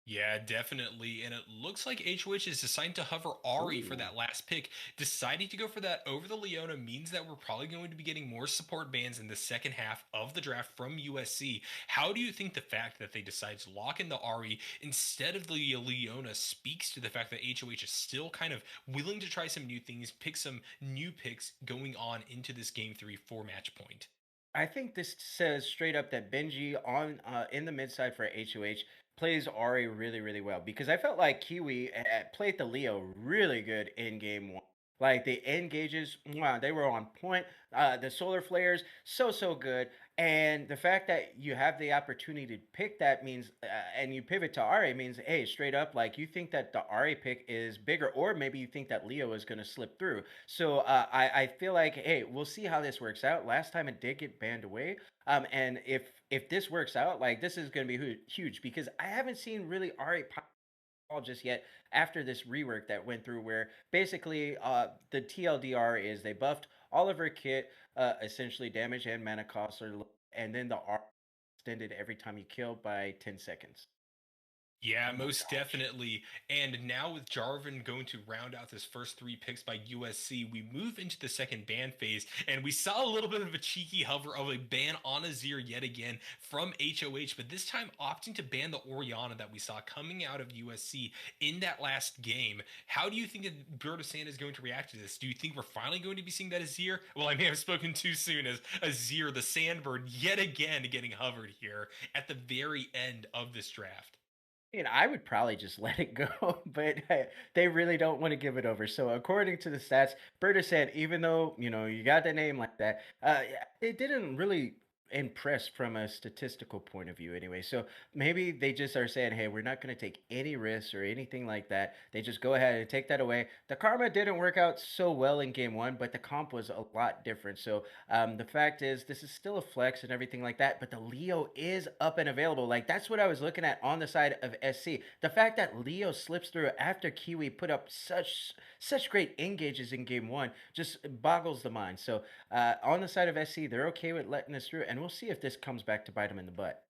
Yeah, definitely. And it looks like HOH is deciding to hover Ari for Ooh. that last pick. Deciding to go for that over the Leona means that we're probably going to be getting more support bans in the second half of the draft from USC. How do you think the fact that they decide to lock in the Ari instead of the Leona speaks to the fact that HOH is still kind of willing to try some new things, pick some new picks going on into this game three for match point? I think this says straight up that Benji on in the mid side for HOH plays Ari really, really well because I felt like Kiwi played the Leo really good in game one. Like the engages, wow, they were on point. The solar flares, so so good, and the fact that you have the opportunity to pick that means, and you pivot to Ari means, hey, straight up, like you think that the Ari pick is bigger, or maybe you think that Leo is going to slip through. So I feel like, hey, we'll see how this works out. Last time it did get banned away, and if this works out, like this is going to be huge because I haven't seen really Ari pop all just yet after this rework that went through where basically the TLDR is they buffed all of her kit, essentially damage and mana costs are low, and then the R extended every time you kill by 10 seconds. Yeah, Oh my most gosh. definitely. And now with Jarvan going to round out this first three picks by USC, we move into the second ban phase, and we saw a little bit of a cheeky hover of a ban on Azir yet again from HOH, but this time opting to ban the Orianna that we saw coming out of USC in that last game. How do you think that Bird is going to react to this? Do you think we're finally going to be seeing that Azir? Well, I may have spoken too soon as Azir, the Sandbird, yet again getting hovered here at the very end of this draft. I would probably just let it go, but they really don't want to give it over. So, according to the stats, Berta said, even though you got the name like that, it didn't really impress from a statistical point of view, anyway. So maybe they just are saying, hey, we're not going to take any risks or anything like that. They just go ahead and take that away. The karma didn't work out so well in game one, but the comp was a lot different. So the fact is, this is still a flex and everything like that, but the Leo is up and available. Like that's what I was looking at on the side of SC. The fact that Leo slips through after Kiwi put up such great engages in game one just boggles the mind. So on the side of SC, they're okay with letting us through, and we'll see if this comes back to bite them in the butt.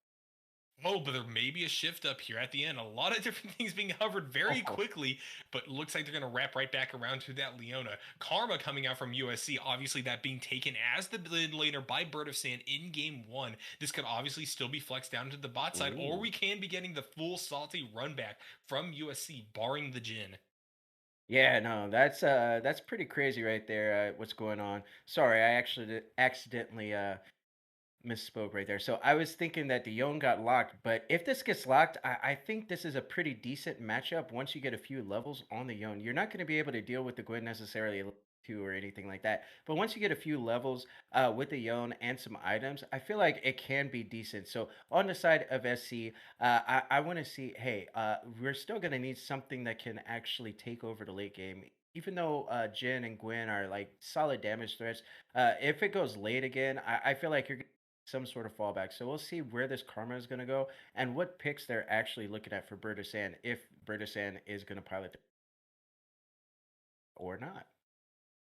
Oh, but there may be a shift up here at the end. A lot of different things being hovered very Oh, quickly, but looks like they're going to wrap right back around to that Leona. Karma coming out from USC, obviously that being taken as the mid laner by Bird of Sand in game one. This could obviously still be flexed down to the bot side, or ooh. we can be getting the full salty run back from USC, barring the Jin. Yeah, no, that's pretty crazy right there. What's going on? Sorry, I actually accidentally misspoke right there. So I was thinking that the Yone got locked, but if this gets locked, I think this is a pretty decent matchup once you get a few levels on the Yone. You're not going to be able to deal with the Gwen necessarily two or anything like that. But once you get a few levels with the Yone and some items, I feel like it can be decent. So on the side of SC, I want to see, hey, we're still going to need something that can actually take over the late game. Even though Jin and Gwen are like solid damage threats, if it goes late again, I feel like you're some sort of fallback. So we'll see where this karma is going to go and what picks they're actually looking at for Bertasan if Bertasan is going to pilot or not,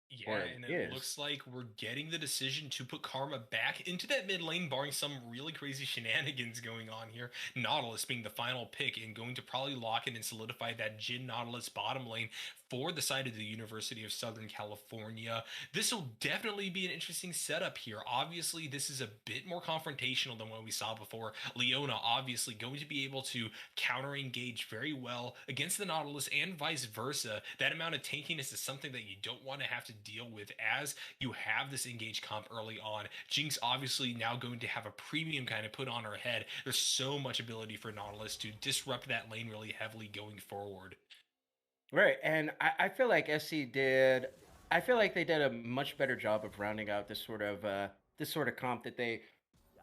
Yeah, or and it is. looks like we're getting the decision to put Karma back into that mid lane, barring some really crazy shenanigans going on here. Nautilus being the final pick and going to probably lock in and solidify that Jin Nautilus bottom lane for the side of the University of Southern California. This will definitely be an interesting setup here. Obviously, this is a bit more confrontational than what we saw before. Leona obviously going to be able to counter engage very well against the Nautilus and vice versa. That amount of tankiness is something that you don't want to have to deal with as you have this engage comp early on. Jinx obviously now going to have a premium kind of put on her head. There's so much ability for Nautilus to disrupt that lane really heavily going forward. Right. And I feel like SC did, I feel like they did a much better job of rounding out this sort of comp that they,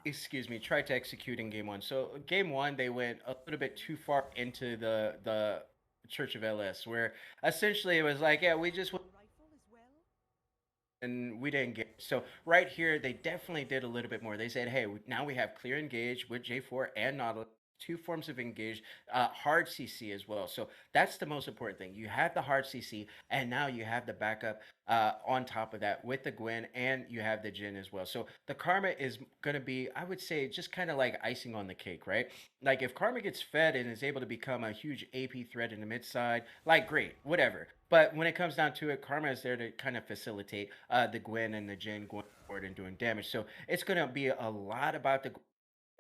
excuse me, tried to execute in game one. So game one, they went a little bit too far into the Church of LS, where essentially it was like, yeah, we just and we didn't get so right here they definitely did a little bit more. They said, hey, now we have clear engage with J4 and Nautilus, two forms of engage, hard CC as well. So that's the most important thing. You have the hard CC and now you have the backup on top of that with the Gwen, and you have the Jin as well. So the karma is going to be, I would say, just kind of like icing on the cake, right? Like if karma gets fed and is able to become a huge AP threat in the mid side, like great, whatever. But when it comes down to it, karma is there to kind of facilitate the Gwen and the Jin going forward and doing damage. So it's going to be a lot about the,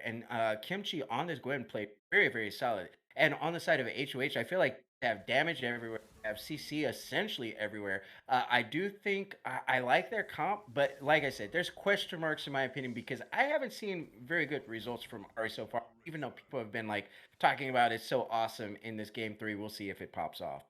and Kimchi on this Gwen played very, very solid. And on the side of HOH, I feel like they have damage everywhere, they have CC essentially everywhere. I do think I like their comp, but like I said, there's question marks in my opinion because I haven't seen very good results from Ari so far, even though people have been like talking about it's so awesome in this game three. We'll see if it pops off.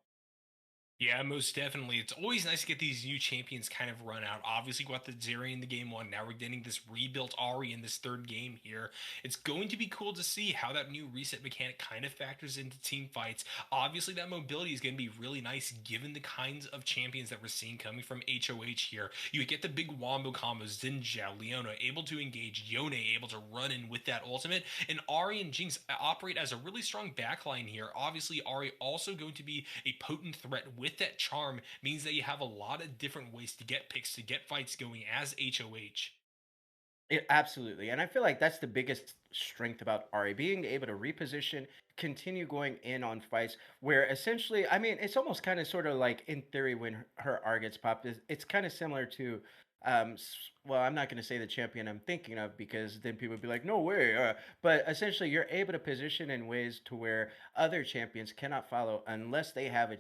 Yeah, most definitely. It's always nice to get these new champions kind of run out. Obviously, we got the Zeri in the game one. Now we're getting this rebuilt Ari in this third game here. It's going to be cool to see how that new reset mechanic kind of factors into team fights. Obviously, that mobility is going to be really nice given the kinds of champions that we're seeing coming from HoH here. You get the big wombo combos, Zinjao, Leona able to engage, Yone able to run in with that ultimate, and Ari and Jinx operate as a really strong backline here. Obviously, Ari also going to be a potent threat with that charm, means that you have a lot of different ways to get picks, to get fights going as HoH. Absolutely. And I feel like that's the biggest strength about Ari, being able to reposition, continue going in on fights where essentially, I mean, it's almost kind of sort of like in theory when her R gets popped, it's kind of similar to, well, I'm not going to say the champion I'm thinking of because then people would be like, no way. But essentially, you're able to position in ways to where other champions cannot follow unless they have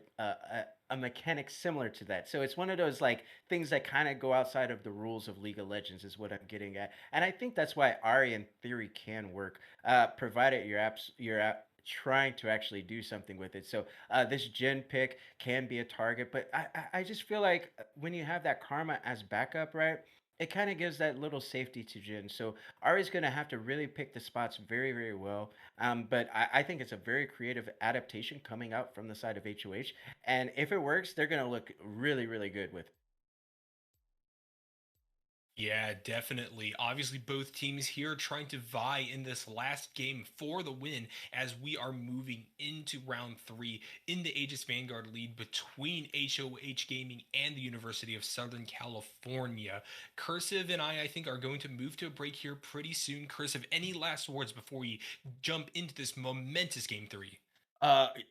a mechanic similar to that. So it's one of those like things that kind of go outside of the rules of League of Legends is what I'm getting at. And I think that's why Ari in theory can work, provided you're trying to actually do something with it. So this Jin pick can be a target, but I just feel like when you have that Karma as backup, right? It kind of gives that little safety to Jin. So Ari's going to have to really pick the spots very, very well. But I think it's a very creative adaptation coming out from the side of HOH. And if it works, they're going to look really, really good with it. Yeah, definitely. Obviously, both teams here trying to vie in this last game for the win as we are moving into round three in the Aegis Vanguard lead between HoH Gaming and the University of Southern California. Cursive and I think, are going to move to a break here pretty soon. Cursive, any last words before we jump into this momentous game three?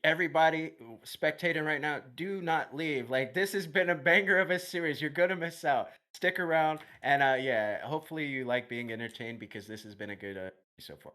Everybody spectating right now, do not leave. Like this has been a banger of a series. You're gonna miss out. Stick around, and yeah, hopefully you like being entertained because this has been a good so far.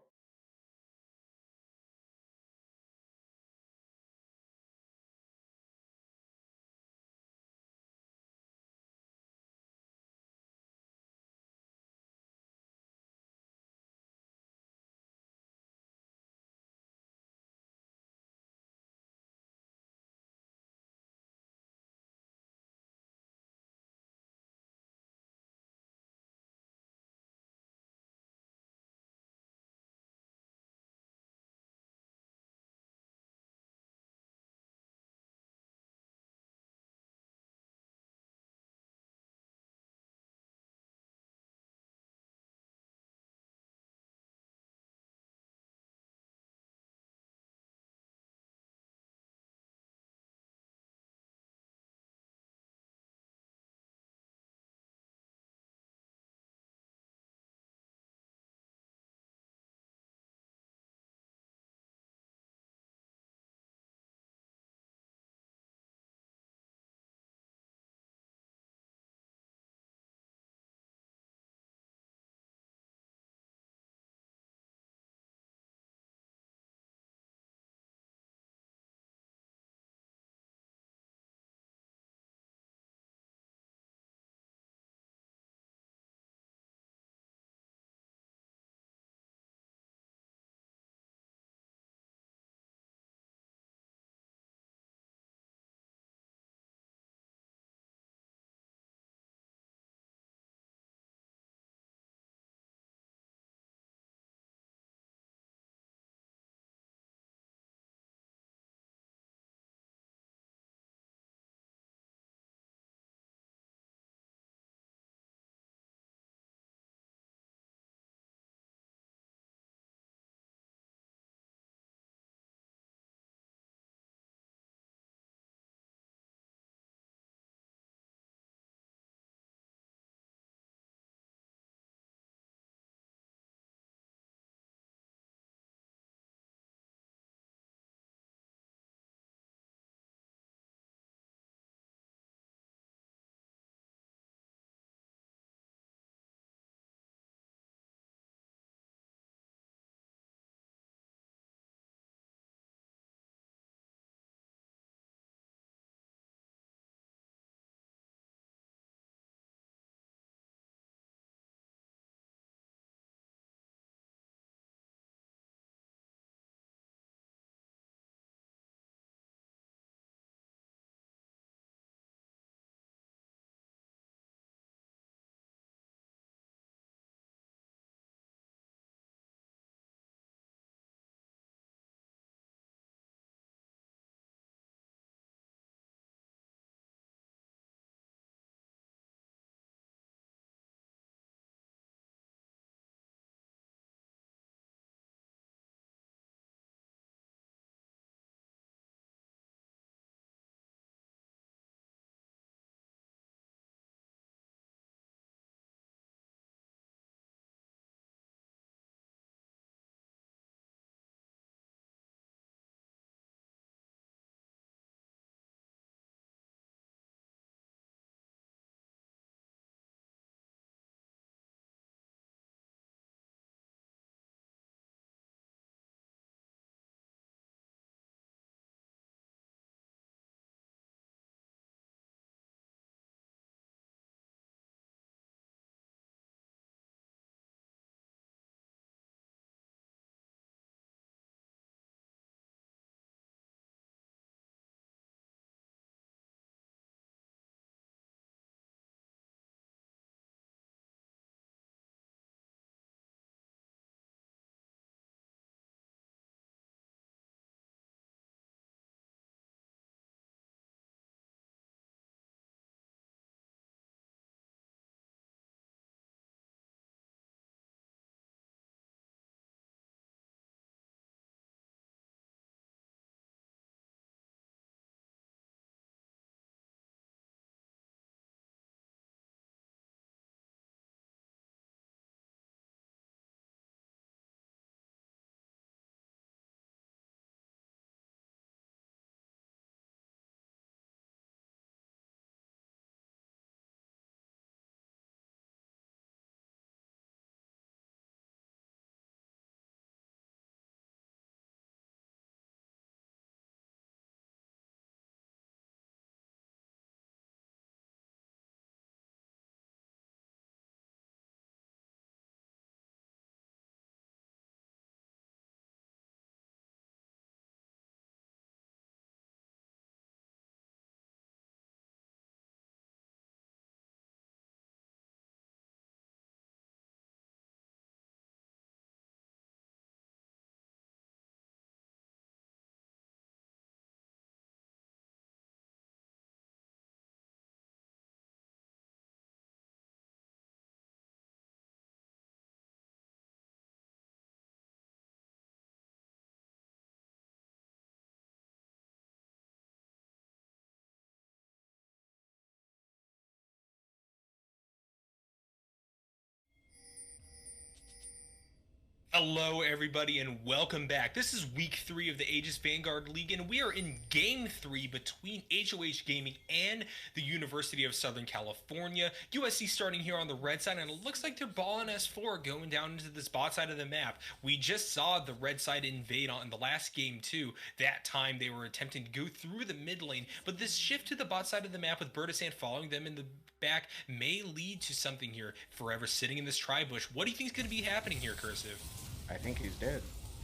Hello, everybody, and welcome back. This is week 3 of the Aegis Vanguard League, and we are in game 3 between HoH Gaming and the University of Southern California. USC starting here on the red side, and it looks like they're balling S4 going down into this bot side of the map. We just saw the red side invade on the last game, too. That time they were attempting to go through the mid lane, but this shift to the bot side of the map with Bertasant following them in the back may lead to something here. Forever sitting in this tri-bush. What do you think is going to be happening here, Cursive? I think he's dead.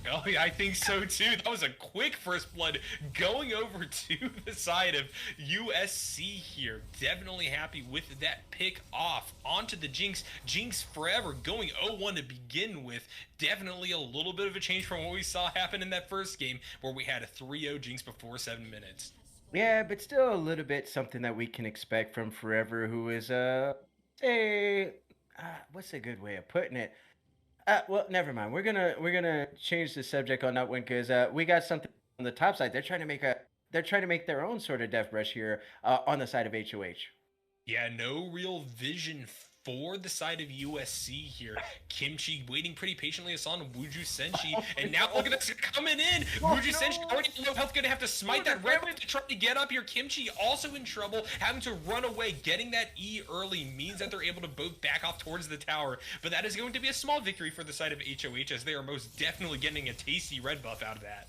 Oh, yeah, I think so too. That was a quick first blood going over to the side of USC here. Definitely happy with that pick off onto the Jinx. Jinx forever going 0-1 to begin with. Definitely a little bit of a change from what we saw happen in that first game where we had a 3-0 Jinx before 7 minutes. Yeah, but still a little bit something that we can expect from Forever, who is what's a good way of putting it? Well, never mind. We're gonna change the subject on that one because we got something on the top side. They're trying to make their own sort of death rush here on the side of HoH. Yeah, no real vision for the side of USC here. Kimchi waiting pretty patiently on Wuju Senshi, and now look at this coming in. Wuju Senshi already low health, gonna have to smite that red to try to get up here. Kimchi also in trouble, having to run away. Getting that E early means that they're able to both back off towards the tower, but that is going to be a small victory for the side of HoH, as they are most definitely getting a tasty red buff out of that.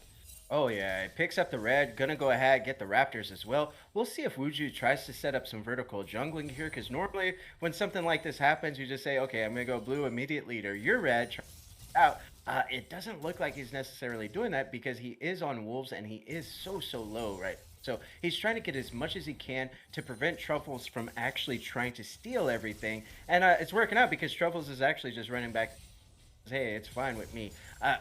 Oh yeah, it picks up the red, gonna go ahead, get the Raptors as well. We'll see if Wuju tries to set up some vertical jungling here, because normally when something like this happens, you just say, okay, I'm gonna go blue, immediate leader. You're red, try out. It doesn't look like he's necessarily doing that because he is on Wolves and he is so low, right? So he's trying to get as much as he can to prevent Truffles from actually trying to steal everything. And it's working out because Truffles is actually just running back. Hey, it's fine with me.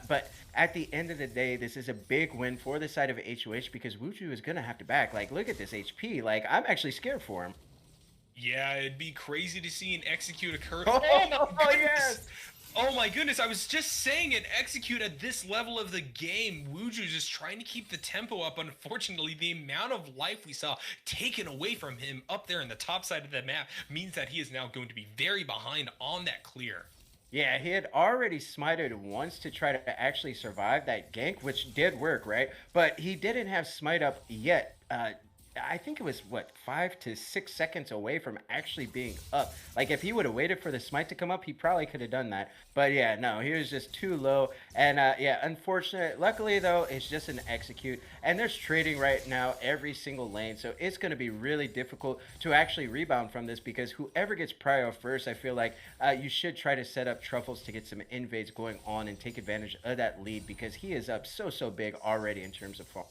But at the end of the day, this is a big win for the side of HoH because Wuju is going to have to back. Like, look at this HP. Like, I'm actually scared for him. Yeah, it'd be crazy to see an execute occur. Oh, my yes! Oh my goodness, I was just saying an execute at this level of the game. Wuju just trying to keep the tempo up. Unfortunately, the amount of life we saw taken away from him up there in the top side of the map means that he is now going to be very behind on that clear. Yeah, he had already smited once to try to actually survive that gank, which did work, right? But he didn't have smite up yet. I think it was, what, 5 to 6 seconds away from actually being up. Like, if he would have waited for the smite to come up, he probably could have done that. But yeah, no, he was just too low. And yeah, unfortunate. Luckily, though, it's just an execute. And there's trading right now every single lane. So it's going to be really difficult to actually rebound from this because whoever gets prio first, I feel like you should try to set up Truffles to get some invades going on and take advantage of that lead because he is up so big already in terms of farm.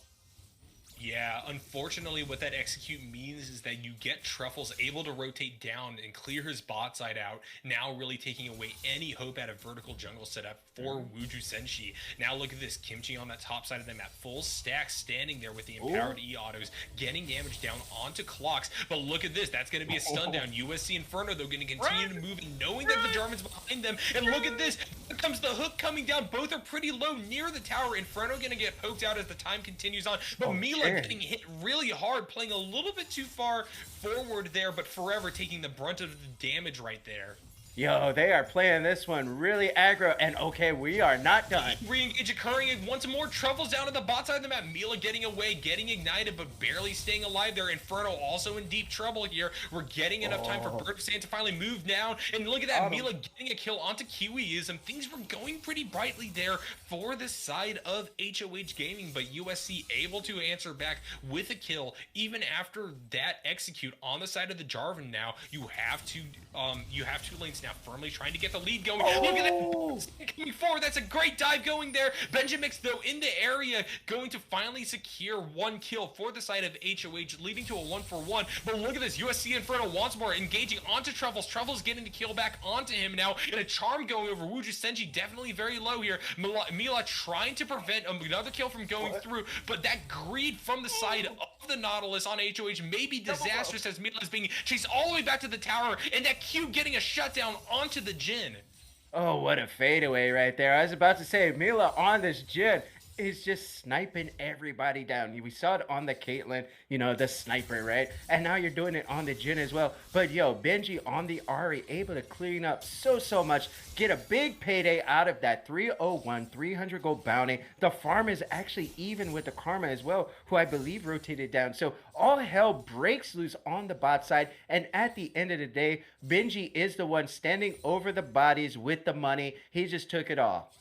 Yeah, unfortunately what that execute means is that you get Truffles able to rotate down and clear his bot side out, now really taking away any hope at a vertical jungle setup for Wuju Senshi. Now look at this, Kimchi on that top side of the map, full stack standing there with the empowered E-autos, getting damage down onto clocks, but look at this, that's going to be a stun down. USC Inferno, though, going to continue to move and knowing that the Jarvan's behind them, and look at this, here comes the hook coming down, both are pretty low near the tower. Inferno going to get poked out as the time continues on, but Mila getting hit really hard, playing a little bit too far forward there, but Forever taking the brunt of the damage right there. Yo, they are playing this one really aggro, and okay, we are not done. Re-engage occurring once more. Truffles down to the bot side of the map. Mila getting away, getting ignited, but barely staying alive there. Inferno also in deep trouble here. We're getting enough time for Bertasant to finally move down, and look at that, Mila getting a kill onto Kiwiism. Things were going pretty brightly there for the side of HoH Gaming, but USC able to answer back with a kill, even after that execute on the side of the Jarvan. Now you have two lanes now firmly trying to get the lead going. Look at that coming forward. That's a great dive going there. Benjamix, though, in the area, going to finally secure one kill for the side of HoH, leading to a 1-for-1. But look at this. USC Inferno once more engaging onto Truffles. Truffles getting the kill back onto him now, and a charm going over. Wuju Senji definitely very low here. Mila trying to prevent another kill from going through, but that greed from the side of the Nautilus on HoH may be disastrous as Mila is being chased all the way back to the tower, and that Q getting a shutdown onto the Jhin. Oh, what a fadeaway right there. I was about to say, Mila on this Jhin. is just sniping everybody down. We saw it on the Caitlyn, the sniper, right? And now you're doing it on the Jhin as well. But yo, Benji on the Ari, able to clean up so much, get a big payday out of that 301, 300 gold bounty. The farm is actually even with the Karma as well, who I believe rotated down. So all hell breaks loose on the bot side. And at the end of the day, Benji is the one standing over the bodies with the money. He just took it all.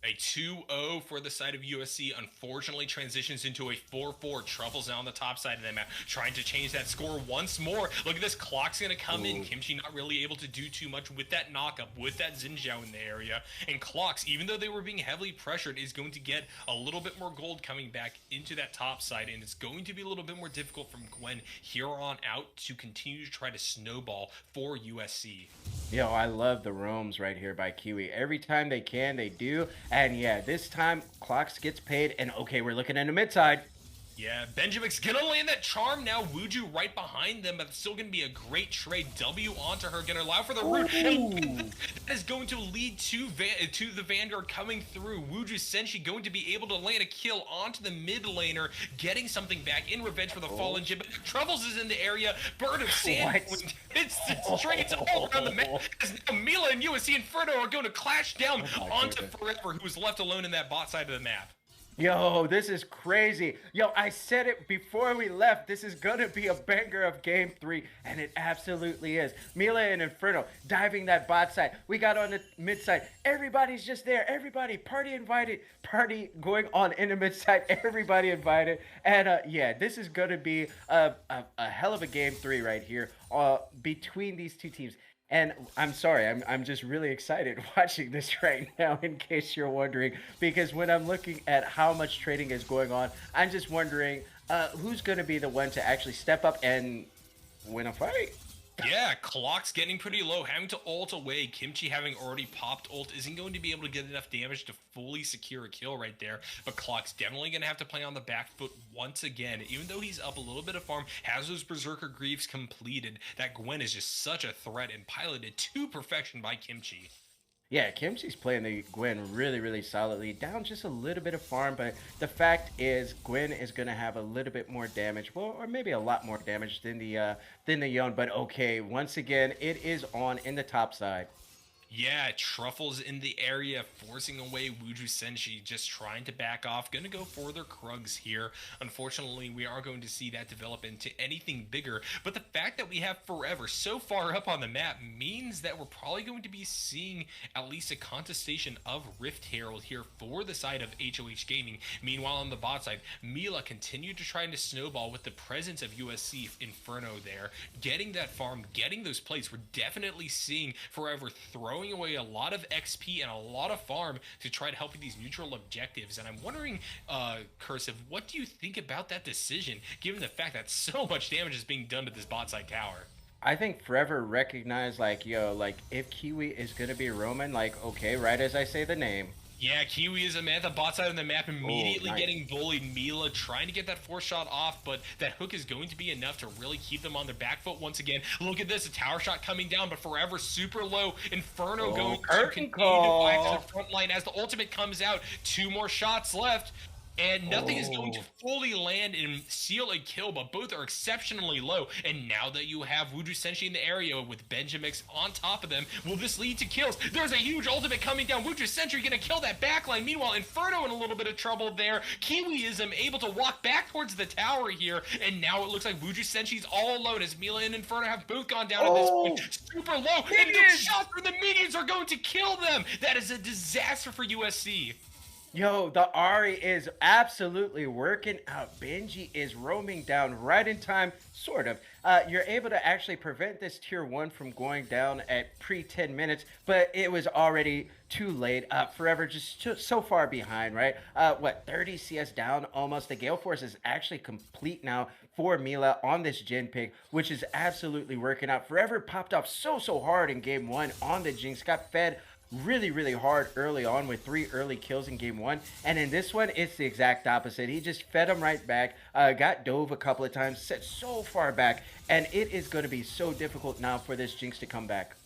A 2-0 for the side of USC unfortunately transitions into a 4-4. Truffles now on the top side of the map, trying to change that score once more. Look at this, Clock's going to come in. Kimchi not really able to do too much with that knockup, with that Xin Zhao in the area. And Clocks, even though they were being heavily pressured, is going to get a little bit more gold coming back into that top side. And it's going to be a little bit more difficult from Gwen here on out to continue to try to snowball for USC. Yo, I love the roams right here by Kiwi. Every time they can, they do. And yeah, this time, Clocks gets paid. And okay, we're looking in the mid side. Yeah, Benjamin's gonna land that charm now. Wuju right behind them, but it's still gonna be a great trade. W onto her, gonna allow for the root. And that is going to lead to the Vanguard coming through. Wuju Senshi going to be able to land a kill onto the mid laner, getting something back in revenge for the fallen Jib. Troubles is in the area. Bird of Sand. It's straight all around the map. As now Mila and USC Inferno are going to clash down onto Forever, who was left alone in that bot side of the map. Yo, this is crazy. Yo, I said it before we left. This is going to be a banger of Game 3, and it absolutely is. Mila and Inferno diving that bot side. We got on the mid side. Everybody's just there. Everybody, party invited. Party going on in the mid side. Everybody invited. And yeah, this is going to be a hell of a Game 3 right here between these two teams. And I'm sorry, I'm just really excited watching this right now, in case you're wondering, because when I'm looking at how much trading is going on, I'm just wondering who's going to be the one to actually step up and win a fight. Yeah, Clock's getting pretty low, having to ult away. Kimchi, having already popped ult, isn't going to be able to get enough damage to fully secure a kill right there. But Clock's definitely going to have to play on the back foot once again. Even though he's up a little bit of farm, has those Berserker Greaves completed. That Gwen is just such a threat and piloted to perfection by Kimchi. Yeah, Kimchi's playing the Gwen really solidly. Down just a little bit of farm, but the fact is Gwen is going to have a little bit more damage. Well, or maybe a lot more damage than the Yon. But okay, once again, it is on in the top side. Yeah, Truffles in the area, forcing away Wuju Senshi, just trying to back off. Gonna go for their Krugs here. Unfortunately, we are going to see that develop into anything bigger. But the fact that we have Forever so far up on the map means that we're probably going to be seeing at least a contestation of Rift Herald here for the side of HoH Gaming. Meanwhile, on the bot side, Mila continued to try to snowball with the presence of USC Inferno there. Getting that farm, getting those plays. We're definitely seeing Forever throwing away a lot of XP and a lot of farm to try to help with these neutral objectives. And I'm wondering, Cursive, what do you think about that decision, given the fact that so much damage is being done to this bot side tower? I think Forever recognized, like, yo, like, if Kiwi is going to be Roman, like, okay, right as I say the name. Yeah, Kiwi is a man at the bot side of the map, immediately getting bullied. Mila trying to get that 4-shot off, but that hook is going to be enough to really keep them on their back foot once again. Look at this, a tower shot coming down, but Forever super low. Inferno going to continue to wax the front line as the ultimate comes out. 2 more shots left. And nothing is going to fully land and seal a kill, but both are exceptionally low. And now that you have Wuju Senshi in the area with Benjamix on top of them, will this lead to kills? There's a huge ultimate coming down. Wuju Senshi going to kill that backline. Meanwhile, Inferno in a little bit of trouble there. Kiwiism able to walk back towards the tower here. And now it looks like Wuju Senshi's all alone as Mila and Inferno have both gone down at this point. Super low. And the shots from the minions are going to kill them. That is a disaster for USC. Yo, the Ari is absolutely working out. Benji is roaming down right in time, sort of. You're able to actually prevent this tier 1 from going down at pre-10 minutes, but it was already too late. Forever just so far behind, right? 30 CS down almost. The Gale Force is actually complete now for Mila on this Jhin pick, which is absolutely working out. Forever popped off so hard in game 1 on the Jinx, got fed really hard early on with 3 early kills in game 1, and in this one it's the exact opposite. He just fed him right back, got dove a couple of times, set so far back, and it is going to be so difficult now for this Jinx to come back.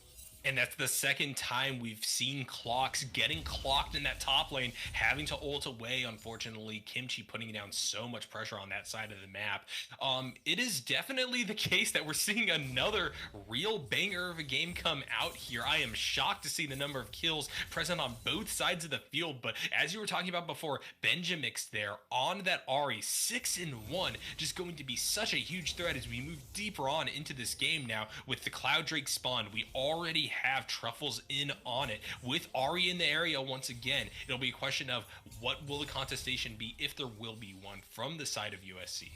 And that's the second time we've seen Clocks getting clocked in that top lane, having to ult away. Unfortunately, Kimchi putting down so much pressure on that side of the map. It is definitely the case that we're seeing another real banger of a game come out here. I am shocked to see the number of kills present on both sides of the field. But as you were talking about before, Benjamix there on that Ahri, 6-1, just going to be such a huge threat as we move deeper on into this game now. With the Cloud Drake spawn, we already have Truffles in on it. With Ahri in the area once again, it'll be a question of what will the contestation be, if there will be one, from the side of USC.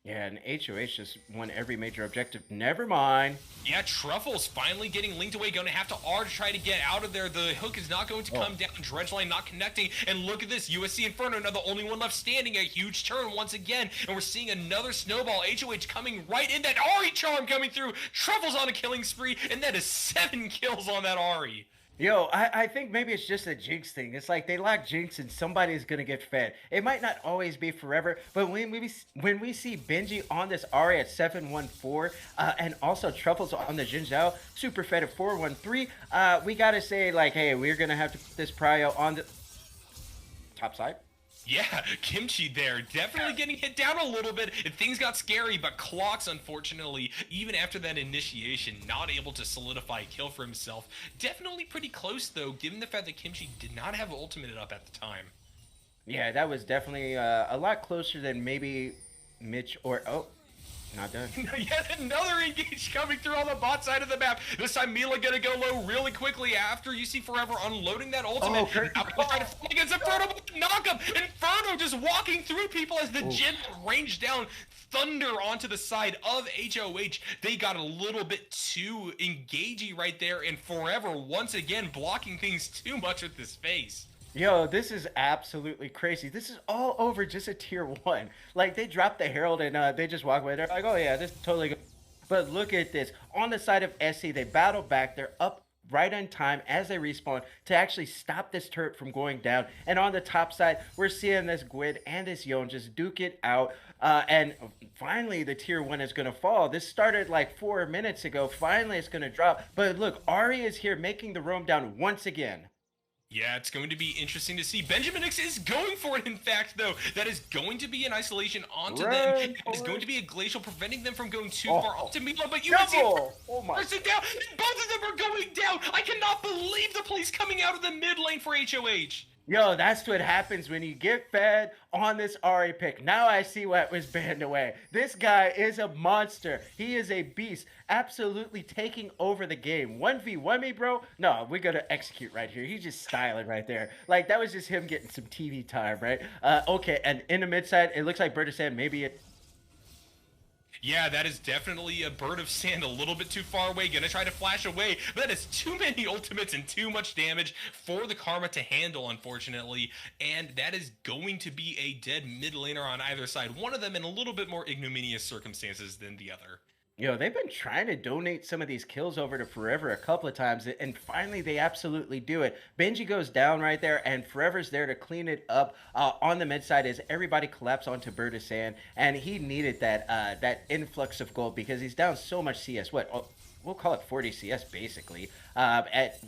Yeah, and HoH just won every major objective. Never mind. Yeah, Truffles finally getting linked away. Going to have to R to try to get out of there. The hook is not going to come down. Dredgeline not connecting. And look at this. USC Inferno, now the only one left standing. A huge turn once again. And we're seeing another snowball. HoH coming right in. That Ahri charm coming through. Truffles on a killing spree. And that is 7 kills on that Ahri. Yo, I think maybe it's just a Jinx thing. It's like they lock Jinx and somebody's gonna get fed. It might not always be forever, but when we see Benji on this Ahri at 714, and also Truffles on the Jin Zhao, super fed at 413, we gotta say like, hey, we're gonna have to put this prio on the top side. Yeah, Kimchi there, definitely getting hit down a little bit. Things got scary, but Clocks, unfortunately, even after that initiation, not able to solidify a kill for himself. Definitely pretty close, though, given the fact that Kimchi did not have ultimate up at the time. Yeah, that was definitely a lot closer than maybe Mitch or... Oh, not done. Yet another engage coming through on the bot side of the map. This time Mila gonna go low really quickly after you see Forever unloading that ultimate. Now trying to fight against Inferno, but knock him. Inferno just walking through people as the Jin ranged down thunder onto the side of HoH. They got a little bit too engagey right there, and Forever once again blocking things too much with his face. Yo, this is absolutely crazy. This is all over just a tier 1. Like, they dropped the Herald and they just walk away. They're like, oh yeah, this is totally good. But look at this. On the side of SC, they battle back. They're up right on time as they respawn to actually stop this turret from going down. And on the top side, we're seeing this Gwyn and this Yon just duke it out. And finally, the tier 1 is going to fall. This started like 4 minutes ago. Finally, it's going to drop. But look, Ahri is here making the roam down once again. Yeah, it's going to be interesting to see. Benjaminix is going for it, in fact, though. That is going to be an isolation onto them. It is going to be a glacial, preventing them from going too far up to Mila, but you see person down. Both of them are going down. I cannot believe the plays coming out of the mid lane for HoH. Yo, that's what happens when you get fed on this Ahri pick. Now I see what was banned away. This guy is a monster. He is a beast. Absolutely taking over the game. 1v1 me, bro? No, we got to execute right here. He's just styling right there. Like, that was just him getting some TV time, right? Okay, and in the mid side, it looks like Bird of Sand maybe it... Yeah, that is definitely a Bird of Sand a little bit too far away. Gonna try to flash away, but that is too many ultimates and too much damage for the Karma to handle, unfortunately. And that is going to be a dead mid laner on either side. One of them in a little bit more ignominious circumstances than the other. Yo, they've been trying to donate some of these kills over to Forever a couple of times, and finally they absolutely do it. Benji goes down right there, and Forever's there to clean it up on the mid side as everybody collapse onto Bird of Sand, and he needed that that influx of gold because he's down so much CS. We'll call it 40 CS basically at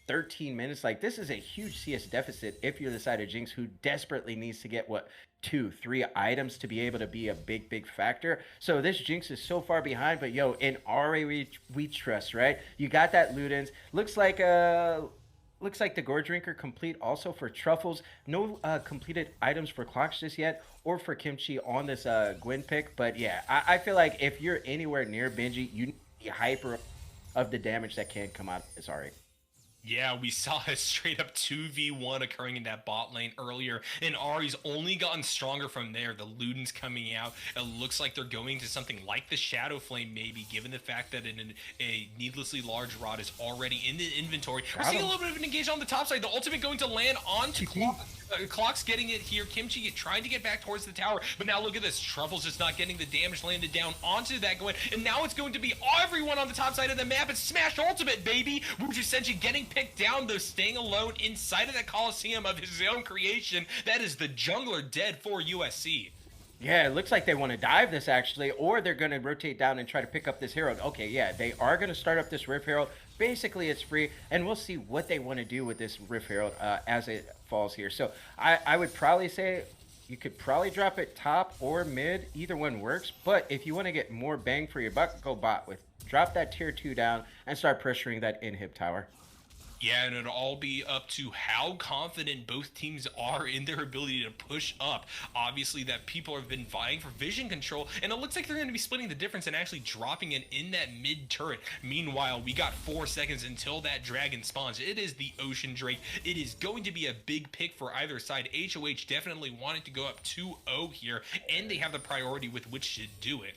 13 minutes. Like, this is a huge CS deficit if you're the side of Jinx, who desperately needs to get 2-3 items to be able to be a big factor. So this Jinx is so far behind, but yo, in Ahri we trust, right? You got that Ludens. Looks like the Gore Drinker complete also for Truffles. No completed items for Clocks just yet, or for Kimchi on this Gwyn pick. But yeah, I feel like if you're anywhere near Benji, you need to be hyper of the damage that can come out of this Ahri. Yeah, we saw a straight up 2v1 occurring in that bot lane earlier, and Ahri's only gotten stronger from there. The Luden's coming out. It looks like they're going to something like the Shadow Flame, maybe, given the fact that a needlessly large rod is already in the inventory. We're seeing a little bit of an engage on the top side. The ultimate going to land onto Clocks getting it here. Kimchi trying to get back towards the tower, but now look at this. Truffle's just not getting the damage landed down onto that Gwyn, and now it's going to be everyone on the top side of the map. It's Smash Ultimate, baby! Wuju Senshi getting picked down, though, staying alone inside of that Coliseum of his own creation. That is the jungler dead for USC. Yeah, it looks like they want to dive this actually, or they're going to rotate down and try to pick up this Herald. Okay, yeah, they are going to start up this Rift Herald. Basically, it's free, and we'll see what they want to do with this Rift Herald as it falls here. So I would probably say you could probably drop it top or mid. Either one works, but if you want to get more bang for your buck, go bot with. Drop that tier 2 down and start pressuring that inhib tower. Yeah, and it'll all be up to how confident both teams are in their ability to push up. Obviously, that people have been vying for vision control, and it looks like they're going to be splitting the difference and actually dropping it in that mid turret. Meanwhile, we got 4 seconds until that dragon spawns. It is the Ocean Drake. It is going to be a big pick for either side. HoH definitely wanting to go up 2-0 here, and they have the priority with which to do it.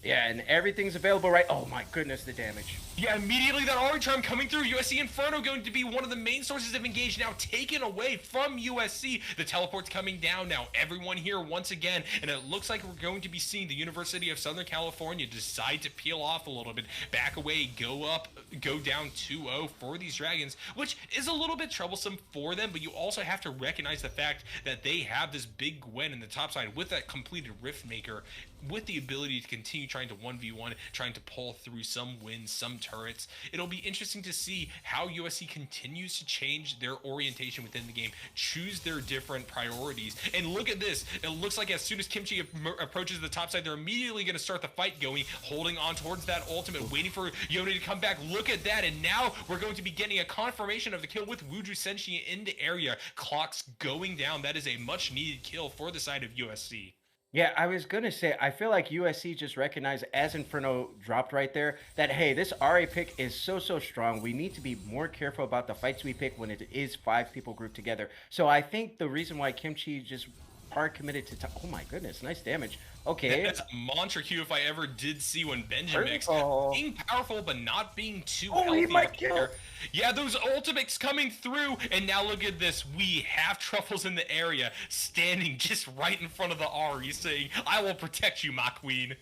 Yeah, and everything's available, right? Oh my goodness, the damage. Yeah, immediately that Ari charm coming through. USC Inferno going to be one of the main sources of engage now, taken away from USC. The teleport's coming down now. Everyone here once again, and it looks like we're going to be seeing the University of Southern California decide to peel off a little bit, back away, go up, go down 2-0 for these Dragons, which is a little bit troublesome for them, but you also have to recognize the fact that they have this big Gwen in the top side with that completed Rift Maker, with the ability to continue trying to 1v1, trying to pull through some wins, some turrets. It'll be interesting to see how USC continues to change their orientation within the game, choose their different priorities. And look at this. It looks like as soon as Kimchi approaches the top side, they're immediately going to start the fight going, holding on towards that ultimate, waiting for Yone to come back. Look at that. And now we're going to be getting a confirmation of the kill with Wuju Senshi in the area. Clocks going down. That is a much needed kill for the side of USC. Yeah, I was going to say, I feel like USC just recognized as Inferno dropped right there that, hey, this RA pick is so strong. We need to be more careful about the fights we pick when it is 5 people grouped together. So I think the reason why Kimchi just are committed to... Oh my goodness, nice damage. Okay. That's a mantra Q if I ever did see one. Benjamix being powerful but not being too he healthy. might kill. Yeah, those ultimates coming through, and now look at this. We have Truffles in the area, standing just right in front of the Ari, saying, "I will protect you, my queen."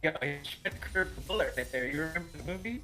Yeah, he should curve the bullet right there. You remember the movie?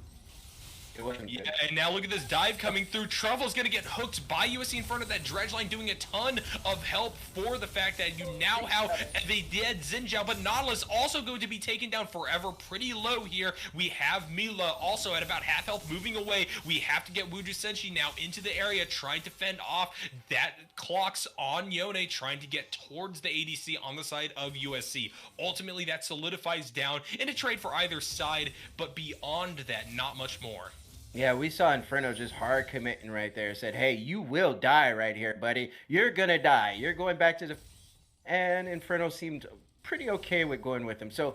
Yeah, and now look at this dive coming through. Truffle's gonna get hooked by USC in front of that dredge line, doing a ton of help for the fact that you now have the dead Xinjiao, but Nautilus also going to be taken down forever, pretty low here. We have Mila also at about half health moving away. We have to get Wuju Senshi now into the area, trying to fend off that Clocks on Yone, trying to get towards the ADC on the side of USC. Ultimately, that solidifies down in a trade for either side, but beyond that, not much more. Yeah, we saw Inferno just hard committing right there. Said, hey, you will die right here, buddy. You're going to die. You're going back to the... And Inferno seemed pretty okay with going with him. So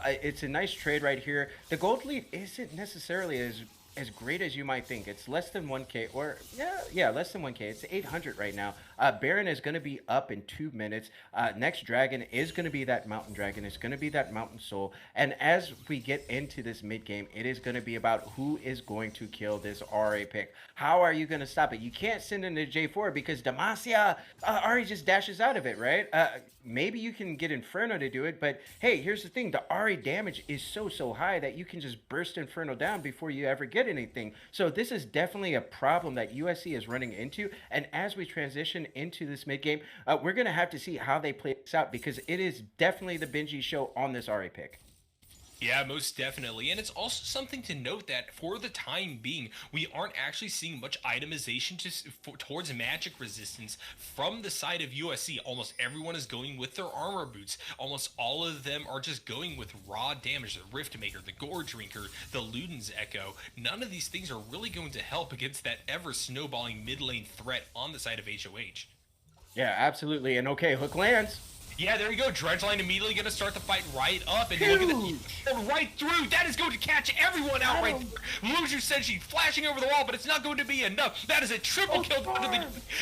it's a nice trade right here. The gold lead isn't necessarily as great as you might think. It's less than 1K, or yeah, less than 1K. It's 800 right now. Baron is going to be up in 2 minutes. Next dragon is going to be that mountain dragon. It's going to be that mountain soul. And as we get into this mid game, it is going to be about who is going to kill this RA pick. How are you going to stop it? You can't send in a J4 because Demacia, Ari just dashes out of it, right? Maybe you can get Inferno to do it, but hey, here's the thing. The RA damage is so high that you can just burst Inferno down before you ever get anything. So this is definitely a problem that USC is running into. And as we transition into this mid game, we're going to have to see how they play this out, because it is definitely the Benji show on this RA pick. Yeah, most definitely. And it's also something to note that for the time being, we aren't actually seeing much itemization towards magic resistance from the side of USC. Almost everyone is going with their armor boots. Almost all of them are just going with raw damage. The Rift Maker, the Gore Drinker, the Luden's Echo. None of these things are really going to help against that ever snowballing mid lane threat on the side of HoH. Yeah, absolutely. And okay, hook lands. Yeah, there you go. Dredgeline immediately going to start the fight right up. And look at that. Right through. That is going to catch everyone out right there. Wuju Senshi flashing over the wall, but it's not going to be enough. That is a triple kill.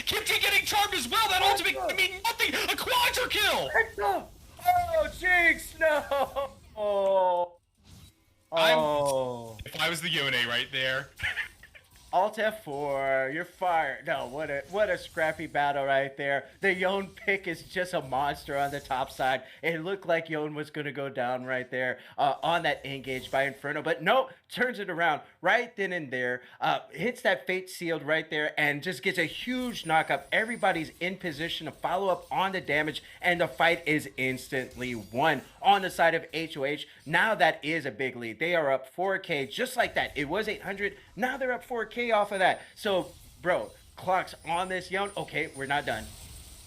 Kimchi getting charmed as well. That ultimate can mean nothing. A quadra kill. Oh, Jinx, no. Oh. If I was the Yone right there. Alt F4, you're fired. No, what a scrappy battle right there. The Yon pick is just a monster on the top side. It looked like Yon was gonna go down right there on that engage by Inferno, but no, turns it around right then and there. Hits that fate sealed right there and just gets a huge knockup. Everybody's in position to follow up on the damage, and the fight is instantly won on the side of HoH. Now that is a big lead. They are up 4K just like that. It was 800. Now they're up 4K off of that. So, bro, clocks on this Yon. Okay, we're not done.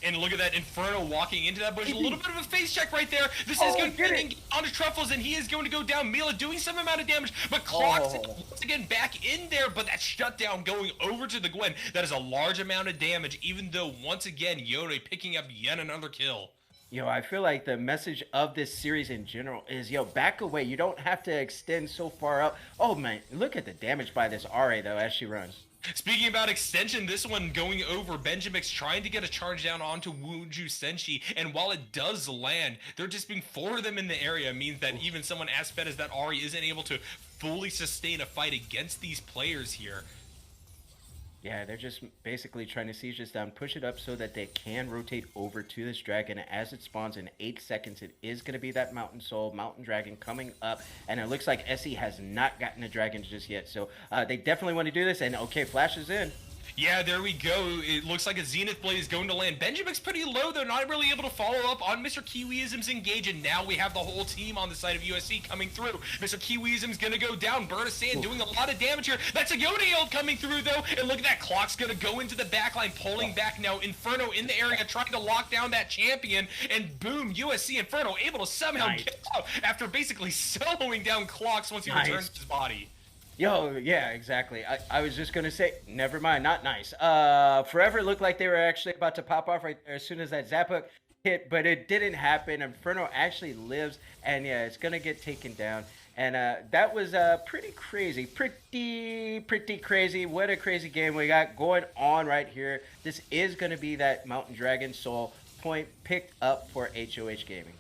And look at that Inferno walking into that bush. A little bit of a face check right there. This is going to get onto Truffles, and he is going to go down. Mila doing some amount of damage, but Clocks once again back in there. But that shutdown going over to the Gwen. That is a large amount of damage, even though once again Yone picking up yet another kill. Yo, I feel like the message of this series in general is, yo, back away. You don't have to extend so far up. Oh, man, look at the damage by this RA, though, as she runs. Speaking about extension, this one going over. Benjamix trying to get a charge down onto Wuju Senshi, and while it does land, there just being 4 of them in the area means that even someone as fed as that Ari isn't able to fully sustain a fight against these players here. Yeah, they're just basically trying to siege this down, push it up so that they can rotate over to this dragon. As it spawns in 8 seconds, it is going to be that Mountain Soul, Mountain Dragon coming up. And it looks like SE has not gotten a dragon just yet. So they definitely want to do this. And okay, Flash is in. Yeah, there we go. It looks like a Zenith Blade is going to land. Benjamic's pretty low, though, not really able to follow up on Mr. Kiwiism's engage, and now we have the whole team on the side of USC coming through. Mr. Kiwiism's going to go down. Bird of Sand doing a lot of damage here. That's a Yoda ult coming through, though, and look at that. Clock's going to go into the backline, pulling back now. Inferno in the area, trying to lock down that champion, and boom, USC Inferno able to somehow get out after basically soloing down Clocks once he returns to his body. Yo, yeah, exactly. I was just going to say, never mind, not nice. Forever looked like they were actually about to pop off right there as soon as that zap hook hit, but it didn't happen. Inferno actually lives, and yeah, it's going to get taken down. And that was pretty crazy. Pretty crazy. What a crazy game we got going on right here. This is going to be that Mountain Dragon Soul point picked up for HoH Gaming.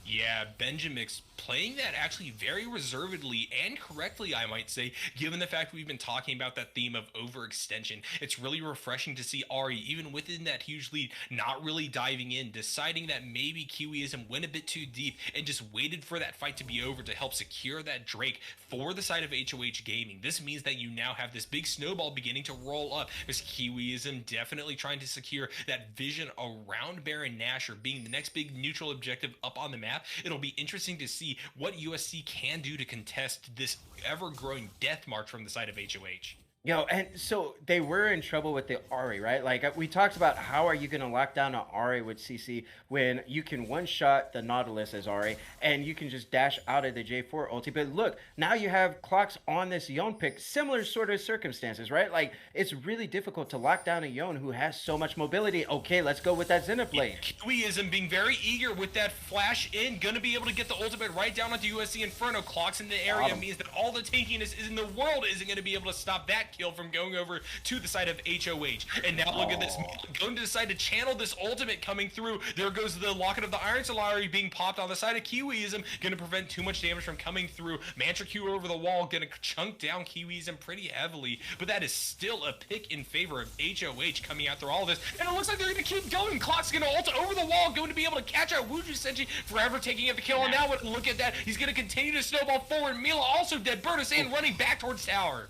Yeah, Benjamix playing that actually very reservedly and correctly, I might say, given the fact we've been talking about that theme of overextension. It's really refreshing to see Ari, even within that huge lead, not really diving in, deciding that maybe Kiwiism went a bit too deep and just waited for that fight to be over to help secure that Drake for the side of HoH Gaming. This means that you now have this big snowball beginning to roll up, as Kiwiism definitely trying to secure that vision around Baron Nashor being the next big neutral objective up on the map. It'll be interesting to see what USC can do to contest this ever-growing death march from the side of HoH. Yo, and so they were in trouble with the Ari, right? Like we talked about, how are you going to lock down an Ari with CC when you can one-shot the Nautilus as Ari and you can just dash out of the J4 ulti? But look, now you have Clocks on this Yon pick, similar sort of circumstances, right? Like it's really difficult to lock down a Yon who has so much mobility. Okay, let's go with that Zenith Blade. Kiwiism being very eager with that flash in, gonna be able to get the ultimate right down onto USC Inferno. Clocks in the area means that all the tankiness is in the world isn't gonna be able to stop that kill from going over to the side of HoH. And now look at this, going to decide to channel this ultimate coming through. There goes the Locket of the Iron Solari being popped on the side of Kiwiism, gonna prevent too much damage from coming through. Mantra Q over the wall, gonna chunk down Kiwiism pretty heavily, but that is still a pick in favor of HoH coming out through all this. And it looks like they're gonna keep going. Clock's gonna ult over the wall, going to be able to catch out Wuju Senshi, forever taking up the kill. And now look at that, he's gonna continue to snowball forward. Mila also dead. Bird of Sand running back towards tower.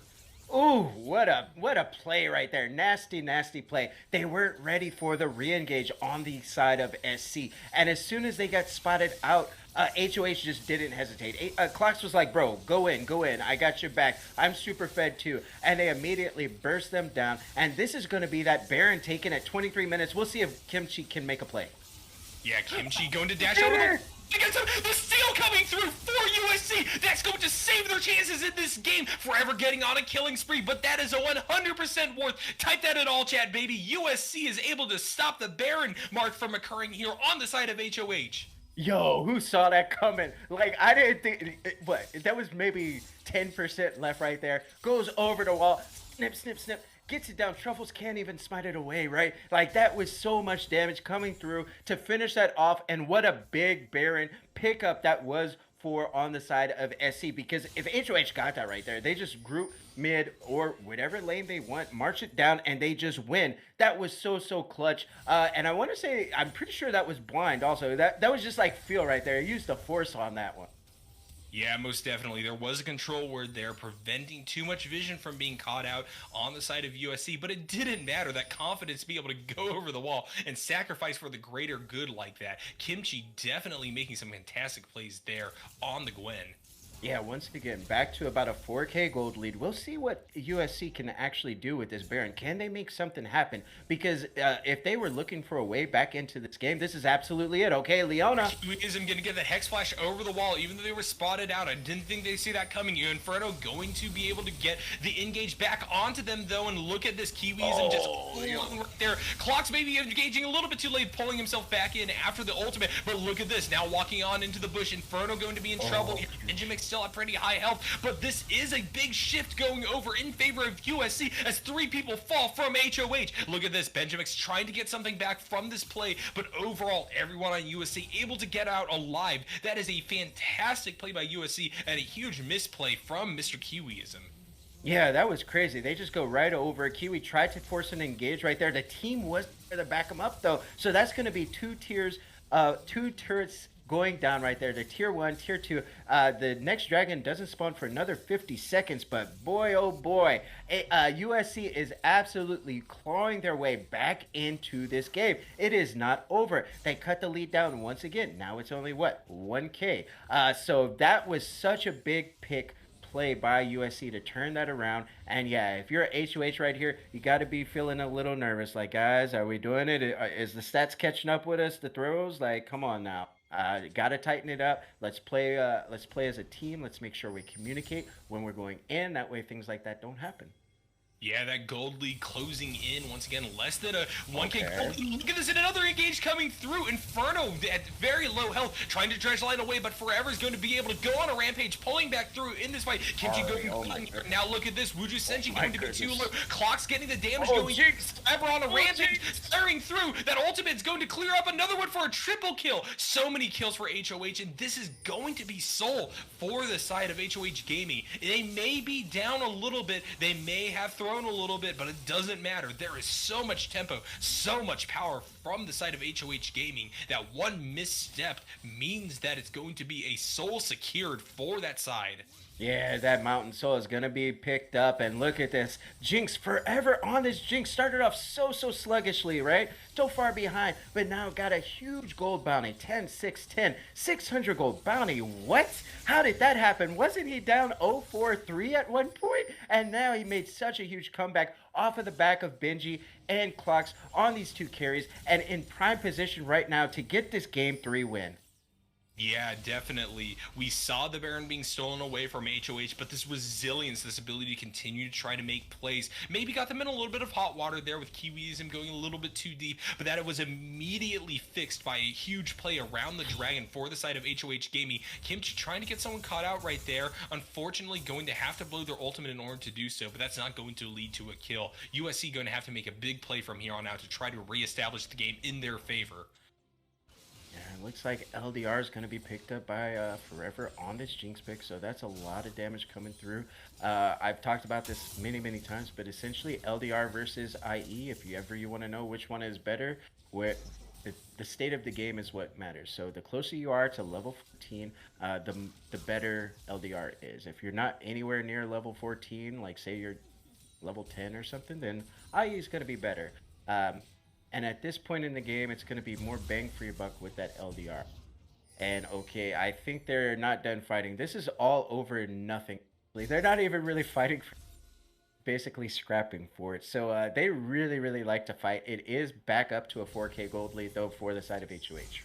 Ooh, what a play right there. Nasty play. They weren't ready for the re-engage on the side of SC. And as soon as they got spotted out, HoH just didn't hesitate. Clocks was like, bro, go in. I got your back. I'm super fed too. And they immediately burst them down. And this is going to be that Baron taken at 23 minutes. We'll see if Kimchi can make a play. Yeah, Kimchi going to dash over the... The steal coming through for USC. That's going to save their chances in this game. Forever getting on a killing spree, but that is a 100% worth. Type that in all chat, baby. USC is able to stop the Baron mark from occurring here on the side of HoH. Yo, who saw that coming? Like, I didn't think... What? That was maybe 10% left right there. Goes over the wall. Snip. Gets it down. Truffles can't even smite it away, right? Like, that was so much damage coming through to finish that off. And what a big Baron pickup that was for on the side of SC, because if HOH got that right there, they just group mid or whatever lane they want, march it down, and they just win. That was so clutch. And I want to say, I'm pretty sure that was blind also. That was just like feel right there. He used the force on that one. Yeah, most definitely. There was a control word there preventing too much vision from being caught out on the side of USC, but it didn't matter. That confidence to be able to go over the wall and sacrifice for the greater good like that. Kimchi definitely making some fantastic plays there on the Gwen. Yeah, once again, back to about a 4K gold lead. We'll see what USC can actually do with this Baron. Can they make something happen? Because if they were looking for a way back into this game, this is absolutely it. Okay, Leona. Isn't going to get the Hex Flash over the wall, even though they were spotted out. I didn't think they'd see that coming. Inferno going to be able to get the engage back onto them, though, and look at this Kiwiism just right there. Clock's maybe engaging a little bit too late, pulling himself back in after the ultimate, but look at this. Now walking on into the bush. Inferno going to be in trouble. Benjamin still at pretty high health, but this is a big shift going over in favor of USC as 3 people fall from HoH. Look at this, Benjamix trying to get something back from this play, but overall, everyone on USC able to get out alive. That is a fantastic play by USC and a huge misplay from Mr. Kiwiism. Yeah, that was crazy. They just go right over. Kiwi tried to force an engage right there. The team was there to back him up, though, so that's going to be 2 turrets going down right there to tier 1, tier 2. The next dragon doesn't spawn for another 50 seconds, but boy, oh boy, USC is absolutely clawing their way back into this game. It is not over. They cut the lead down once again. Now it's only, what, 1K? So that was such a big pick play by USC to turn that around. And yeah, if you're at HoH right here, you got to be feeling a little nervous. Like, guys, are we doing it? Is the stats catching up with us? The throws? Like, come on now. Got to tighten it up. Let's play as a team. Let's make sure we communicate when we're going in. That way things like that don't happen. Yeah, that gold lead closing in once again, less than a 1K gold lead. Look at this, and another engage coming through. Inferno at very low health, trying to dredge line away, but Forever is going to be able to go on a rampage, pulling back through in this fight. Kimchi going now. Look at this, Wuju Senshi going to be too low. Clock's getting the damage going. Forever on a rampage, staring through. That ultimate's going to clear up another one for a triple kill. So many kills for HoH, and this is going to be soul for the side of HoH Gaming. They may be down a little bit. They may have thrown a little bit, but it doesn't matter. There is so much tempo, so much power from the side of HoH Gaming that one misstep means that it's going to be a soul secured for that side. Yeah, that Mountain Soul is going to be picked up. And look at this. Jinx Forever on this. Jinx started off so sluggishly, right? So far behind, but now got a huge gold bounty. 10, 6, 10. 600 gold bounty. What? How did that happen? Wasn't he down 0-4-3 at one point? And now he made such a huge comeback off of the back of Benji and Clocks on these 2 carries and in prime position right now to get this game 3 win. Yeah, definitely. We saw the Baron being stolen away from HoH, but this resilience, this ability to continue to try to make plays, maybe got them in a little bit of hot water there with Kiwiism going a little bit too deep, but that it was immediately fixed by a huge play around the Dragon for the side of HoH Gaming. Kimchi trying to get someone caught out right there, unfortunately going to have to blow their ultimate in order to do so, but that's not going to lead to a kill. USC going to have to make a big play from here on out to try to reestablish the game in their favor. Yeah, it looks like LDR is going to be picked up by Forever on this Jinx pick, so that's a lot of damage coming through. I've talked about this many times, but essentially LDR versus IE, if you want to know which one is better, where the state of the game is what matters. So the closer you are to level 14, the better LDR is. If you're not anywhere near level 14, like say you're level 10 or something, then IE is going to be better. And at this point in the game, it's going to be more bang for your buck with that LDR. And okay, I think they're not done fighting. This is all over nothing. They're not even really fighting, basically scrapping for it. So they really like to fight. It is back up to a 4K gold lead, though, for the side of HoH.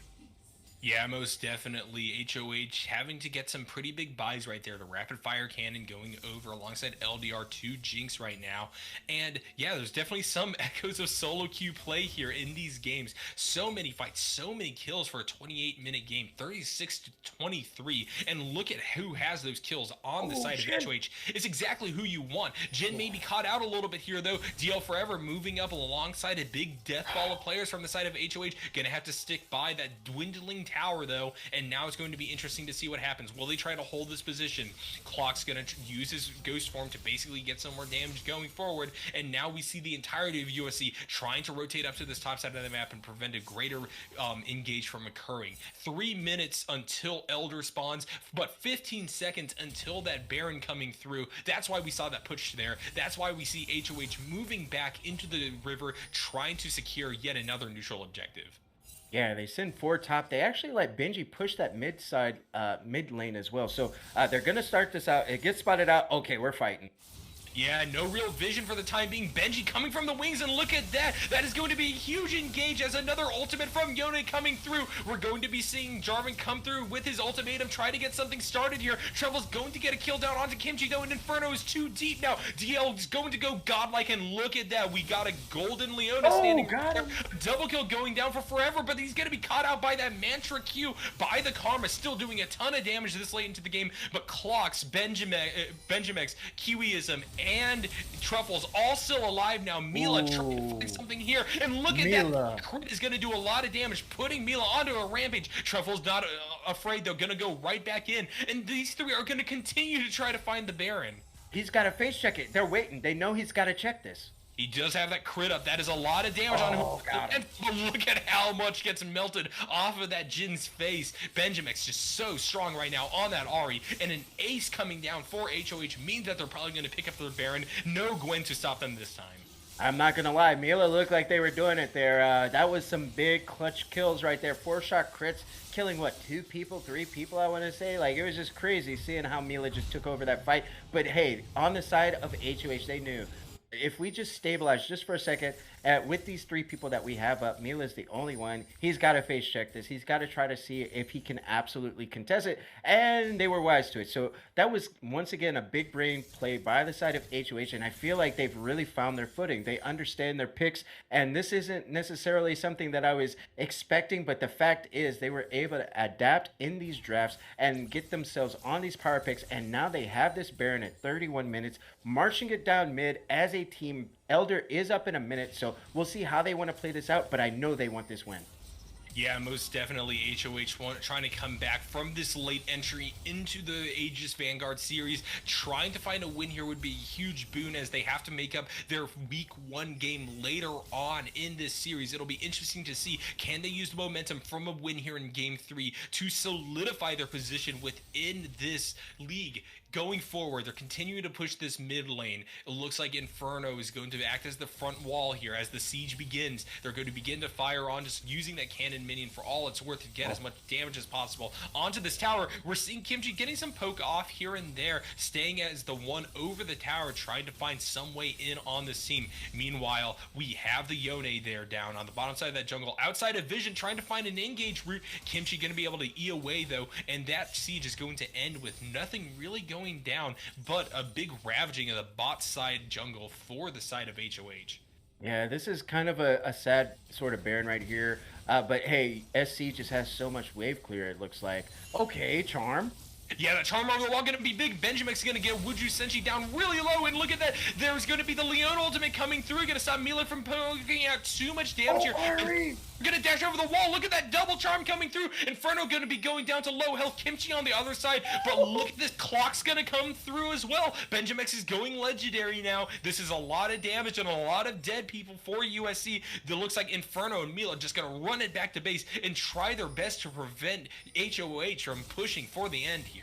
Yeah, most definitely. HoH having to get some pretty big buys right there. The rapid fire cannon going over alongside LDR to Jinx right now. And yeah, there's definitely some echoes of solo queue play here in these games. So many fights, so many kills for a 28-minute game, 36-23. And look at who has those kills on the side of HoH. It's exactly who you want. Jin may be caught out a little bit here, though. DL Forever moving up alongside a big death ball of players from the side of HoH. Gonna have to stick by that dwindling tower, though, and now it's going to be interesting to see what happens. Will they try to hold this position? Clock's going to use his ghost form to basically get some more damage going forward, and now we see the entirety of USC trying to rotate up to this top side of the map and prevent a greater engage from occurring. 3 minutes until Elder spawns, but 15 seconds until that Baron coming through. That's why we saw that push there. That's why we see HoH moving back into the river, trying to secure yet another neutral objective. Yeah, they send 4 top. They actually let Benji push that mid lane as well. So they're gonna start this out. It gets spotted out. Okay, we're fighting. Yeah, no real vision for the time being. Benji coming from the wings, and look at that. That is going to be a huge engage as another ultimate from Yone coming through. We're going to be seeing Jarvan come through with his ultimatum, try to get something started here. Trevel's going to get a kill down onto Kimchi, though, and Inferno is too deep now. DL is going to go godlike, and look at that. We got a golden Leona standing right there. Double kill going down for forever, but he's going to be caught out by that Mantra Q, by the Karma, still doing a ton of damage this late into the game. But Clocks, Benjamex, Kiwiism, and Truffles all still alive now. Mila trying to find something here, and look at that. Crit is going to do a lot of damage, putting Mila onto a rampage. Truffles not afraid, they're going to go right back in, and these three are going to continue to try to find the Baron. He's got to face check it. They're waiting. They know he's got to check this. He does have that crit up. That is a lot of damage on him. And look at how much gets melted off of that Jin's face. Benjamix just so strong right now on that Ahri. And an ace coming down for HoH means that they're probably going to pick up their Baron. No Gwen to stop them this time. I'm not going to lie. Mila looked like they were doing it there. That was some big clutch kills right there. 4-shot crits. Killing, what, 2 people, 3 people, I want to say? Like, it was just crazy seeing how Mila just took over that fight. But, hey, on the side of HoH, they knew. If we just stabilize just for a second with these 3 people that we have up, Mila's the only one. He's got to face check this. He's got to try to see if he can absolutely contest it. And they were wise to it. So that was, once again, a big brain play by the side of HoH. And I feel like they've really found their footing. They understand their picks. And this isn't necessarily something that I was expecting. But the fact is they were able to adapt in these drafts and get themselves on these power picks. And now they have this Baron at 31 minutes, marching it down mid as a team. Elder is up in a minute, so we'll see how they want to play this out, but I know they want this win. Yeah, most definitely HoH trying to come back from this late entry into the Aegis Vanguard series. Trying to find a win here would be a huge boon as they have to make up their week 1 game later on in this series. It'll be interesting to see, can they use the momentum from a win here in game 3 to solidify their position within this league. Going forward, they're continuing to push this mid lane. It looks like Inferno is going to act as the front wall here as the siege begins. They're going to begin to fire on, just using that cannon minion for all it's worth to get as much damage as possible onto this tower. We're seeing Kimchi getting some poke off here and there, staying as the one over the tower, trying to find some way in on this team. Meanwhile, we have the Yone there down on the bottom side of that jungle, outside of vision, trying to find an engage route. Kimchi going to be able to E away though, and that siege is going to end with nothing really going down, but a big ravaging of the bot side jungle for the side of HoH. Yeah, this is kind of a sad sort of Baron right here. But hey, SC just has so much wave clear, it looks like. Okay, Charm. Yeah, the charm over the wall going to be big. Benjamix going to get Wuju Senshi down really low, and look at that. There's going to be the Leon ultimate coming through. Going to stop Mila from poking out too much damage here. Going to dash over the wall. Look at that double charm coming through. Inferno going to be going down to low health. Kimchi on the other side, but look at this. Clock's going to come through as well. Benjamix is going legendary now. This is a lot of damage and a lot of dead people for USC. It looks like Inferno and Mila just going to run it back to base and try their best to prevent HoH from pushing for the end here.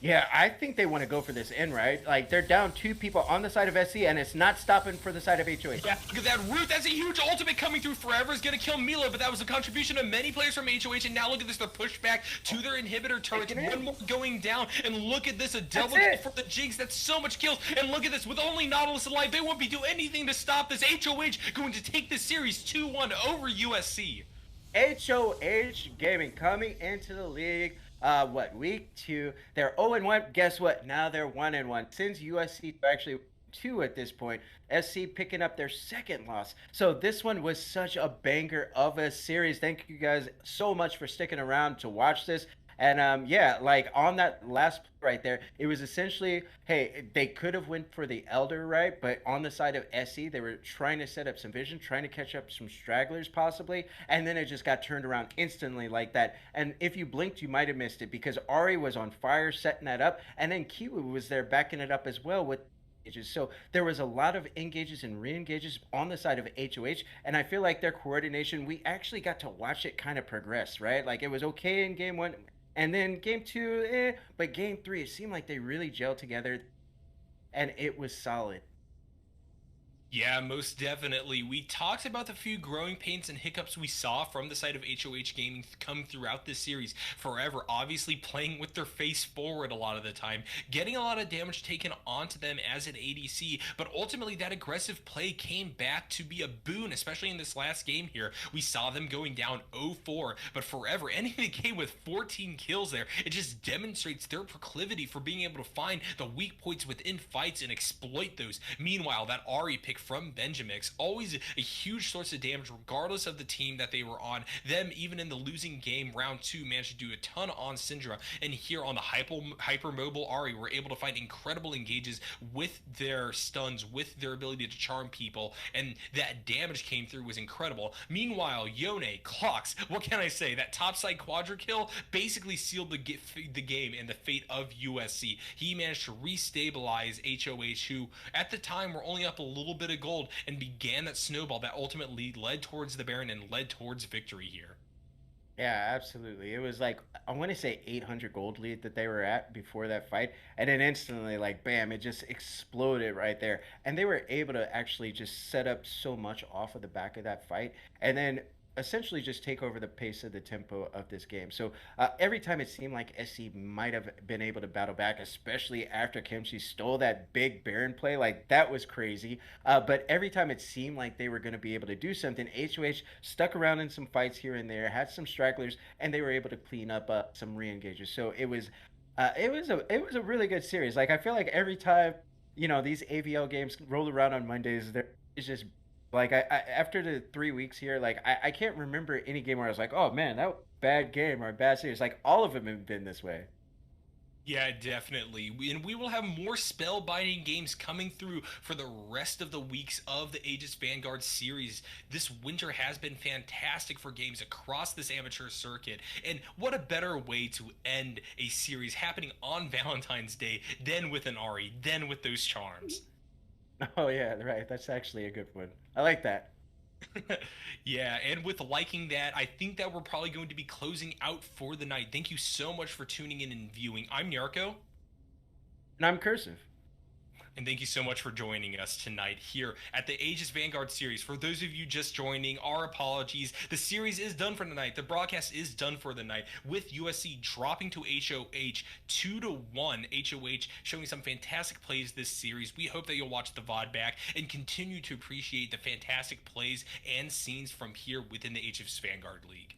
Yeah, I think they want to go for this end, right? Like, they're down 2 people on the side of SC, and it's not stopping for the side of HoH. Yeah, look at that root. That's a huge ultimate coming through. Forever is going to kill Mila, but that was a contribution of many players from HoH, and now look at this. They're pushed back to their inhibitor turret. One more going down, and look at this. A double kill for the Jigs. That's so much kills, and look at this. With only Nautilus alive, they won't be doing anything to stop this. HoH going to take this series 2-1 over USC. HoH Gaming coming into the league. Week 2? They're 0-1. Guess what? Now they're 1-1. Since USC actually 2 at this point, SC picking up their 2nd loss. So this one was such a banger of a series. Thank you guys so much for sticking around to watch this. And yeah, like on that last play right there, it was essentially, hey, they could have went for the elder, right? But on the side of SE, they were trying to set up some vision, trying to catch up some stragglers possibly, and then it just got turned around instantly like that. And if you blinked, you might have missed it because Ari was on fire setting that up, and then Kiwu was there backing it up as well with engages. So there was a lot of engages and re-engages on the side of HoH, and I feel like their coordination, we actually got to watch it kind of progress, right? Like it was okay in game one, and then game two, but game three, it seemed like they really gelled together, and it was solid. Yeah, most definitely. We talked about the few growing pains and hiccups we saw from the side of HoH Gaming come throughout this series. Forever, obviously playing with their face forward a lot of the time, getting a lot of damage taken onto them as an ADC, but ultimately that aggressive play came back to be a boon, especially in this last game here. We saw them going down 0-4, but Forever ending the game with 14 kills there. It just demonstrates their proclivity for being able to find the weak points within fights and exploit those. Meanwhile, that Ari pick from Benjamix, always a huge source of damage regardless of the team that they were on. Them, even in the losing game round 2, managed to do a ton on Syndra, and here on the hyper mobile Ari were able to find incredible engages with their stuns, with their ability to charm people, and that damage came through was incredible. Meanwhile, Yone, Clocks, what can I say? That topside quadra kill basically sealed the game and the fate of USC. He managed to restabilize HoH, who at the time were only up a little bit of gold, and began that snowball that ultimately led towards the Baron and led towards victory here. Yeah, absolutely. It was like I want to say 800 gold lead that they were at before that fight, and then instantly, like bam, it just exploded right there. And they were able to actually just set up so much off of the back of that fight, and then essentially just take over the pace of the tempo of this game. So every time it seemed like SC might have been able to battle back, especially after Kimchi stole that big Baron play, like that was crazy. But every time it seemed like they were going to be able to do something, HOH stuck around in some fights here and there, had some stragglers, and they were able to clean up some re-engages. So it was a really good series. Like I feel like every time these AVL games roll around on Mondays, there is just like after the 3 weeks here, like I can't remember any game where I was like, oh man, that was a bad game or a bad series. Like all of them have been this way. Yeah, definitely. And we will have more spellbinding games coming through for the rest of the weeks of the Aegis Vanguard series. This winter has been fantastic for games across this amateur circuit. And what a better way to end a series happening on Valentine's Day than with an Ari, than with those charms. Oh yeah, right. That's actually a good one. I like that. Yeah, and with liking that, I think that we're probably going to be closing out for the night. Thank you so much for tuning in and viewing. I'm Narco. And I'm cursive. And thank you so much for joining us tonight here at the Aegis Vanguard series. For those of you just joining, our apologies. The series is done for the night. The broadcast is done for the night, with USC dropping to HoH 2-1. HoH showing some fantastic plays this series. We hope that you'll watch the VOD back and continue to appreciate the fantastic plays and scenes from here within the Aegis Vanguard League.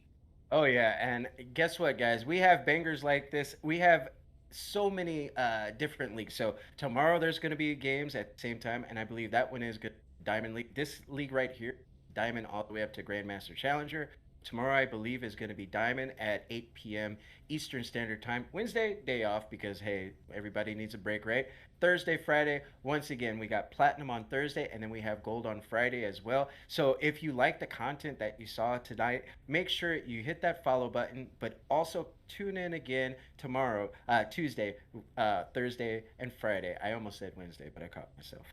Oh yeah, and guess what, guys? We have bangers like this. We have so many different leagues. So tomorrow there's going to be games at the same time, and I believe that one is good. Diamond League. This league right here, Diamond all the way up to Grandmaster Challenger. Tomorrow I believe is going to be Diamond at 8 p.m. Eastern Standard Time. Wednesday day off because hey, everybody needs a break, right? Thursday, Friday, once again, we got Platinum on Thursday, and then we have Gold on Friday as well. So if you like the content that you saw tonight, make sure you hit that follow button, but also tune in again tomorrow, Tuesday, Thursday, and Friday. I almost said Wednesday, but I caught myself.